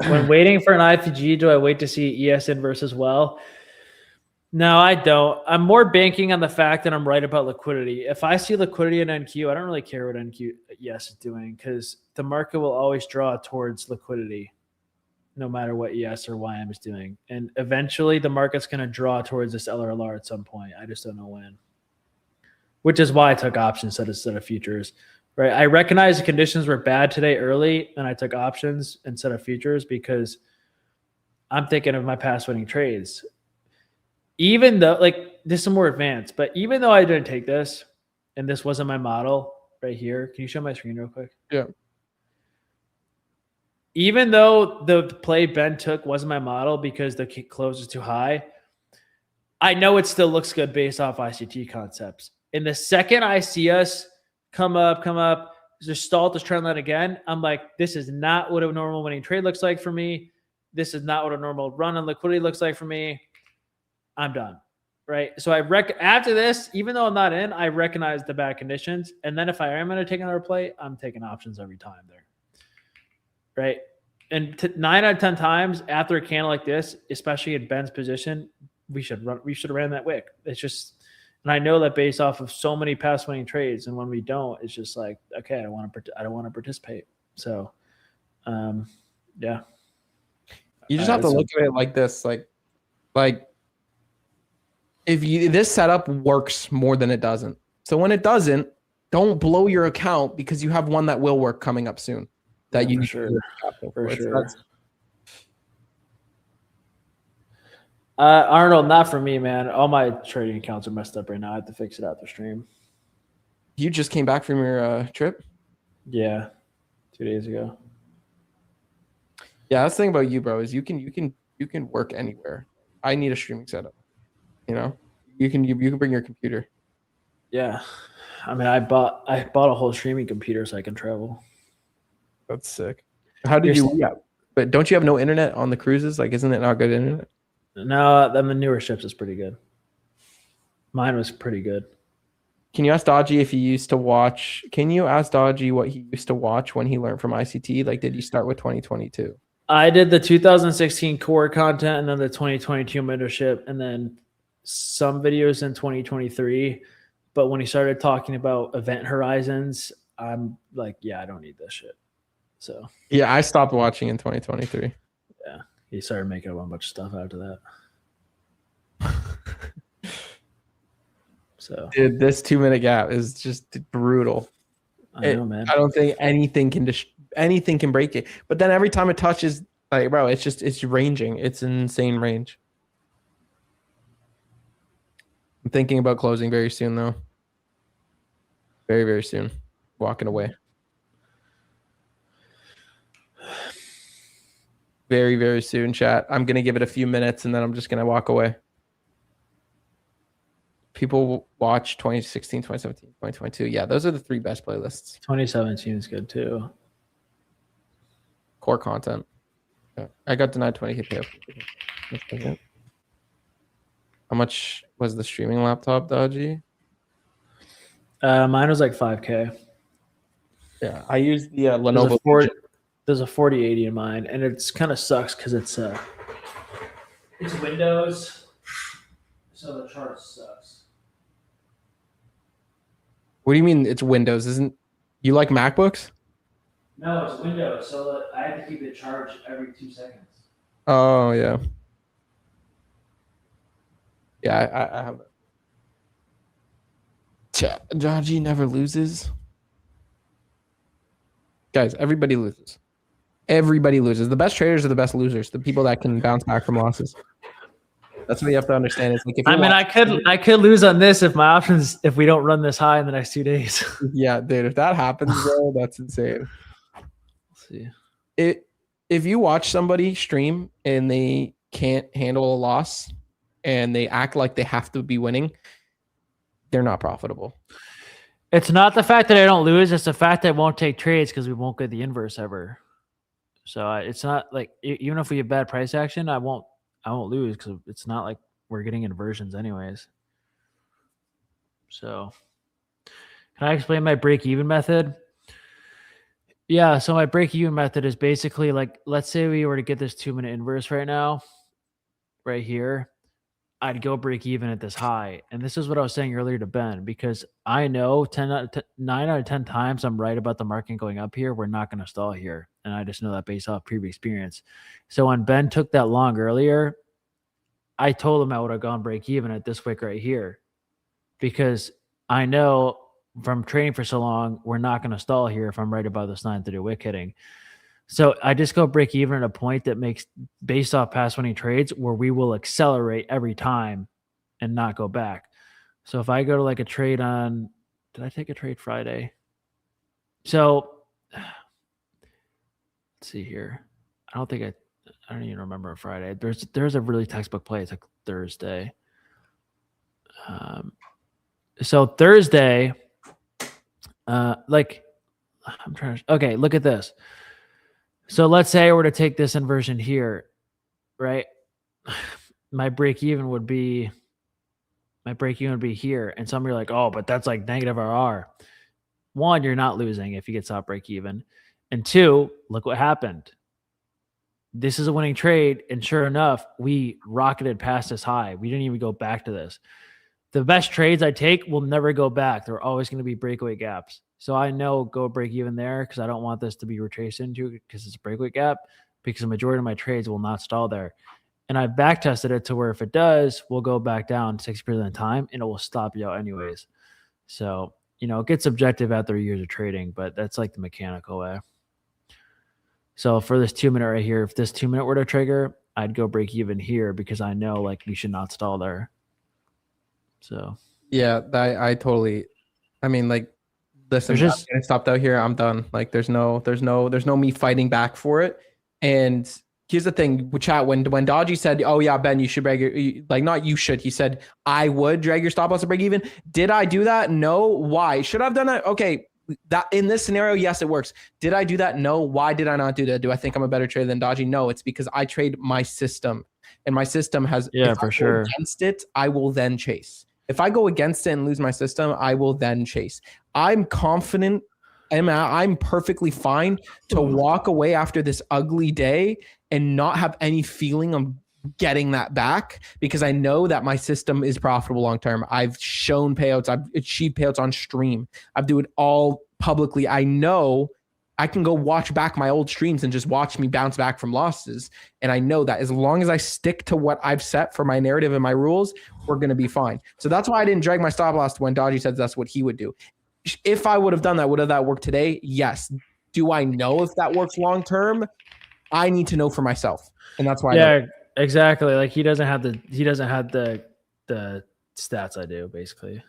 When waiting for an IPG, do I wait to see ES inverse as well? No, I don't. I'm more banking on the fact that I'm right about liquidity. If I see liquidity in NQ, I don't really care what NQ ES is doing because the market will always draw towards liquidity. no matter what ES or YM is doing. And eventually the market's going to draw towards this LRLR at some point. I just don't know when. Which is why I took options instead of futures. Right? I recognize the conditions were bad today early, and I took options instead of futures because I'm thinking of my past winning trades. Even though, like, this is more advanced, but even though I didn't take this, and this wasn't my model right here, can you show my screen real quick? Yeah. Even though the play Ben took wasn't my model because the close is too high, I know it still looks good based off ICT concepts. And the second I see us come up, just stall this trend line again, I'm like, this is not what a normal winning trade looks like for me. This is not what a normal run on liquidity looks like for me. I'm done. Right. So after this, even though I'm not in, I recognize the bad conditions. And then if I am going to take another play, I'm taking options every time there. Right. And 9 out of 10 times after a candle like this, especially in Ben's position, we should have ran that wick. It's just, and I know that based off of so many past winning trades. And when we don't, it's just like, okay, I don't want to participate. So, yeah. You just have to look at it like this, like this setup works more than it doesn't. So when it doesn't, don't blow your account because you have one that will work coming up soon. That you for sure. Arnold, not for me, man. All my trading accounts are messed up right now. I have to fix it out the stream. You just came back from your trip? Yeah, 2 days ago. Yeah, that's the thing about you, bro, is you can work anywhere. I need a streaming setup. You know, you can bring your computer. Yeah, I mean, I bought a whole streaming computer so I can travel. That's sick. How did you? Yeah, but don't you have no internet on the cruises? Like, isn't it not good internet? No, the newer ships is pretty good. Mine was pretty good. Can you ask Dodgy if he used to watch? Can you ask Dodgy what he used to watch when he learned from ICT? Like, did you start with 2022? I did the 2016 core content and then the 2022 mentorship and then some videos in 2023. But when he started talking about event horizons, I'm like, yeah, I don't need this shit. So yeah, I stopped watching in 2023. Yeah, he started making a bunch of stuff after that. So dude, this 2 minute gap is just brutal. I know, man. I don't think anything can break it. But then every time it touches, like, bro, it's ranging. It's an insane range. I'm thinking about closing very soon, though. Very, very soon. Walking away. Very, very soon, chat. I'm going to give it a few minutes, and then I'm just going to walk away. People watch 2016, 2017, 2022. Yeah, those are the 3 best playlists. 2017 is good, too. Core content. Yeah. I got denied 20K payout. How much was the streaming laptop, Dodgy? Mine was like 5K. Yeah, I used the Lenovo. There's a 4080 in mine, and it's kind of sucks because it's Windows, so the chart sucks. What do you mean it's Windows? Isn't you like MacBooks? No, it's Windows, so I have to keep it charged every 2 seconds. Oh yeah. Yeah, I have it. Dodgy never loses. Guys, everybody loses. Everybody loses. The best traders are the best losers. The people that can bounce back from losses. That's what you have to understand. It's like if I could lose on this if my options if we don't run this high in the next 2 days. Yeah, dude. If that happens, bro, that's insane. Let's see. If you watch somebody stream and they can't handle a loss and they act like they have to be winning, they're not profitable. It's not the fact that I don't lose; it's the fact that I won't take trades because we won't get the inverse ever. So it's not like even if we have bad price action, I won't lose because it's not like we're getting inversions anyways. So can I explain my break-even method? Yeah, so my break-even method is basically like, let's say we were to get this 2 minute inverse right now, right here. I'd go break even at this high. And this is what I was saying earlier to Ben, because I know 9 out of 10 times I'm right about the market going up here. We're not going to stall here. And I just know that based off previous experience. So when Ben took that long earlier, I told him I would have gone break even at this wick right here, because I know from trading for so long, we're not going to stall here if I'm right about this 930 wick hitting. So I just go break even at a point that makes, based off past winning trades, where we will accelerate every time and not go back. So if I go to like a trade on, did I take a trade Friday? So let's see here. I don't even remember a Friday. There's a really textbook play. It's like Thursday. So Thursday, okay, look at this. So let's say I were to take this inversion here, right? My break even would be here. And some are like, oh, but that's like negative RR. One, you're not losing if you get stop break even. And two, look what happened. This is a winning trade. And sure enough, we rocketed past this high. We didn't even go back to this. The best trades I take will never go back. They're always going to be breakaway gaps. So I know go break even there, because I don't want this to be retraced into, because it's a breakaway gap, because the majority of my trades will not stall there. And I've back tested it to where if it does, we'll go back down 60% of the time and it will stop you out anyways. So, it gets subjective after years of trading, but that's like the mechanical way. So for this 2 minute right here, if this 2 minute were to trigger, I'd go break even here, because I know like we should not stall there. So yeah, I totally, I mean, like, listen, I'm getting stopped out here. I'm done. Like, there's no me fighting back for it. And here's the thing, chat, when Dodgy said, oh yeah, Ben, you should not you should, he said, I would drag your stop loss to break even. Did I do that? No. Why? Should I have done that? Okay. That in this scenario, yes, it works. Did I do that? No. Why did I not do that? Do I think I'm a better trader than Dodgy? No, it's because I trade my system, and my system has, if for sure, against it, I will then chase. If I go against it and lose my system, I will then chase. I'm confident. I'm perfectly fine to walk away after this ugly day and not have any feeling of getting that back, because I know that my system is profitable long term. I've shown payouts. I've achieved payouts on stream. I've do it all publicly. I know I can go watch back my old streams and just watch me bounce back from losses. And I know that as long as I stick to what I've set for my narrative and my rules, we're going to be fine. So that's why I didn't drag my stop loss when Dodgy said that's what he would do. If I would have done that, would have that worked today? Yes. Do I know if that works long term? I need to know for myself. And that's why. Yeah, exactly. Like he doesn't have the stats I do, basically.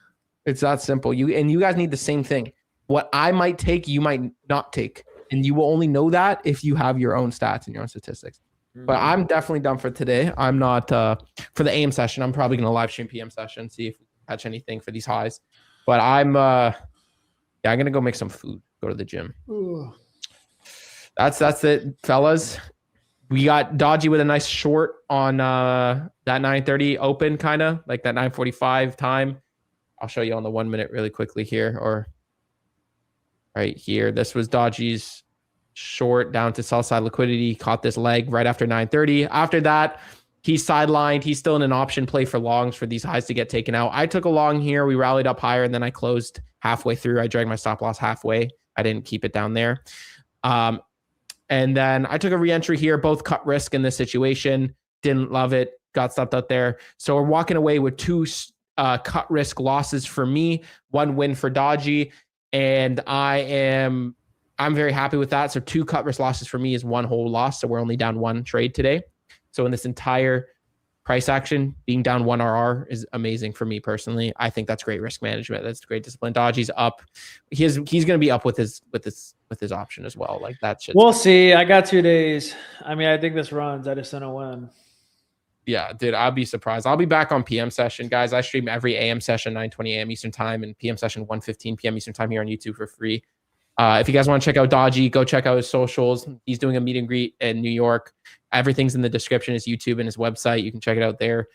It's that simple. You guys need the same thing. What I might take, you might not take. And you will only know that if you have your own stats and your own statistics. Mm-hmm. But I'm definitely done for today. I'm not for the AM session. I'm probably going to live stream PM session, see if we catch anything for these highs. But I'm going to go make some food, go to the gym. Ooh. That's it, fellas. We got Dodgy with a nice short on that 9:30 open, kind of like that 9:45 time. I'll show you on the 1 minute really quickly here, or right here. This was Dodgy's short down to sell side liquidity. Caught this leg right after 9:30. After that, he's sidelined. He's still in an option play for longs for these highs to get taken out. I took a long here. We rallied up higher, and then I closed halfway through. I dragged my stop loss halfway. I didn't keep it down there. And then I took a re-entry here, both cut risk in this situation. Didn't love it. Got stopped out there. So we're walking away with two cut risk losses for me, one win for Dodgy. And I'm very happy with that. So 2 cut risk losses for me is 1 whole loss. So we're only down 1 trade today. So in this entire price action, being down 1 RR is amazing for me personally. I think that's great risk management. That's great discipline. Dodgy's up. He's going to be up with his option as well. Like that shit. We'll see. I got 2 days. I mean, I think this runs. I just don't know when. Yeah, dude, I'll be surprised. I'll be back on PM session, guys. I stream every AM session, 9:20 AM Eastern time, and PM session 1:15 PM Eastern time here on YouTube for free. If you guys want to check out Dodgy, go check out his socials. He's doing a meet and greet in New York. Everything's in the description, his YouTube and his website. You can check it out there.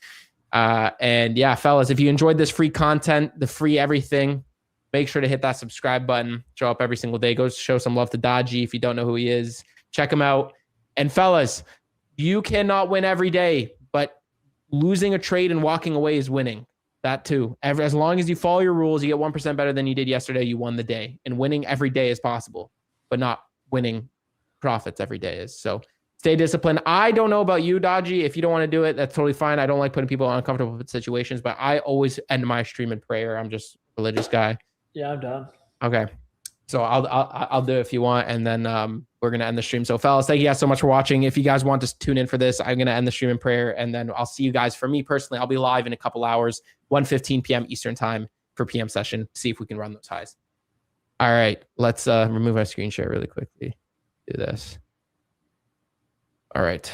And yeah, fellas, if you enjoyed this free content, the free everything, make sure to hit that subscribe button. Show up every single day. Go show some love to Dodgy. If you don't know who he is, check him out. And fellas, you cannot win every day, but losing a trade and walking away is winning. That too. As long as you follow your rules, you get 1% better than you did yesterday, you won the day. And winning every day is possible, but not winning profits every day is. So stay disciplined. I don't know about you, Dodgy. If you don't want to do it, that's totally fine. I don't like putting people in uncomfortable situations, but I always end my stream in prayer. I'm just a religious guy. Yeah, I'm done. Okay. So I'll do it if you want, and then we're gonna end the stream. So, fellas, thank you guys so much for watching. If you guys want to tune in for this, I'm gonna end the stream in prayer, and then I'll see you guys. For me personally, I'll be live in a couple hours, 1:15 p.m. Eastern time for PM session. See if we can run those highs. All right, let's remove our screen share really quickly. Do this. All right.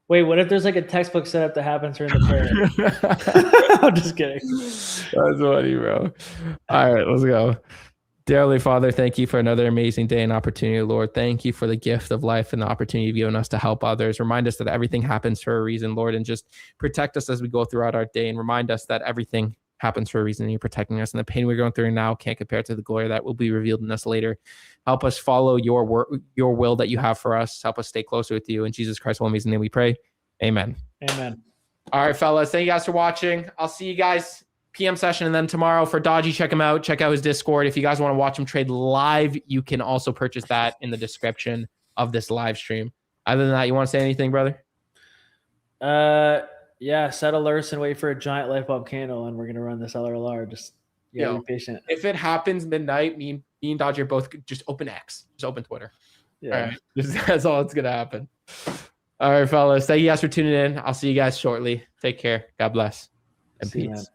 Wait, what if there's like a textbook setup that happens during the prayer? I'm just kidding. That's funny, bro. All right, let's go. Dear Holy Father, thank you for another amazing day and opportunity, Lord. Thank you for the gift of life and the opportunity you've given us to help others. Remind us that everything happens for a reason, Lord, and just protect us as we go throughout our day, and remind us that everything happens for a reason, and you're protecting us. And the pain we're going through now can't compare to the glory that will be revealed in us later. Help us follow your will that you have for us. Help us stay closer with you. In Jesus Christ's amazing name we pray. Amen. Amen. All right, fellas. Thank you guys for watching. I'll see you guys PM session, and then tomorrow for Dodgy, check him out. Check out his Discord. If you guys want to watch him trade live, you can also purchase that in the description of this live stream. Other than that, you want to say anything, brother? Yeah, set alerts and wait for a giant light bulb candle, and we're gonna run this LRLR. Just be patient. If it happens midnight, me and Dodgy are both just open X, just open Twitter. Yeah, all right. That's all that's gonna happen. All right, fellas. Thank you guys for tuning in. I'll see you guys shortly. Take care. God bless and peace.